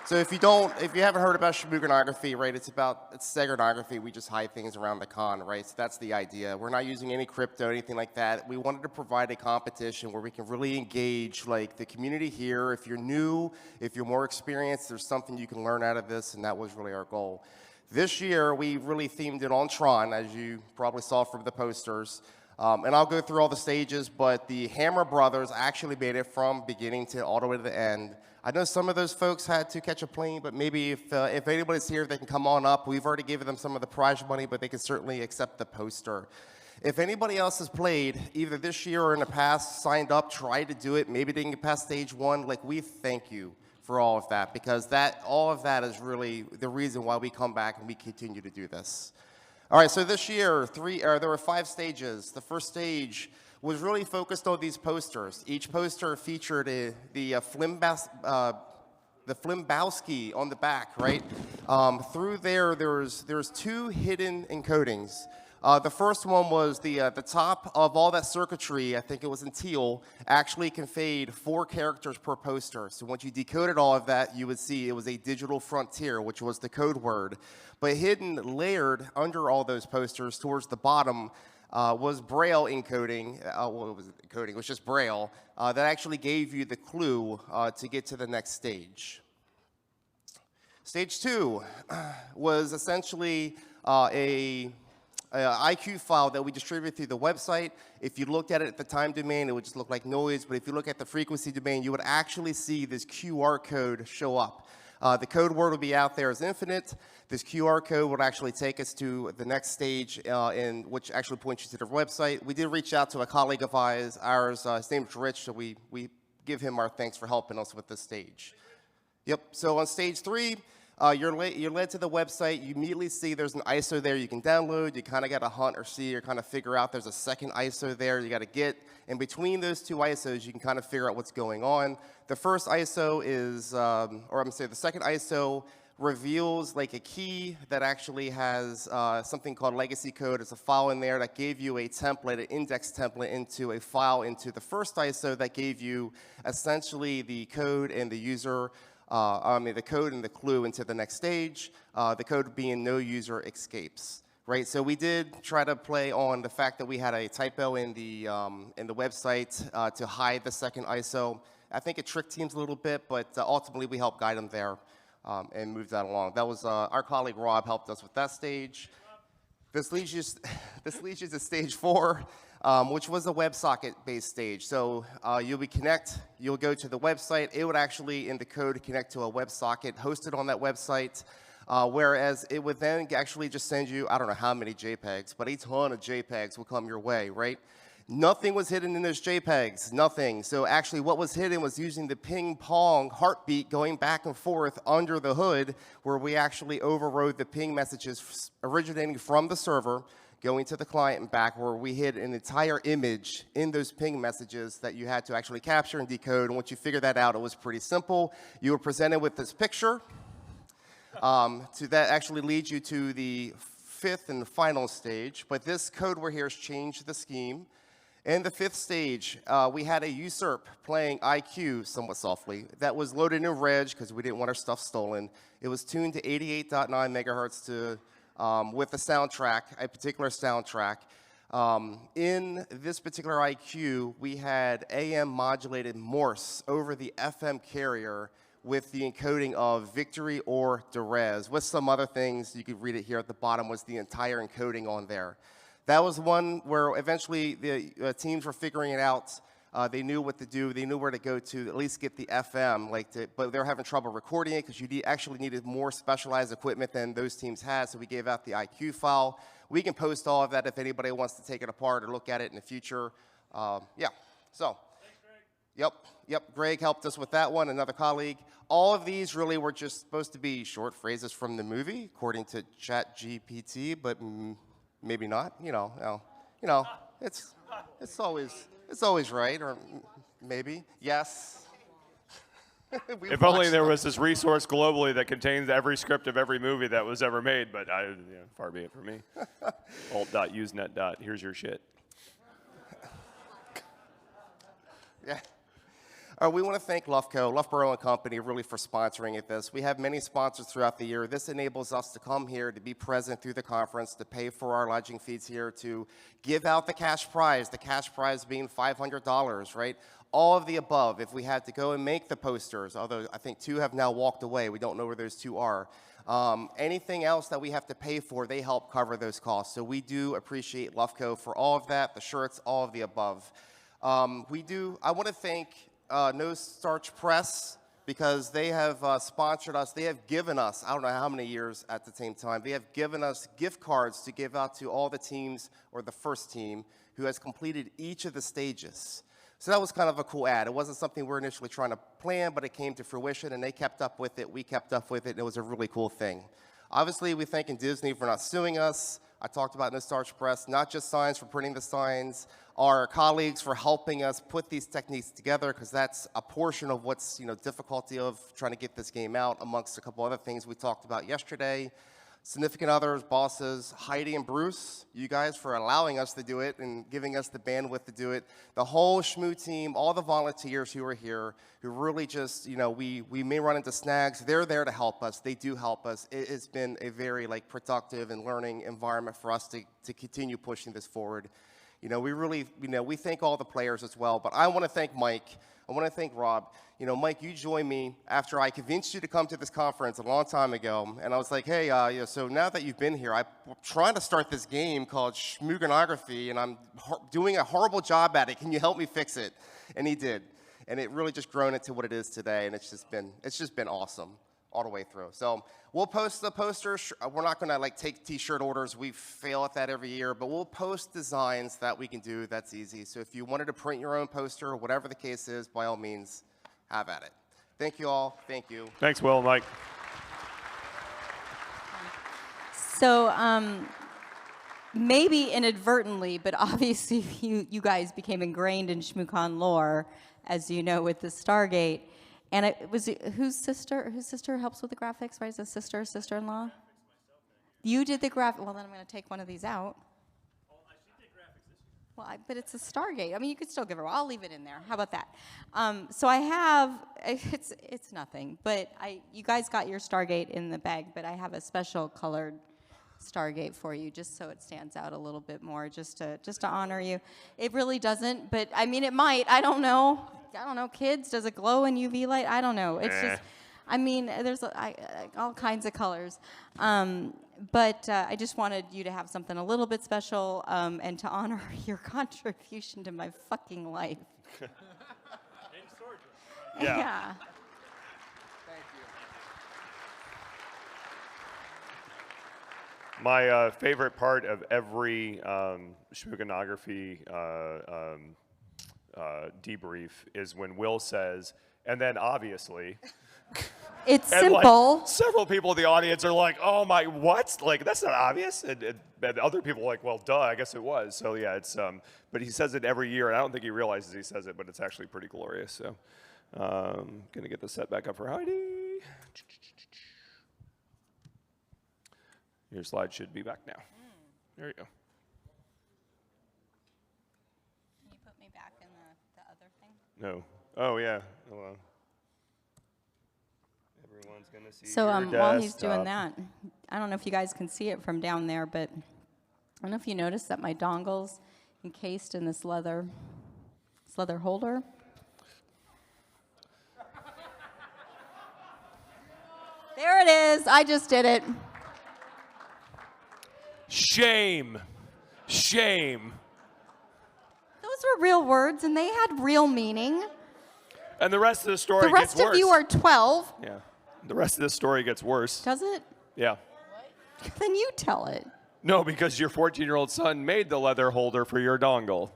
So if you haven't heard about ShmooConography, right, it's steganography. We just hide things around the con, right? So that's the idea. We're not using any crypto, anything like that. We wanted to provide a competition where we can really engage like the community here. If you're new, if you're more experienced, there's something you can learn out of this, and that was really our goal. This year, we really themed it on Tron, as you probably saw from the posters. And I'll go through all the stages, but the Hammer Brothers actually made it from beginning to all the way to the end. I know some of those folks had to catch a plane, but maybe if anybody's here, they can come on up. We've already given them some of the prize money, but they can certainly accept the poster. If anybody else has played, either this year or in the past, signed up, tried to do it, maybe didn't get past stage one, like, we thank you for all of that, because all of that is really the reason why we come back and we continue to do this. All right, so this year, there were 5 stages. The first stage was really focused on these posters. Each poster featured the Flimbowski on the back, right? Through there's 2 hidden encodings. The first one was the top of all that circuitry, I think it was in teal, actually conveyed 4 characters per poster. So once you decoded all of that, you would see it was a digital frontier, which was the code word. But hidden, layered under all those posters towards the bottom was Braille encoding. It was just Braille that actually gave you the clue to get to the next stage. Stage 2 was essentially a IQ file that we distributed through the website. If you looked at it at the time domain, it would just look like noise, but if you look at the frequency domain, you would actually see this QR code show up. The code word would be out there as infinite. This QR code would actually take us to the next stage, which actually points you to the website. We did reach out to a colleague of ours. His name is Rich, so we give him our thanks for helping us with this stage. Yep, so on stage 3, you're led to the website. You immediately see there's an ISO there you can download. You kind of got to hunt or see or kind of figure out there's a second ISO there you got to get. And between those 2 ISOs, you can kind of figure out what's going on. The first ISO is, the second ISO reveals like a key that actually has something called legacy code. It's a file in there that gave you a template, an index template into a file into the first ISO that gave you essentially the code and the user the code and the clue into the next stage, the code being no user escapes, right? So we did try to play on the fact that we had a typo in the website to hide the second ISO. I think it tricked teams a little bit, but ultimately we helped guide them there and move that along. That was our colleague Rob helped us with that stage. This leads you to stage 4. Which was a WebSocket-based stage. So you'll go to the website. It would actually, in the code, connect to a WebSocket hosted on that website, whereas it would then actually just send you, I don't know how many JPEGs, but a ton of JPEGs will come your way, right? Nothing was hidden in those JPEGs, nothing. So actually what was hidden was using the ping pong heartbeat going back and forth under the hood, where we actually overrode the ping messages originating from the server, going to the client and back, where we hid an entire image in those ping messages that you had to actually capture and decode. And once you figured that out, it was pretty simple. You were presented with this picture. That actually leads you to the fifth and final stage. But this code word here has changed the scheme. In the fifth stage, we had a usurp playing IQ somewhat softly. That was loaded in reg because we didn't want our stuff stolen. It was tuned to 88.9 megahertz with a soundtrack, a particular soundtrack. In this particular IQ, we had AM modulated Morse over the FM carrier with the encoding of victory or duress, with some other things. You could read it here at the bottom, was the entire encoding on there. That was one where eventually the teams were figuring it out. They knew what to do. They knew where to go to at least get the FM, but they were having trouble recording it because you actually needed more specialized equipment than those teams had, so we gave out the IQ file. We can post all of that if anybody wants to take it apart or look at it in the future. Yeah, so. Thanks, Greg. Yep, Greg helped us with that one, another colleague. All of these really were just supposed to be short phrases from the movie, according to ChatGPT, but maybe not. You know, it's always right, or maybe yes. If only there was this resource globally that contains every script of every movie that was ever made, but far be it from me. Alt.usenet. Here's your shit. Yeah. We want to thank Loughborough & Company, really for sponsoring this. We have many sponsors throughout the year. This enables us to come here, to be present through the conference, to pay for our lodging fees here, to give out the cash prize being $500, right? All of the above. If we had to go and make the posters, although I think 2 have now walked away. We don't know where those 2 are. Anything else that we have to pay for, they help cover those costs. So we do appreciate Loughco for all of that, the shirts, all of the above. I want to thank No Starch Press, because they have sponsored us. They have given us, I don't know how many years at the same time, they have given us gift cards to give out to all the teams, or the first team, who has completed each of the stages. So that was kind of a cool ad. It wasn't something we were initially trying to plan, but it came to fruition, and they kept up with it. We kept up with it, and it was a really cool thing. Obviously, we're thanking Disney for not suing us. I talked about No Starch Press, not just signs for printing the signs, our colleagues for helping us put these techniques together, because that's a portion of what's difficulty of trying to get this game out, amongst a couple other things we talked about yesterday. Significant others, bosses, Heidi and Bruce, you guys for allowing us to do it and giving us the bandwidth to do it. The whole Shmoo team, all the volunteers who are here, who really just, we may run into snags. They're there to help us. They do help us. It's been a very productive and learning environment for us to continue pushing this forward. We thank all the players as well, but I want to thank Mike. I want to thank Rob. Mike, you joined me after I convinced you to come to this conference a long time ago, and I was like, hey, so now that you've been here, I'm trying to start this game called ShmooConography, and I'm doing a horrible job at it. Can you help me fix it? And he did, and it really just grown into what it is today, and it's just been awesome all the way through. So we'll post the posters. We're not going to take T-shirt orders. We fail at that every year, but we'll post designs that we can do. That's easy. So if you wanted to print your own poster, or whatever the case is, by all means, have at it. Thank you all. Thank you. Thanks, Will and Mike. So maybe inadvertently, but obviously you guys became ingrained in ShmooCon lore, as you know, with the Stargate. And whose sister helps with the graphics, right? Is it sister-in-law? You did the graphic. Well, then I'm going to take one of these out. Well, but it's a Stargate. I mean, you could still give her. I'll leave it in there. How about that? So I have. It's nothing. But you guys got your Stargate in the bag. But I have a special colored Stargate for you, just so it stands out a little bit more, just to honor you. It really doesn't, but I mean, it might. I don't know. Kids, does it glow in UV light? I don't know. It's just. I mean, there's all kinds of colors. But I just wanted you to have something a little bit special and to honor your contribution to my fucking life. Yeah. Thank you. My favorite part of every ShmooConography debrief is when Will says, and then obviously. It's simple. Several people in the audience are like, oh my, what? That's not obvious. And other people are like, well, duh, I guess it was. So yeah, it's, but he says it every year, and I don't think he realizes he says it, but it's actually pretty glorious. So, gonna get the set back up for Heidi. Your slide should be back now. There you go. Can you put me back in the other thing? No. Oh, yeah. Hold on. Everyone's going to see So your while he's desktop. doing that, I don't know if you guys can see it from down there, but I don't know if you noticed that my dongle's encased in this leather holder. There it is. I just did it. Shame. Shame. Those were real words, and they had real meaning. And the rest of the story The rest gets worse. of you are 12. Yeah. The rest of the story gets worse. Does it? Yeah. Then you tell it. No, because your 14-year-old son made the leather holder for your dongle.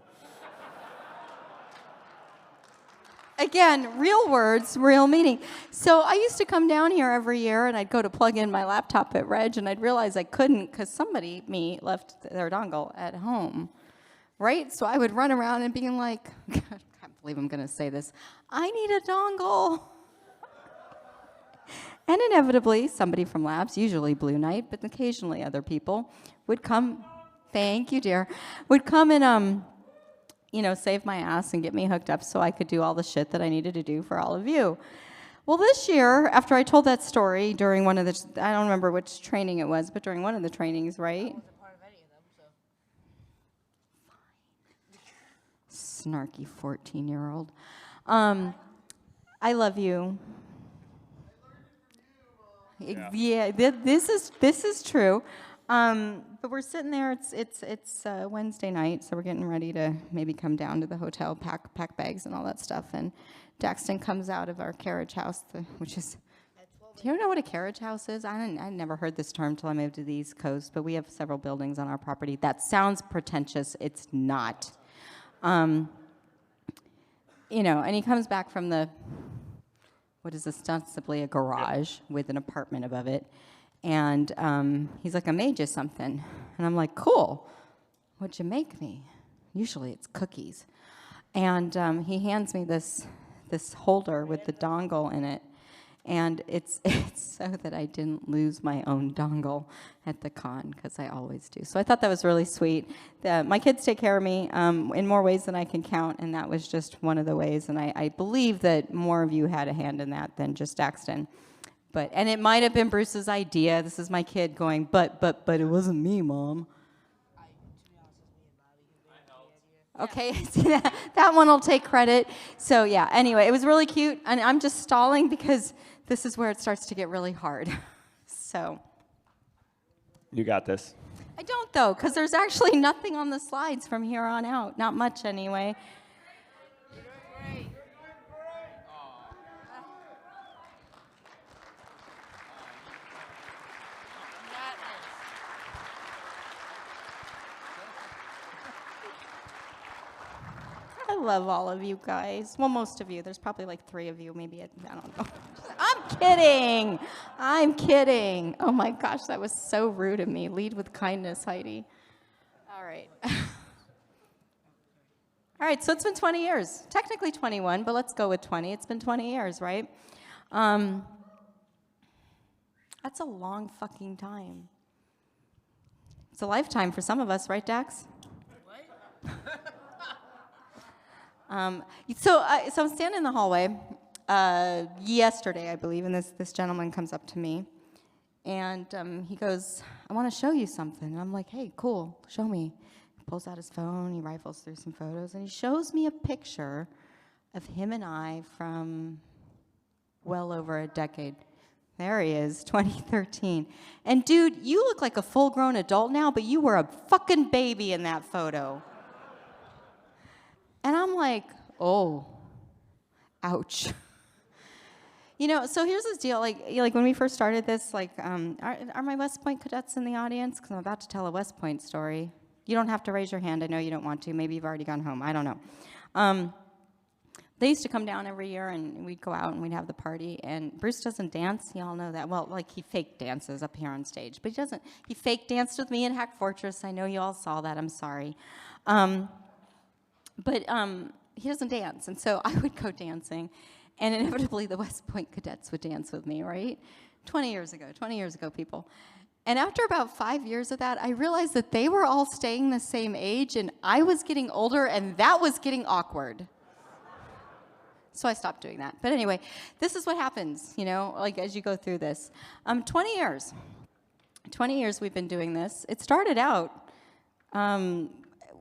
Again, real words, real meaning. So I used to come down here every year, and I'd go to plug in my laptop at Reg, and I'd realize I couldn't because me, left their dongle at home, right? So I would run around and being like, I can't believe I'm going to say this, I need a dongle. And inevitably, somebody from Labs, usually Blue Knight, but occasionally other people, would come, thank you, dear, would come and, save my ass and get me hooked up so I could do all the shit that I needed to do for all of you. Well, this year, after I told that story during one of the, I don't remember which training it was, but during one of the trainings, right? Snarky 14-year-old. I love you. Yeah, this is true. But we're sitting there. It's Wednesday night, so we're getting ready to maybe come down to the hotel, pack bags and all that stuff. And Daxton comes out of our carriage house, which is. Do you know what a carriage house is? I never heard this term till I moved to the East Coast, but we have several buildings on our property. That sounds pretentious. It's not. And he comes back from what is ostensibly a garage with an apartment above it. And he's like, I made you something. And I'm like, cool. What'd you make me? Usually it's cookies. And he hands me this holder with the dongle in it. And it's so that I didn't lose my own dongle at the con, because I always do. So I thought that was really sweet. My kids take care of me in more ways than I can count, and that was just one of the ways. And I believe that more of you had a hand in that than just Daxton. And it might have been Bruce's idea. This is my kid going, but it wasn't me, Mom. Okay, see that one will take credit. So yeah, anyway, it was really cute, and I'm just stalling because this is where it starts to get really hard. So. You got this. I don't, though, because there's actually nothing on the slides from here on out. Not much, anyway. I love all of you guys. Well, most of you. There's probably like 3 of you, maybe. I don't know. I'm kidding. Oh my gosh, that was so rude of me. Lead with kindness, Heidi. All right. All right, so it's been 20 years. Technically 21, but let's go with 20. It's been 20 years, right? That's a long fucking time. It's a lifetime for some of us, right, Dax? So I'm standing in the hallway yesterday, I believe, and this gentleman comes up to me, and he goes, I want to show you something. And I'm like, hey, cool, show me. He pulls out his phone, he rifles through some photos, and he shows me a picture of him and I from well over a decade. There he is, 2013. And dude, you look like a full-grown adult now, but you were a fucking baby in that photo. And I'm like, oh, ouch. So here's this deal. Like when we first started this, are my West Point cadets in the audience? Because I'm about to tell a West Point story. You don't have to raise your hand. I know you don't want to. Maybe you've already gone home. I don't know. They used to come down every year, and we'd go out, and we'd have the party. And Bruce doesn't dance. You all know that. Well, he fake dances up here on stage. But he doesn't. He fake danced with me in Hack Fortress. I know you all saw that. I'm sorry. But he doesn't dance, and so I would go dancing, and inevitably the West Point cadets would dance with me, right? 20 years ago, people. And after about 5 years of that, I realized that they were all staying the same age, and I was getting older, and that was getting awkward. So I stopped doing that. But anyway, this is what happens, you know, like as you go through this. 20 years. 20 years we've been doing this. It started out,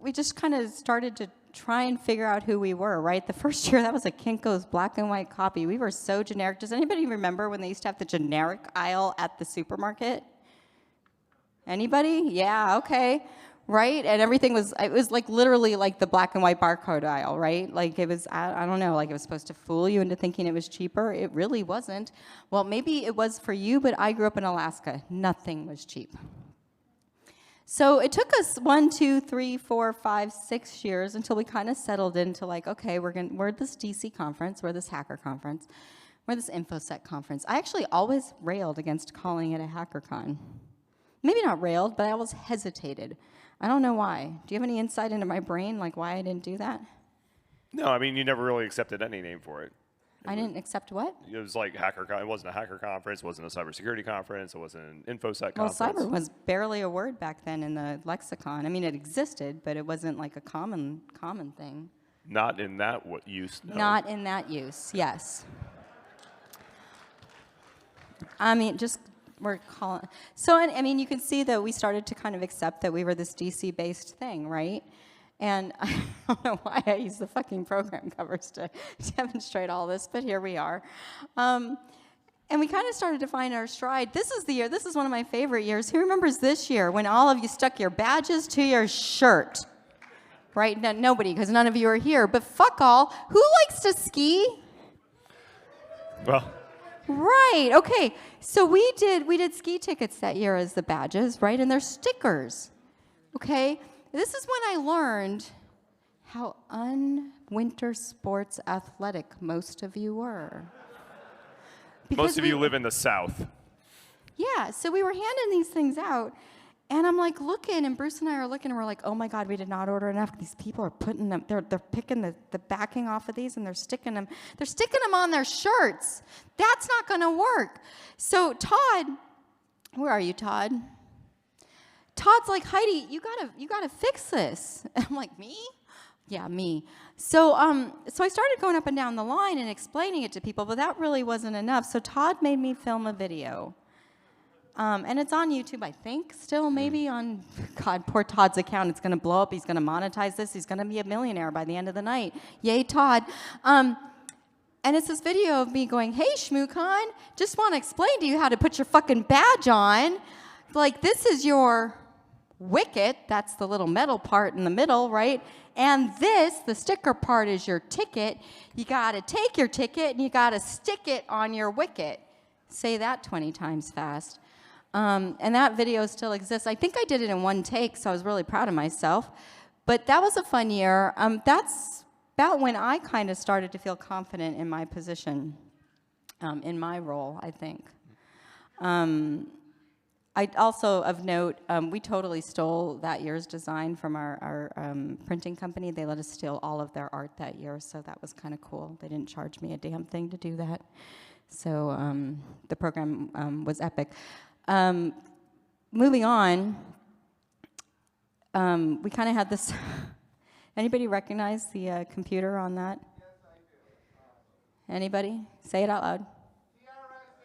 we just kind of started to try and figure out who we were, right? The first year, that was a Kinko's black and white copy. We were so generic. Does anybody remember when they used to have the generic aisle at the supermarket? Anybody? Yeah, okay. Right? And everything was, it was like literally like the black and white barcode aisle, right? Like it was, I don't know, like it was supposed to fool you into thinking it was cheaper. It really wasn't. Well, maybe it was for you, but I grew up in Alaska. Nothing was cheap. So it took us 1, 2, 3, 4, 5, 6 years until we kind of settled into like, okay, we're at this DC conference, we're this hacker conference, we're this InfoSec conference. I actually always railed against calling it a HackerCon. Maybe not railed, but I always hesitated. I don't know why. Do you have any insight into my brain, like why I didn't do that? No, I mean, you never really accepted any name for it. I didn't accept what? It was like HackerCon. It wasn't a hacker conference. It wasn't a cybersecurity conference. It wasn't an InfoSec Well, conference. cyber was barely a word back then in the lexicon. I mean, it existed, but it wasn't like a common thing. Not in that use, no. Not in that use, yes. I mean, just we're calling. So, I mean, you can see that we started to kind of accept that we were this DC-based thing, right? And I don't know why I use the fucking program covers to demonstrate all this, but here we are. And we kind of started to find our stride. This is the year, this is one of my favorite years. Who remembers this year when all of you stuck your badges to your shirt? Right? No, nobody, because none of you are here, but fuck all. Who likes to ski? Well. Right, okay. So we did ski tickets that year as the badges, right? And they're stickers, okay? This is when I learned how un-winter sports athletic most of you were. Most of you live in the South. Yeah, so we were handing these things out, and I'm like looking, and Bruce and I are looking, and we're like, oh my God, we did not order enough. These people are putting them, they're picking the backing off of these, and they're sticking them on their shirts. That's not gonna work. So Todd, where are you, Todd? Todd's like, Heidi, you gotta fix this. And I'm like, me? Yeah, me. So so I started going up and down the line and explaining it to people, but that really wasn't enough. So Todd made me film a video. And it's on YouTube, I think, still maybe on, God, poor Todd's account. It's gonna blow up, he's gonna monetize this, he's gonna be a millionaire by the end of the night. Yay, Todd. And it's this video of me going, hey, ShmooCon, just wanna explain to you how to put your fucking badge on. Like, this is your wicket, that's the little metal part in the middle, right? And this, the sticker part, is your ticket. You gotta take your ticket and you gotta stick it on your wicket. Say that 20 times fast. And that video still exists. I think I did it in one take, so I was really proud of myself. But that was a fun year. That's about when I kind of started to feel confident in my position, in my role, I think. I also, of note, we totally stole that year's design from our printing company. They let us steal all of their art that year, so that was kind of cool. They didn't charge me a damn thing to do that. So the program was epic. Moving on, we kind of had this, anybody recognize the computer on that? Anybody? Say it out loud.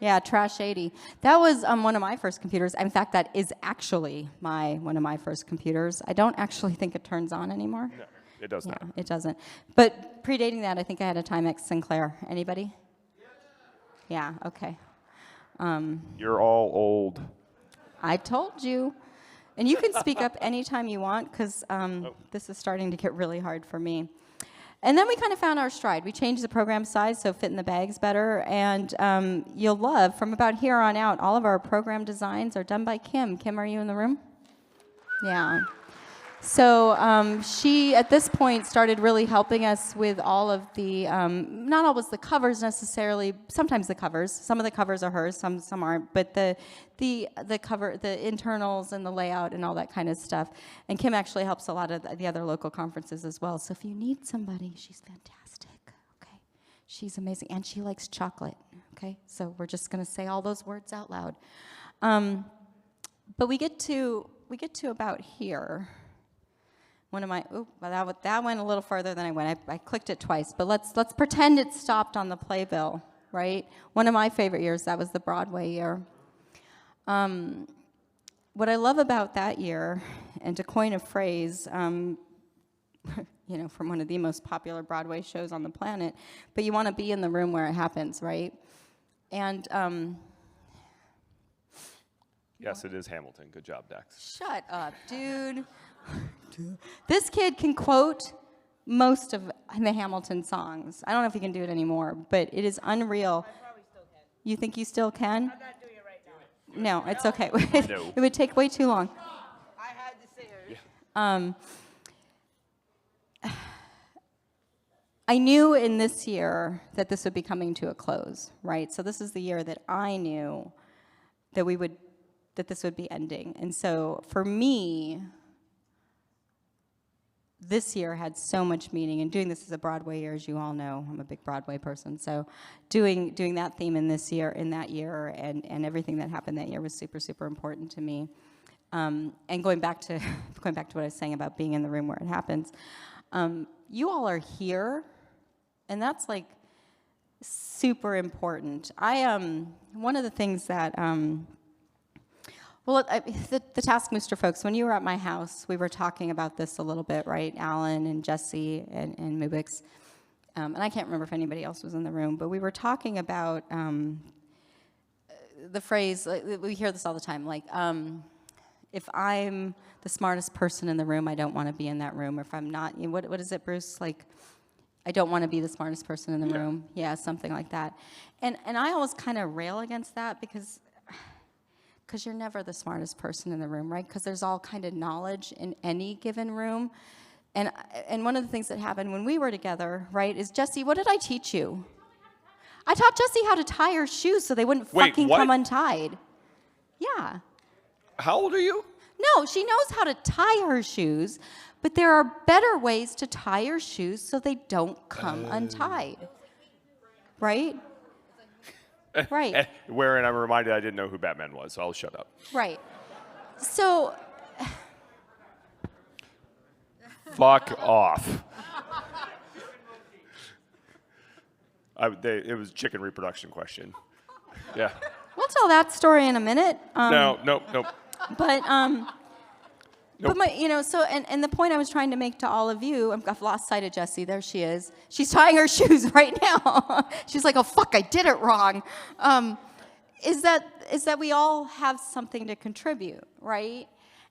Yeah, Trash 80. That was one of my first computers. In fact, that is actually one of my first computers. I don't actually think it turns on anymore. No, it does not. It doesn't. But predating that, I think I had a Timex Sinclair. Anybody? Yeah, okay. You're all old. I told you. And you can speak up anytime you want, because this is starting to get really hard for me. And then we kind of found our stride. We changed the program size so it fit in the bags better. And you'll love, from about here on out, all of our program designs are done by Kim. Kim, are you in the room? Yeah. So she, at this point, started really helping us with all of the, not always the covers necessarily, sometimes the covers. Some of the covers are hers, some aren't, but the cover, the internals and the layout and all that kind of stuff. And Kim actually helps a lot of the other local conferences as well. So if you need somebody, she's fantastic, okay? She's amazing, and she likes chocolate, okay? So we're just gonna say all those words out loud. But we get to about here. One of my, that went a little further than I went. I clicked it twice, but let's pretend it stopped on the playbill, right? One of my favorite years, that was the Broadway year. What I love about that year, and to coin a phrase, from one of the most popular Broadway shows on the planet, but you want to be in the room where it happens, right? And yes, it is Hamilton. Good job, Dax. shut up, dude. This kid can quote most of the Hamilton songs. I don't know if he can do it anymore, but it is unreal. I probably still can. You think you still can? I'm not doing it right now. No, it's okay. No. It would take way too long. I had to say it. I knew in this year that this would be coming to a close, right? So this is the year that I knew that this would be ending. And so for me, this year had so much meaning, and doing this as a Broadway year, as you all know, I'm a big Broadway person, so doing that theme in that year, and everything that happened that year was super, super important to me. And going back to what I was saying about being in the room where it happens, you all are here, and that's like super important. One of the things that the Taskmaster folks, when you were at my house, we were talking about this a little bit, right? Alan and Jesse and Mubix. And I can't remember if anybody else was in the room, but we were talking about the phrase, we hear this all the time, like, if I'm the smartest person in the room, I don't want to be in that room. Or if I'm not, what is it, Bruce? Like, I don't want to be the smartest person in the room. Yeah, something like that. And I always kind of rail against that because you're never the smartest person in the room, right? Because there's all kind of knowledge in any given room. And one of the things that happened when we were together, right, is, Jesse, what did I teach you? I taught Jesse how to tie her shoes so they wouldn't fucking come untied. Yeah. How old are you? No, she knows how to tie her shoes, but there are better ways to tie her shoes so they don't come untied. Right? Right. Wherein I'm reminded I didn't know who Batman was, so I'll shut up. Right. So. Fuck off. It was a chicken reproduction question. Yeah. We'll tell that story in a minute. Nope. But Nope. but and the point I was trying to make to all of you, I've lost sight of Jessie. There she is. She's tying her shoes right now. She's like, oh fuck, I did it wrong. Is that we all have something to contribute, right?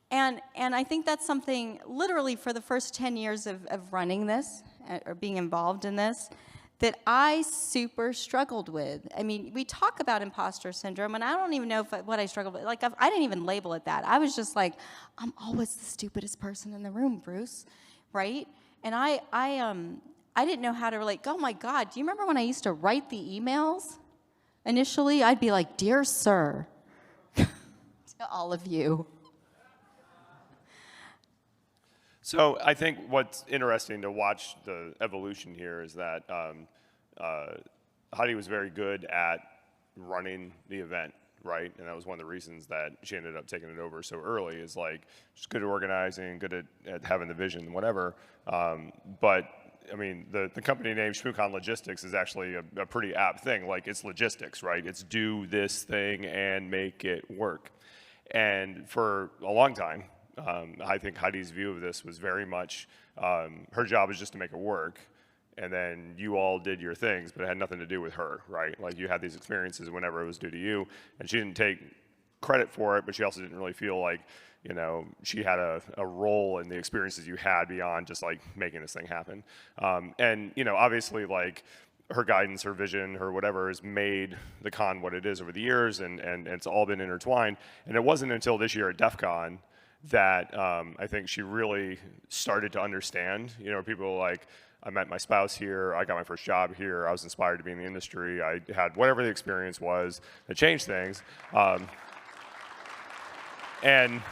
And I think that's something literally for the first 10 years of running this or being involved in this that I super struggled with. I mean, we talk about imposter syndrome, and I don't even know what I struggled with. Like, I didn't even label it that. I was just like, I'm always the stupidest person in the room, Bruce, right? And I didn't know how to relate. Oh my God, do you remember when I used to write the emails? Initially, I'd be like, dear sir, to all of you. So I think what's interesting to watch the evolution here is that Heidi was very good at running the event, right? And that was one of the reasons that she ended up taking it over so early, is like, she's good at organizing, good at having the vision, whatever. But I mean, the company name ShmooCon Logistics is actually a pretty apt thing. Like, it's logistics, right? It's do this thing and make it work. And for a long time, I think Heidi's view of this was very much her job is just to make it work, and then you all did your things, but it had nothing to do with her, right? Like, you had these experiences whenever it was due to you, and she didn't take credit for it, but she also didn't really feel like, you know, she had a role in the experiences you had beyond just like making this thing happen. And, you know, obviously, like, her guidance, her vision, her whatever has made the con what it is over the years, and it's all been intertwined. And it wasn't until this year at DEF CON that I think she really started to understand. You know, people like, I met my spouse here, I got my first job here, I was inspired to be in the industry, I had whatever the experience was that changed things. And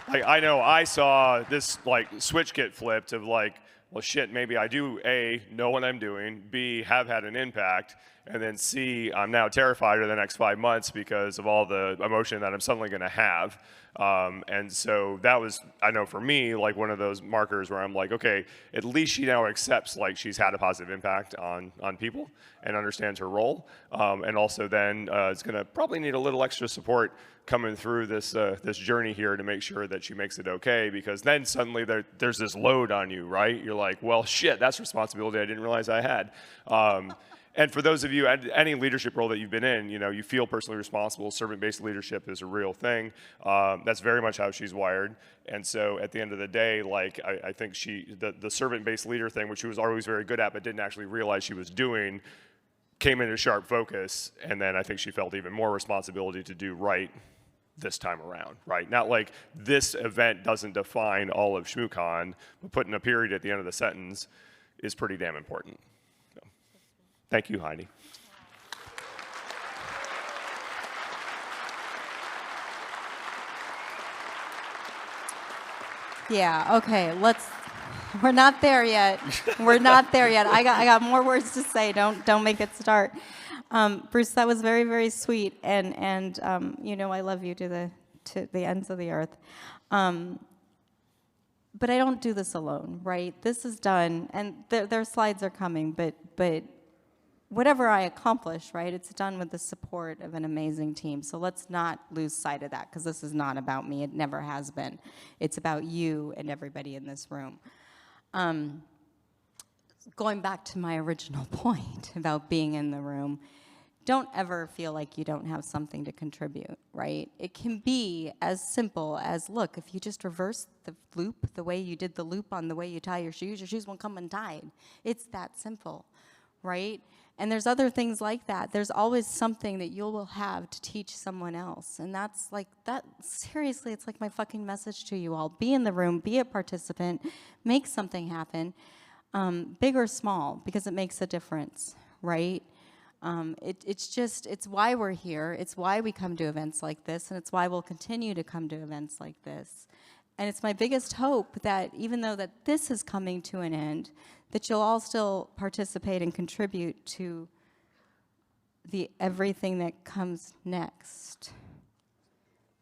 like, I know I saw this like switch get flipped of like, well, shit, maybe I do, A, know what I'm doing, B, have had an impact, and then C, I'm now terrified of the next 5 months because of all the emotion that I'm suddenly going to have. And so that was, I know for me, like one of those markers where I'm like, okay, at least she now accepts like she's had a positive impact on people and understands her role. And also then is going to probably need a little extra support coming through this this journey here to make sure that she makes it okay, because then suddenly there's this load on you, right? You're like, well, shit, that's responsibility I didn't realize I had. And for those of you, any leadership role that you've been in, you know, you feel personally responsible. Servant-based leadership is a real thing. That's very much how she's wired. And so at the end of the day, like, I think the servant-based leader thing, which she was always very good at but didn't actually realize she was doing, came into sharp focus. And then I think she felt even more responsibility to do right this time around, right? Not like this event doesn't define all of ShmooCon, but putting a period at the end of the sentence is pretty damn important. Thank you, Heidi. Yeah, okay, we're not there yet. We're not there yet. I got more words to say. Don't make it start. Bruce, that was very, very sweet, and you know I love you to the ends of the earth. But I don't do this alone, right? This is done, and their slides are coming, but whatever I accomplish, right, it's done with the support of an amazing team. So let's not lose sight of that, because this is not about me. It never has been. It's about you and everybody in this room. Going back to my original point about being in the room, don't ever feel like you don't have something to contribute, right? It can be as simple as, look, if you just reverse the loop the way you did the loop on the way you tie your shoes won't come untied. It's that simple, right? And there's other things like that. There's always something that you will have to teach someone else. And that's like, seriously, it's like my fucking message to you all. Be in the room, be a participant, make something happen, big or small, because it makes a difference, right? It's why we're here. It's why we come to events like this, and it's why we'll continue to come to events like this. And it's my biggest hope that even though that this is coming to an end, that you'll all still participate and contribute to everything that comes next.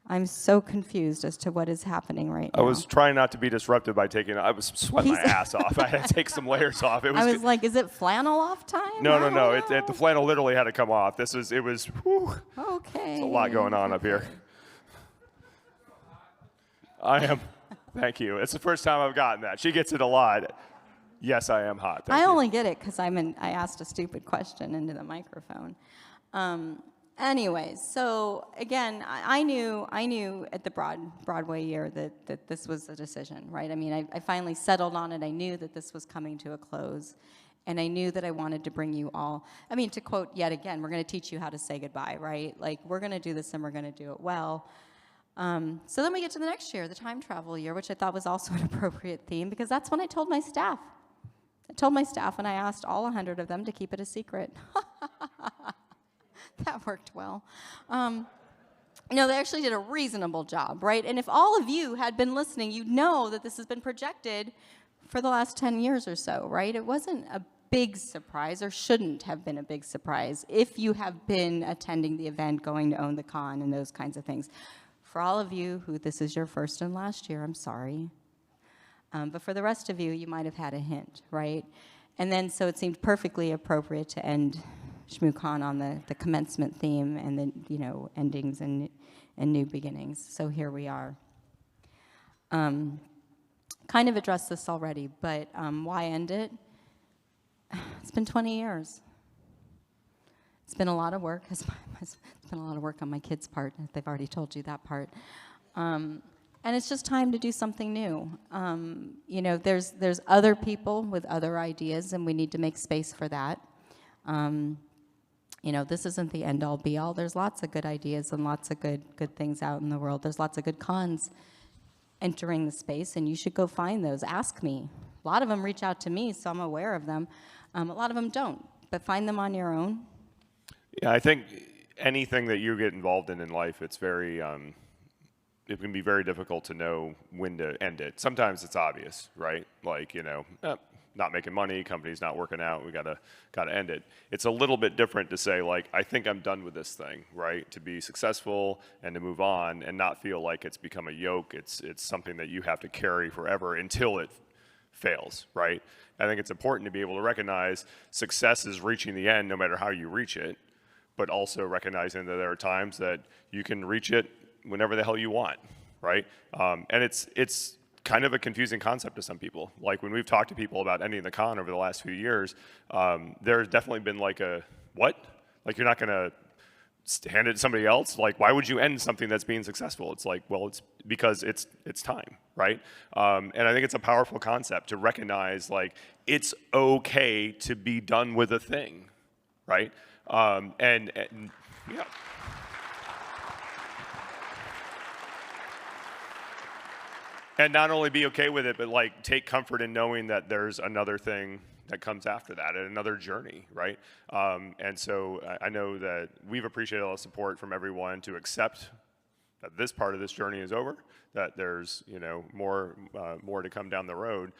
I'm so confused as to what is happening right now. I was trying not to be disrupted by I was sweating my ass off. I had to take some layers off. I was like, is it flannel off time? No. The flannel literally had to come off. It was, whew. Okay. There's a lot going on up here. I am, thank you. It's the first time I've gotten that. She gets it a lot. Yes, I am hot. I only get it because I asked a stupid question into the microphone. Anyways, so again, I knew at the Broadway year that this was a decision, right? I mean, I finally settled on it. I knew that this was coming to a close, and I knew that I wanted to bring you all. I mean, to quote yet again, we're going to teach you how to say goodbye, right? Like, we're going to do this, and we're going to do it well. So then we get to the next year, the time travel year, which I thought was also an appropriate theme, because that's when I told my staff. I told my staff, and I asked all 100 of them to keep it a secret. That worked well. No, they actually did a reasonable job, right? And if all of you had been listening, you'd know that this has been projected for the last 10 years or so, right? It wasn't a big surprise, or shouldn't have been a big surprise, if you have been attending the event, going to Own the Con, and those kinds of things. For all of you who this is your first and last year, I'm sorry. But for the rest of you, you might have had a hint, right? And then, so it seemed perfectly appropriate to end ShmooCon on the commencement theme and the, you know, endings and new beginnings. So here we are. Kind of addressed this already, but why end it? It's been 20 years. It's been a lot of work. It's been a lot of work on my kids' part. They've already told you that part. And it's just time to do something new. You know, there's other people with other ideas, and we need to make space for that. You know, this isn't the end-all, be-all. There's lots of good ideas and lots of good things out in the world. There's lots of good cons entering the space, and you should go find those. Ask me. A lot of them reach out to me, so I'm aware of them. A lot of them don't, but find them on your own. Yeah, I think anything that you get involved in life, it's very, it can be very difficult to know when to end it. Sometimes it's obvious, right? Like, you know, not making money, company's not working out, we gotta end it. It's a little bit different to say, like, I think I'm done with this thing, right? To be successful and to move on and not feel like it's become a yoke. It's something that you have to carry forever until it fails, right? I think it's important to be able to recognize success is reaching the end no matter how you reach it, but also recognizing that there are times that you can reach it whenever the hell you want, right? And it's kind of a confusing concept to some people. Like when we've talked to people about ending the con over the last few years, there's definitely been like a, what? Like you're not gonna hand it to somebody else? Like why would you end something that's being successful? It's like, well, it's because it's time, right? And I think it's a powerful concept to recognize like it's okay to be done with a thing, right? And yeah. And not only be okay with it, but like take comfort in knowing that there's another thing that comes after that and another journey, right? And so I know that we've appreciated a lot of support from everyone to accept that this part of this journey is over, that there's more to come down the road,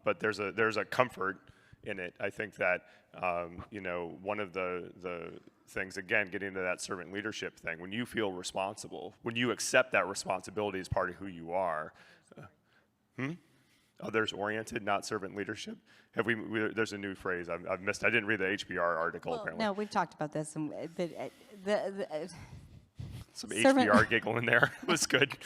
but there's a comfort in it. I think that one of the things, again, getting into that servant leadership thing, when you feel responsible, when you accept that responsibility as part of who you are. Others-oriented, not servant leadership. There's a new phrase I've missed. I didn't read the HBR article, apparently. No, we've talked about this. And some HBR giggle in there. It was good.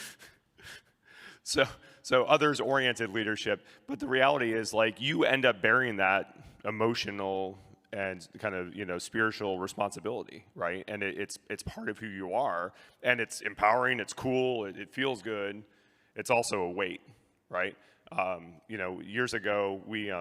So others-oriented leadership. But the reality is, like, you end up bearing that emotional and kind of spiritual responsibility, right? And it's part of who you are, and it's empowering. It's cool. It feels good. It's also a weight, right? Years ago, we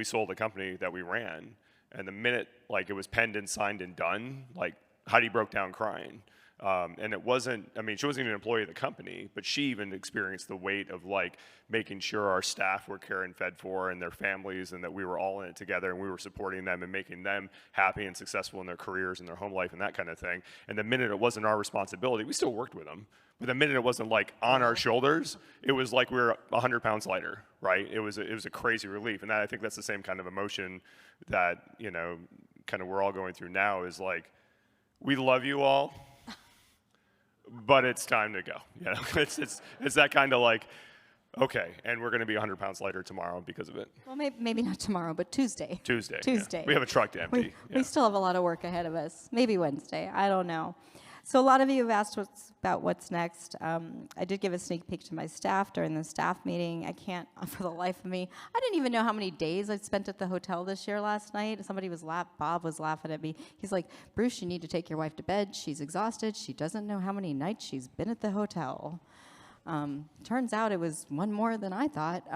sold a company that we ran, and the minute like it was penned and signed and done, like Heidi broke down crying. And it wasn't, I mean, she wasn't even an employee of the company, but she even experienced the weight of like making sure our staff were cared and fed for and their families, and that we were all in it together and we were supporting them and making them happy and successful in their careers and their home life and that kind of thing. And the minute it wasn't our responsibility, we still worked with them. But the minute it wasn't like on our shoulders, it was like we were 100 pounds lighter, right? It was a crazy relief. And I think that's the same kind of emotion that, kind of we're all going through now is like, we love you all, but it's time to go. It's that kind of like, okay, and we're going to be 100 pounds lighter tomorrow because of it. Well, maybe not tomorrow, but Tuesday. Tuesday. Yeah. We have a truck to empty. We still have a lot of work ahead of us. Maybe Wednesday. I don't know. So a lot of you have asked about what's next. I did give a sneak peek to my staff during the staff meeting. I can't, for the life of me, I didn't even know how many days I'd spent at the hotel this year last night. Bob was laughing at me. He's like, Bruce, you need to take your wife to bed. She's exhausted. She doesn't know how many nights she's been at the hotel. Turns out it was one more than I thought.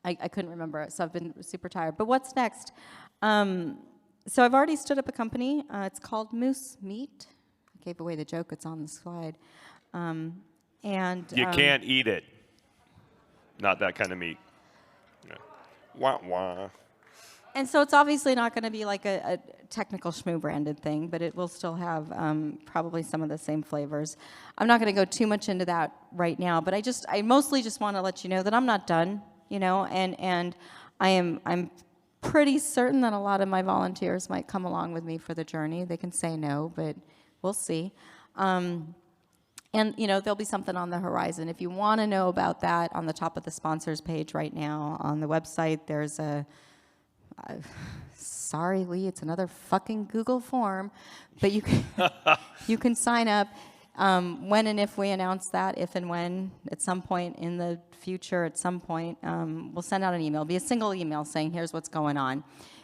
I couldn't remember it, so I've been super tired. But what's next? So I've already stood up a company. It's called Moose Meat. Gave away the joke, it's on the slide. And you can't eat it. Not that kind of meat. No. Wah, wah. And so it's obviously not going to be like a technical Shmoo branded thing, but it will still have probably some of the same flavors. I'm not going to go too much into that right now, but I mostly just want to let you know that I'm not done, and I'm pretty certain that a lot of my volunteers might come along with me for the journey. They can say no, but we'll see. And, there'll be something on the horizon. If you want to know about that, on the top of the sponsors page right now on the website, there's sorry, Lee, it's another fucking Google form, but you can sign up. When and if we announce that, if and when, at some point in the future, at some point, we'll send out an email. It'll be a single email saying, here's what's going on.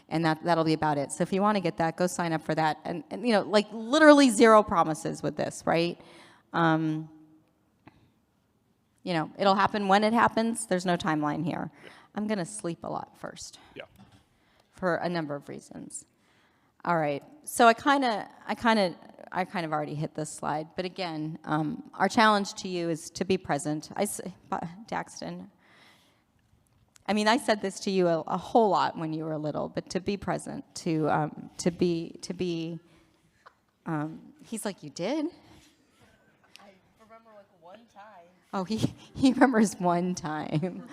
And that'll be about it. So if you want to get that, go sign up for that. And like literally zero promises with this, right? It'll happen when it happens. There's no timeline here. Yeah. I'm going to sleep a lot first. Yeah. For a number of reasons. All right. So I kind of already hit this slide. But again, our challenge to you is to be present. Daxton. I mean, I said this to you a whole lot when you were little, but to be present, to be. He's like, you did? I remember like one time. Oh, he remembers one time.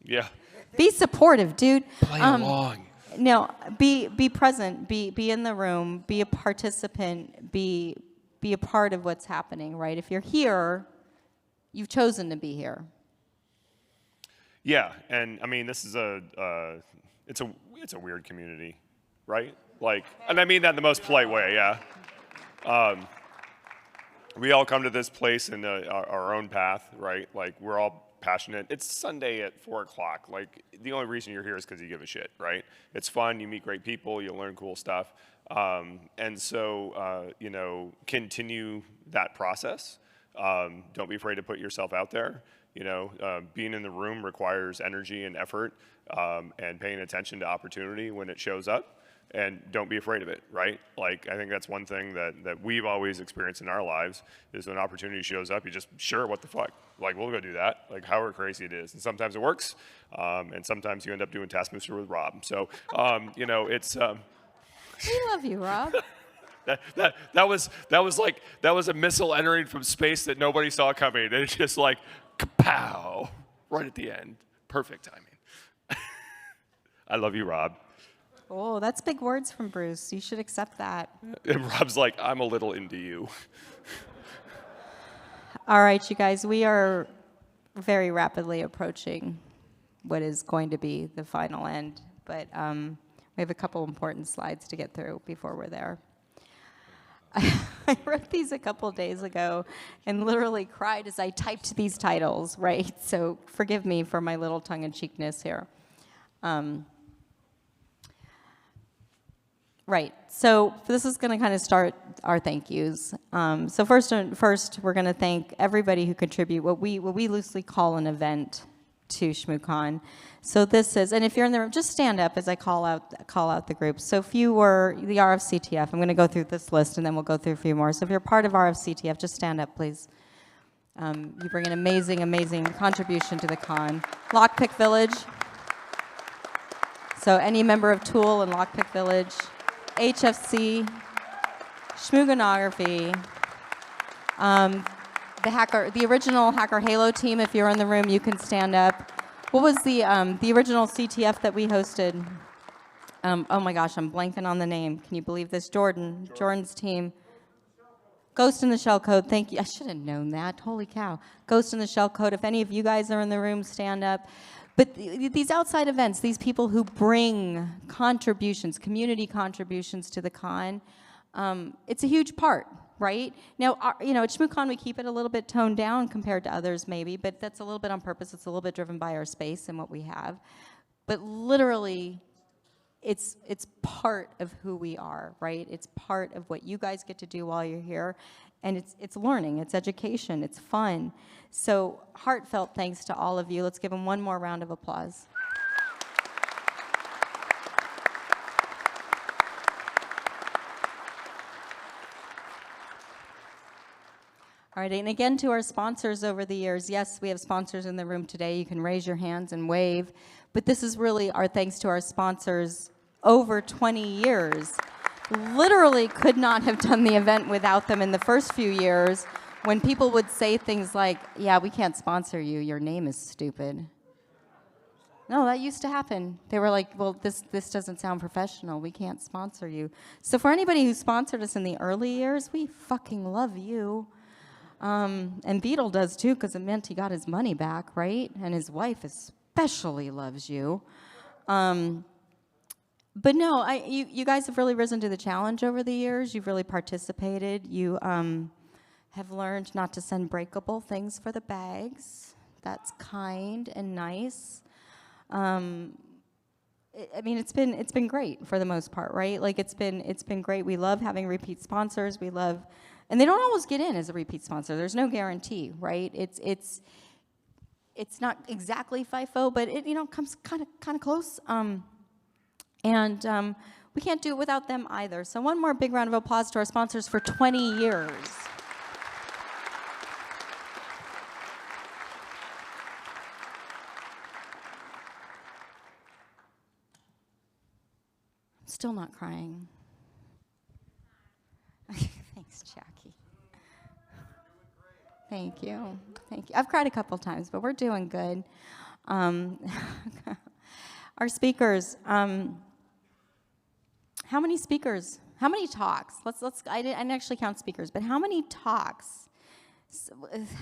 Yeah. Be supportive, dude. Play along. No, be present. Be in the room. Be a participant. Be a part of what's happening. Right? If you're here, you've chosen to be here. Yeah, and I mean, this is it's a weird community, right? Like, and I mean that in the most polite way. Yeah. We all come to this place in our own path, right? Like, we're all passionate. It's Sunday at 4 o'clock. Like, the only reason you're here is because you give a shit, right? It's fun. You meet great people. You learn cool stuff. And so, you know, continue that process. Don't be afraid to put yourself out there. You know, being in the room requires energy and effort, and paying attention to opportunity when it shows up. And don't be afraid of it, right? Like, I think that's one thing that we've always experienced in our lives is when opportunity shows up, you just, sure, what the fuck? Like, we'll go do that. Like, however crazy it is. And sometimes it works, and sometimes you end up doing Taskmaster with Rob. So, you know, it's... We love you, Rob. that was a missile entering from space that nobody saw coming. And it's just like, kapow, right at the end. Perfect timing. I love you, Rob. Oh, that's big words from Bruce. You should accept that. And Rob's like, I'm a little into you. All right, you guys, we are very rapidly approaching what is going to be the final end, but we have a couple important slides to get through before we're there. I wrote these a couple days ago and literally cried as I typed these titles, right? So forgive me for my little tongue-in-cheekness here. Right, so this is going to kind of start our thank yous. So first, we're going to thank everybody who contribute what we loosely call an event to ShmooCon. So this is, and if you're in the room, just stand up as I call out the groups. So if you were the RFCTF, I'm going to go through this list and then we'll go through a few more. So if you're part of RFCTF, just stand up, please. You bring an amazing, amazing contribution to the con. Lockpick Village. So any member of Tool and Lockpick Village. HFC, ShmooConography, the original Hacker Halo team. If you're in the room, you can stand up. What was the original CTF that we hosted? Oh my gosh, I'm blanking on the name. Can you believe this? Jordan's team. Ghost in the Shell Code. Thank you. I should have known that. Holy cow. Ghost in the Shell Code. If any of you guys are in the room, stand up. But these outside events, these people who bring contributions, community contributions to the con, it's a huge part, right? Now, you know, at ShmooCon, we keep it a little bit toned down compared to others maybe, but that's a little bit on purpose. It's a little bit driven by our space and what we have. But literally, it's part of who we are, right? It's part of what you guys get to do while you're here. And it's learning, it's education, it's fun. So heartfelt thanks to all of you. Let's give them one more round of applause. All right, and again to our sponsors over the years. Yes, we have sponsors in the room today. You can raise your hands and wave. But this is really our thanks to our sponsors over 20 years. Literally could not have done the event without them in the first few years when people would say things like, yeah, we can't sponsor you, your name is stupid. No, that used to happen. They were like, well, this doesn't sound professional, we can't sponsor you. So for anybody who sponsored us in the early years, we fucking love you. And Beetle does too, because it meant he got his money back, right? And his wife especially loves you. But no, you guys have really risen to the challenge over the years. You've really participated. You have learned not to send breakable things for the bags. That's kind and nice. I mean, it's been great for the most part, right? Like it's been great. We love having repeat sponsors. We love, and they don't always get in as a repeat sponsor. There's no guarantee, right? It's not exactly FIFO, but it comes kind of close. And we can't do it without them either. So one more big round of applause to our sponsors for 20 years. Still not crying. Thanks, Jackie. Thank you. Thank you. I've cried a couple times, but we're doing good. Um, our speakers. How many speakers? How many talks? I didn't actually count speakers, but how many talks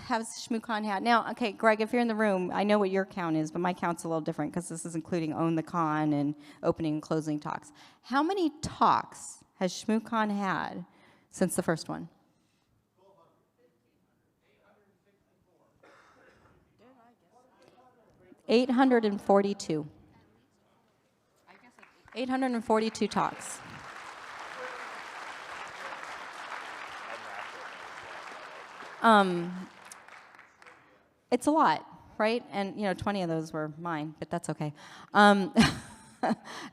has ShmooCon had? Now, okay, Greg, if you're in the room, I know what your count is, but my count's a little different because this is including Own the Con and opening and closing talks. How many talks has ShmooCon had since the first one? 842. 842 talks. It's a lot, right? And 20 of those were mine, but that's okay.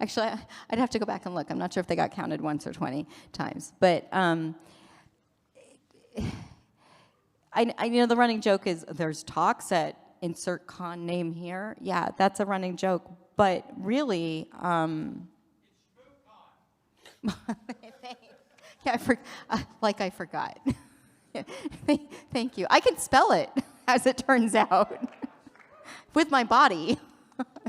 Actually, I'd have to go back and look. I'm not sure if they got counted once or 20 times, but I the running joke is there's talks at insert con name here. Yeah, that's a running joke, but really, yeah, I forgot. Thank you. I can spell it, as it turns out, with my body,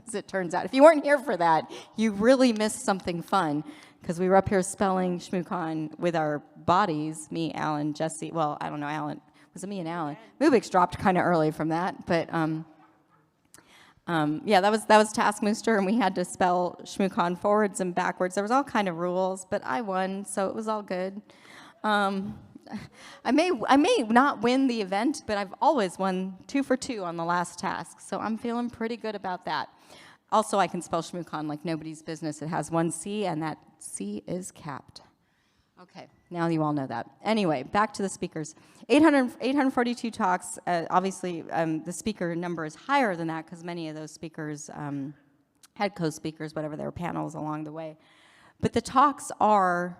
as it turns out. If you weren't here for that, you really missed something fun, because we were up here spelling ShmooCon with our bodies, me, Alan, Jesse. Well, I don't know, Alan. Was it me and Alan? Mubix dropped kind of early from that, but yeah, that was Taskmaster, and we had to spell ShmooCon forwards and backwards. There was all kind of rules, but I won, so it was all good. I may not win the event, but I've always won 2 for 2 on the last task, so I'm feeling pretty good about that. Also, I can spell ShmooCon like nobody's business. It has 1 C, and that C is capped. Okay, now you all know that. Anyway, back to the speakers. 842 talks. Obviously, the speaker number is higher than that because many of those speakers had co-speakers, whatever their panels along the way. But the talks are...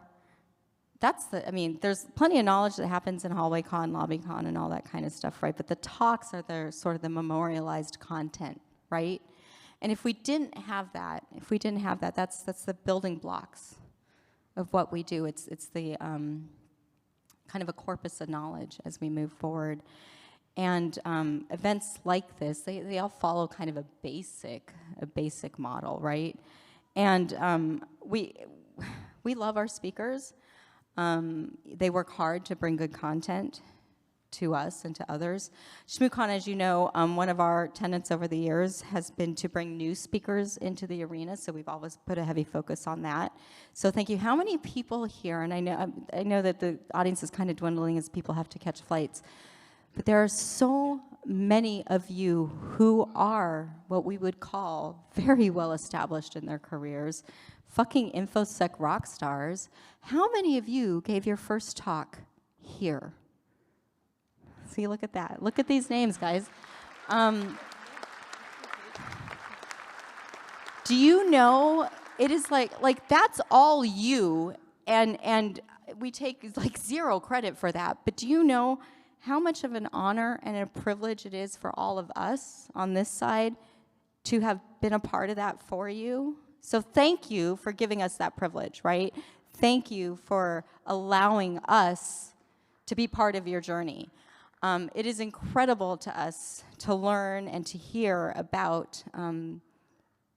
there's plenty of knowledge that happens in hallway con, lobby con, and all that kind of stuff, right? But the talks are sort of the memorialized content, right? And if we didn't have that, that's the building blocks of what we do. It's the kind of a corpus of knowledge as we move forward. And events like this, they all follow kind of a basic model, right? And we love our speakers. They work hard to bring good content to us and to others. ShmooCon, as you know, one of our tenets over the years has been to bring new speakers into the arena, so we've always put a heavy focus on that. So thank you. How many people here, and I know that the audience is kind of dwindling as people have to catch flights, but there are so many of you who are what we would call very well established in their careers, fucking InfoSec rock stars. How many of you gave your first talk here? See, look at that. Look at these names, guys. Do you know, it is like that's all you, and we take like 0 credit for that, but do you know how much of an honor and a privilege it is for all of us on this side to have been a part of that for you? So thank you for giving us that privilege, right? Thank you for allowing us to be part of your journey. It is incredible to us to learn and to hear about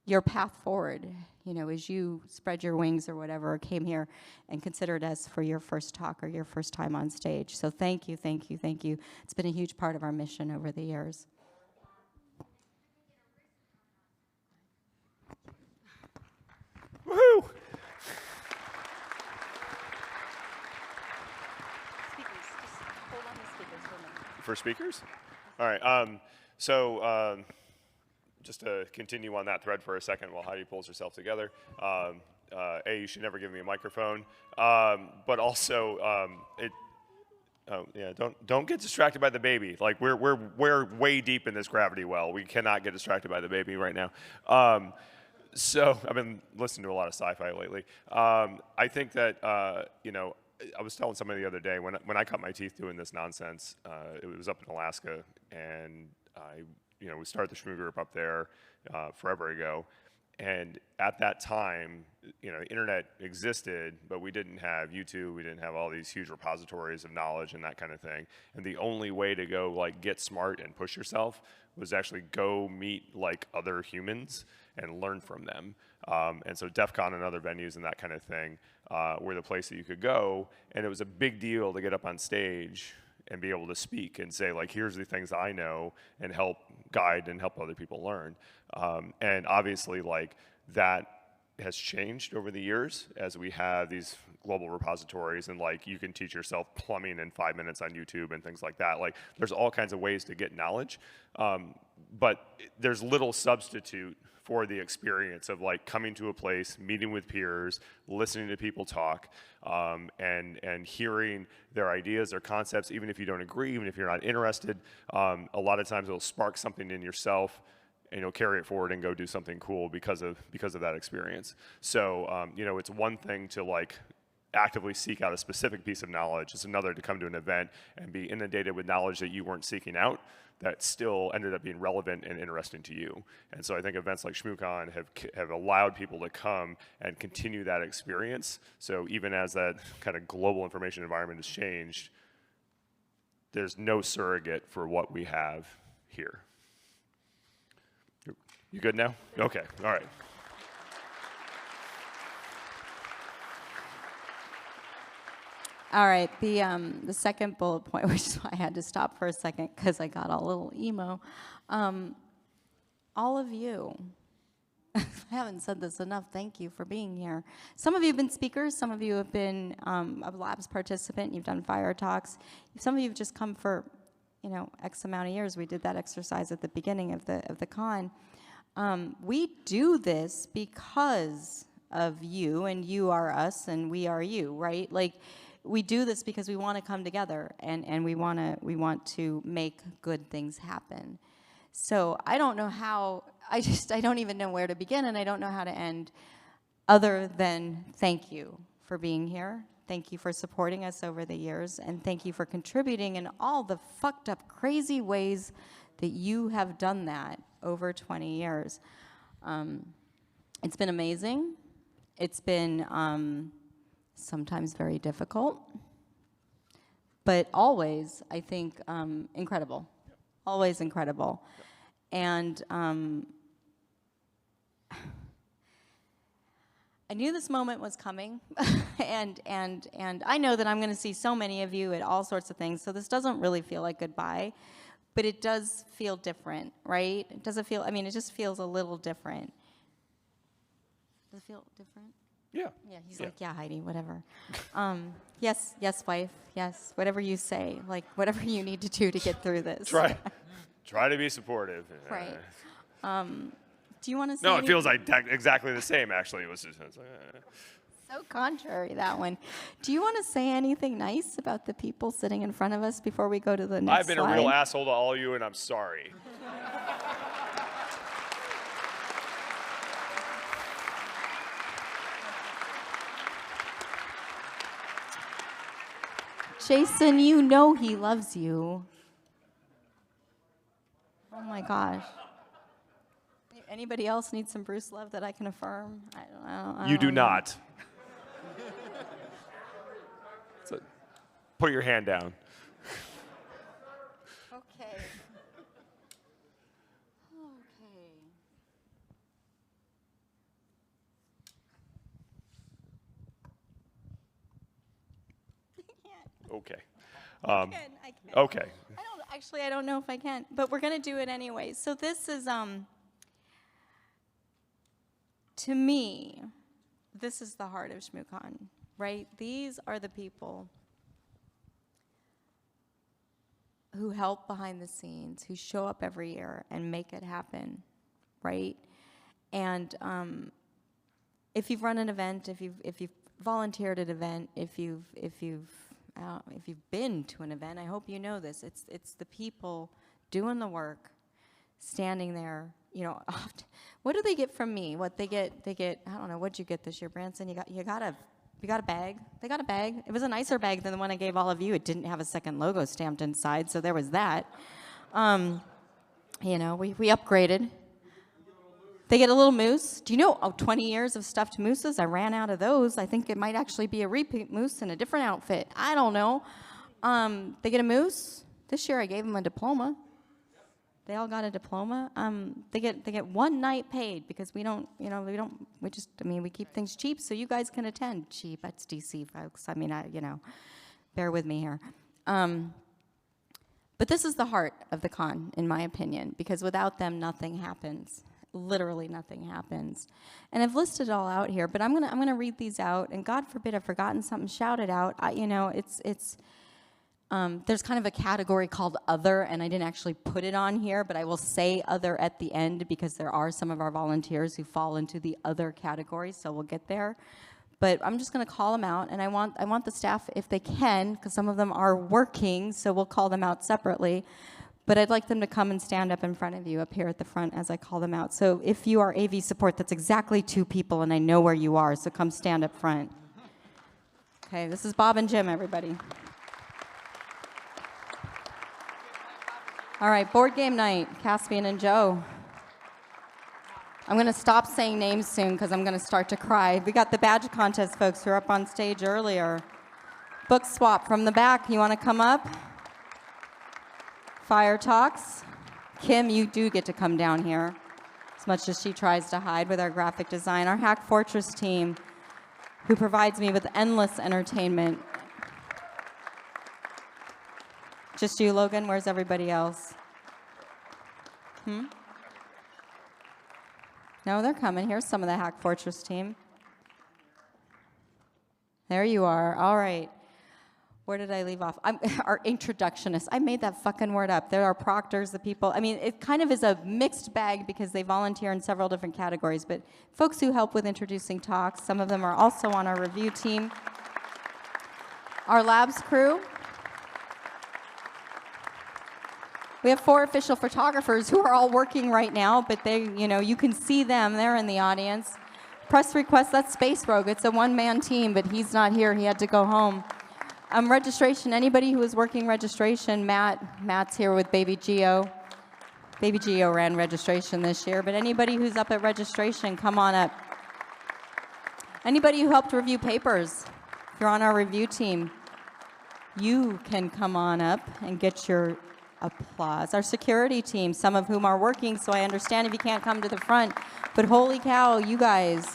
your path forward, as you spread your wings or whatever, or came here and considered us for your first talk or your first time on stage. So thank you, thank you, thank you. It's been a huge part of our mission over the years. Woohoo! For speakers? All right. Just to continue on that thread for a second while Heidi pulls herself together. You should never give me a microphone. But also, don't get distracted by the baby. Like we're way deep in this gravity well. We cannot get distracted by the baby right now. So I've been listening to a lot of sci-fi lately. I think that I was telling somebody the other day when I cut my teeth doing this nonsense. It was up in Alaska, and we started the Shmoo group up there forever ago. And at that time, the internet existed, but we didn't have YouTube. We didn't have all these huge repositories of knowledge and that kind of thing. And the only way to go get smart and push yourself was actually go meet like other humans and learn from them. And so DEF CON and other venues and that kind of thing were the place that you could go, and it was a big deal to get up on stage and be able to speak and say, like, here's the things I know, and help guide and help other people learn. And obviously, like, that has changed over the years as we have these global repositories, and like you can teach yourself plumbing in 5 minutes on YouTube and things like that. Like, there's all kinds of ways to get knowledge, but there's little substitute for the experience of like coming to a place, meeting with peers, listening to people talk, and hearing their ideas, their concepts, even if you don't agree, even if you're not interested. A lot of times it'll spark something in yourself, and you'll carry it forward and go do something cool because of that experience. So you know, it's one thing to like actively seek out a specific piece of knowledge. It's another to come to an event and be inundated with knowledge that you weren't seeking out, that still ended up being relevant and interesting to you. And so I think events like ShmooCon have allowed people to come and continue that experience. So even as that kind of global information environment has changed, there's no surrogate for what we have here. You good now? Okay, all right. All right, the second bullet point, which is why I had to stop for a second because I got a little emo. All of you, I haven't said this enough, thank you for being here. Some of you have been speakers, some of you have been a labs participant, you've done fire talks. Some of you have just come for, you know, X amount of years. We did that exercise at the beginning of the con. We do this because of you, and you are us, and we are you, right? Like, we do this because we want to come together, and we want to make good things happen. So I don't know how, I don't even know where to begin, and I don't know how to end other than thank you for being here. Thank you for supporting us over the years, and thank you for contributing in all the fucked up, crazy ways that you have done that over 20 years. It's been amazing. It's been sometimes very difficult, but always, I think, incredible. Always incredible. And I knew this moment was coming, and I know that I'm going to see so many of you at all sorts of things, so this doesn't really feel like goodbye, but it does feel different, right? It doesn't feel, I mean, it just feels a little different. Does it feel different? Yeah. Yeah, he's like, yeah, Heidi, whatever. Yes, wife, yes, whatever you say, like, whatever you need to do to get through this. Try to be supportive. Right. Do you want to say No, it anything? feels like exactly the same, actually. It was just, So contrary, that one. Do you want to say anything nice about the people sitting in front of us before we go to the next I've been slide? a real asshole to all of you, and I'm sorry. Jason, you know he loves you. Oh my gosh. Anybody else need some Bruce love that I can affirm? I don't You do know. not. So, put your hand down. Okay. Okay. I can. Okay. I don't know if I can, but we're gonna do it anyway. So this is, to me, this is the heart of ShmooCon, right? These are the people who help behind the scenes, who show up every year and make it happen, right? And if you've run an event, if you've volunteered at an event, if you've been to an event, I hope you know this. It's the people doing the work, standing there. You know, what do they get from me? What they get? I don't know. What'd you get this year, Branson? You got a bag. They got a bag. It was a nicer bag than the one I gave all of you. It didn't have a second logo stamped inside, so there was that. You know, we upgraded. They get a little moose. Do you know, 20 years of stuffed mooses? I ran out of those. I think it might actually be a repeat moose in a different outfit. I don't know. They get a moose. This year I gave them a diploma. They all got a diploma. They get 1 night paid because we don't, we keep things cheap so you guys can attend. Cheap, that's DC, folks. I mean, bear with me here. But this is the heart of the con, in my opinion, because without them, nothing happens. Literally nothing happens. And I've listed it all out here, but I'm gonna read these out, and God forbid I've forgotten something, shout it out. There's kind of a category called other, and I didn't actually put it on here, but I will say other at the end because there are some of our volunteers who fall into the other category, so we'll get there. But I'm just going to call them out, and I want the staff, if they can, because some of them are working, so we'll call them out separately. But I'd like them to come and stand up in front of you up here at the front as I call them out. So if you are AV support, that's exactly 2 people, and I know where you are, so come stand up front. Okay, this is Bob and Jim, everybody. All right, board game night, Caspian and Joe. I'm going to stop saying names soon because I'm going to start to cry. We got the badge contest folks who were up on stage earlier. Book swap from the back. You want to come up? Fire Talks. Kim, you do get to come down here, as much as she tries to hide with our graphic design. Our Hack Fortress team, who provides me with endless entertainment. Just you, Logan? Where's everybody else? No, they're coming. Here's some of the Hack Fortress team. There you are. All right. Where did I leave off? Our introductionists. I made that fucking word up. There are proctors, the people. I mean, it kind of is a mixed bag because they volunteer in several different categories, but folks who help with introducing talks, some of them are also on our review team. Our labs crew. We have 4 official photographers who are all working right now, but they, you can see them. They're in the audience. Press request, that's Space Rogue. It's a one-man team, but he's not here. He had to go home. Registration, anybody who is working registration, Matt's here with Baby Geo. Baby Geo ran registration this year, but anybody who's up at registration, come on up. Anybody who helped review papers, if you're on our review team, you can come on up and get your applause. Our security team, some of whom are working, so I understand if you can't come to the front, but holy cow, you guys.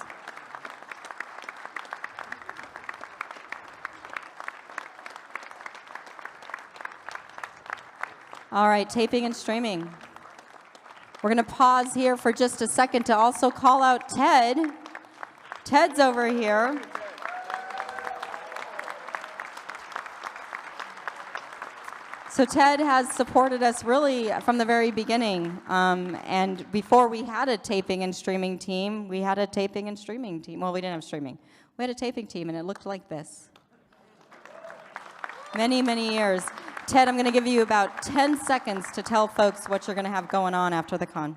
All right, taping and streaming. We're going to pause here for just a second to also call out Ted. Ted's over here. So Ted has supported us really from the very beginning. And before we had a taping and streaming team, we had a taping and streaming team. Well, we didn't have streaming. We had a taping team, and it looked like this. Many, many years. Ted, I'm going to give you about 10 seconds to tell folks what you're going to have going on after the con.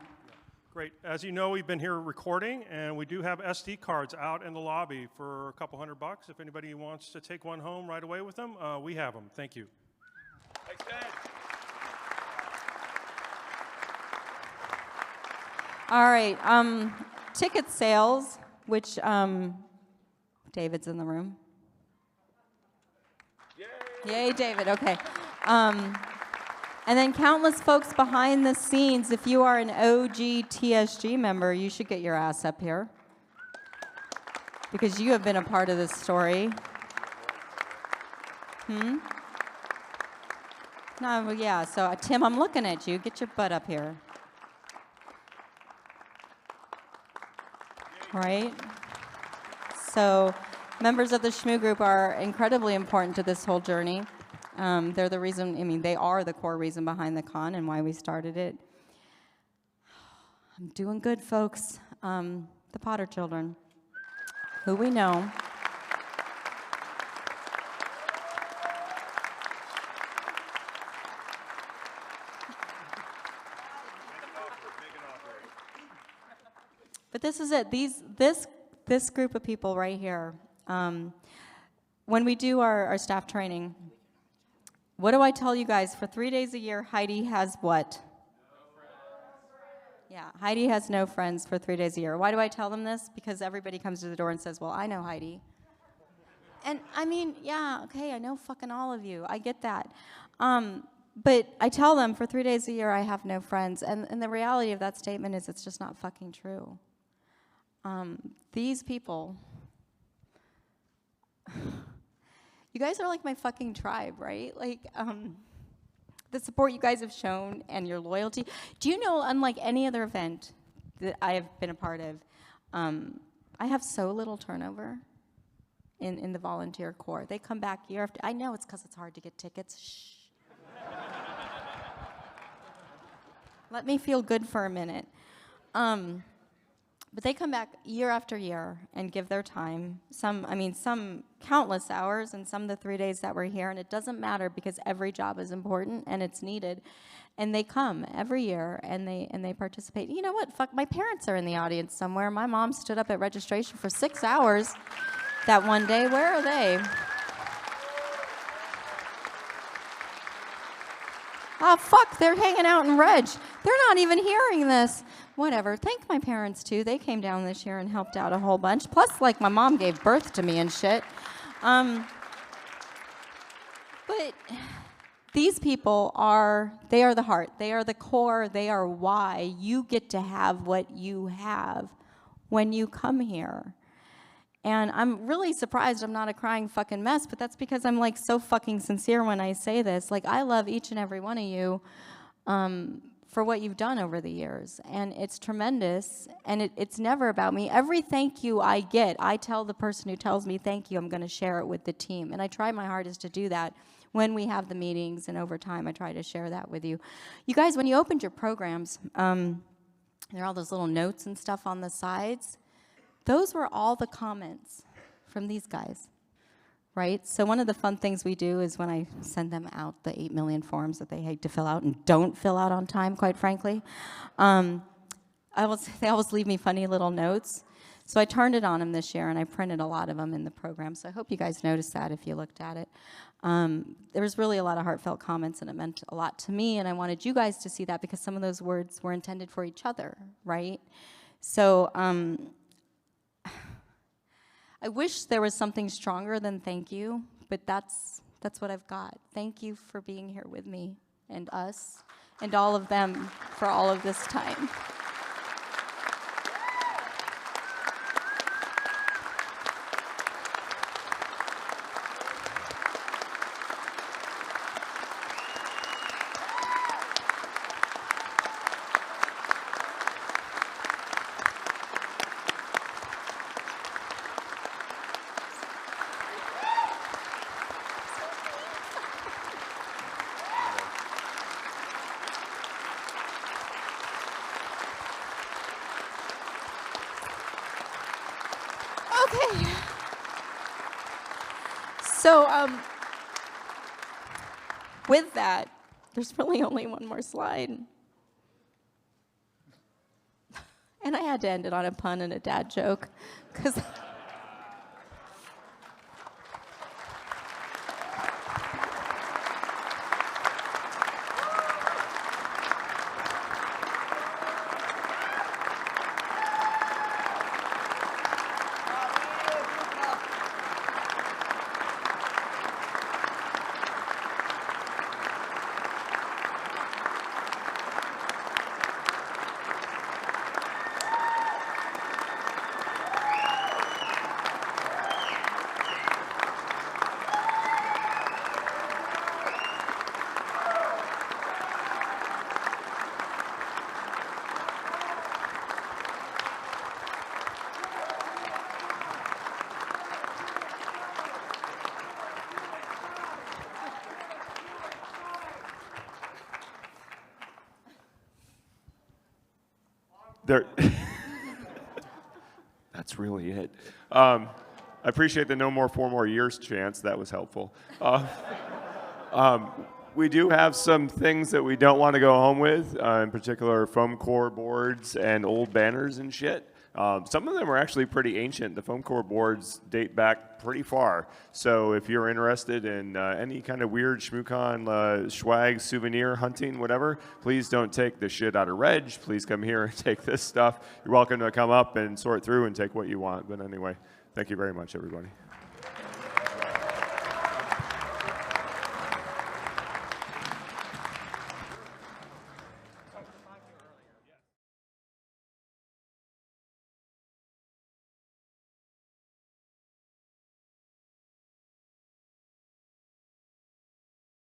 Great. As you know, we've been here recording, and we do have SD cards out in the lobby for a couple $100. If anybody wants to take one home right away with them, we have them. Thank you. Thanks, Ted. All right. Ticket sales, which David's in the room. Yay, David. Okay. And then countless folks behind the scenes. If you are an OG TSG member, you should get your ass up here because you have been a part of this story. No, well, yeah. So Tim, I'm looking at you. Get your butt up here. Right? So members of the Shmoo group are incredibly important to this whole journey. They're the reason, I mean, they are the core reason behind the con and why we started it. I'm doing good, folks. The Potter children, who we know. But this is it. This group of people right here, when we do our staff training, what do I tell you guys? For 3 days a year, Heidi has what? Yeah, Heidi has no friends for 3 days a year. Why do I tell them this? Because everybody comes to the door and says, well, I know Heidi. And I mean, yeah, okay, I know fucking all of you. I get that. But I tell them for 3 days a year I have no friends. And the reality of that statement is it's just not fucking true. These people, you guys are like my fucking tribe, right? Like, the support you guys have shown and your loyalty. Do you know, unlike any other event that I have been a part of, I have so little turnover in the volunteer corps. They come back year after. I know it's because it's hard to get tickets. Shh. Let me feel good for a minute. But they come back year after year and give their time. Some countless hours, and some the 3 days that we're here. And it doesn't matter because every job is important and it's needed. And they come every year and they participate. You know what? Fuck, my parents are in the audience somewhere. My mom stood up at registration for 6 hours that one day. Where are they? Oh, fuck, they're hanging out in Reg. They're not even hearing this. Whatever. Thank my parents, too. They came down this year and helped out a whole bunch. Plus, like, my mom gave birth to me and shit. But these people they are the heart. They are the core. They are why you get to have what you have when you come here. And I'm really surprised I'm not a crying fucking mess, but that's because I'm like so fucking sincere when I say this. Like, I love each and every one of you for what you've done over the years. And it's tremendous, and it's never about me. Every thank you I get, I tell the person who tells me thank you, I'm gonna share it with the team. And I try my hardest to do that when we have the meetings, and over time I try to share that with you. You guys, when you opened your programs, there are all those little notes and stuff on the sides. Those were all the comments from these guys, right? So one of the fun things we do is when I send them out the 8 million forms that they hate to fill out and don't fill out on time, quite frankly, they always leave me funny little notes. So I turned it on them this year, and I printed a lot of them in the program. So I hope you guys noticed that if you looked at it. There was really a lot of heartfelt comments, and it meant a lot to me, and I wanted you guys to see that because some of those words were intended for each other, right? So I wish there was something stronger than thank you, but that's what I've got. Thank you for being here with me and us and all of them for all of this time. Okay. So, with that, there's really only one more slide. And I had to end it on a pun and a dad joke, because That's really it. I appreciate the no more 4 more years chance. That was helpful. We do have some things that we don't want to go home with, in particular foam core boards and old banners and shit. Some of them are actually pretty ancient. The foam core boards date back pretty far. So if you're interested in any kind of weird ShmooCon swag, souvenir, hunting, whatever, please don't take the shit out of Reg. Please come here and take this stuff. You're welcome to come up and sort through and take what you want. But anyway, thank you very much, everybody.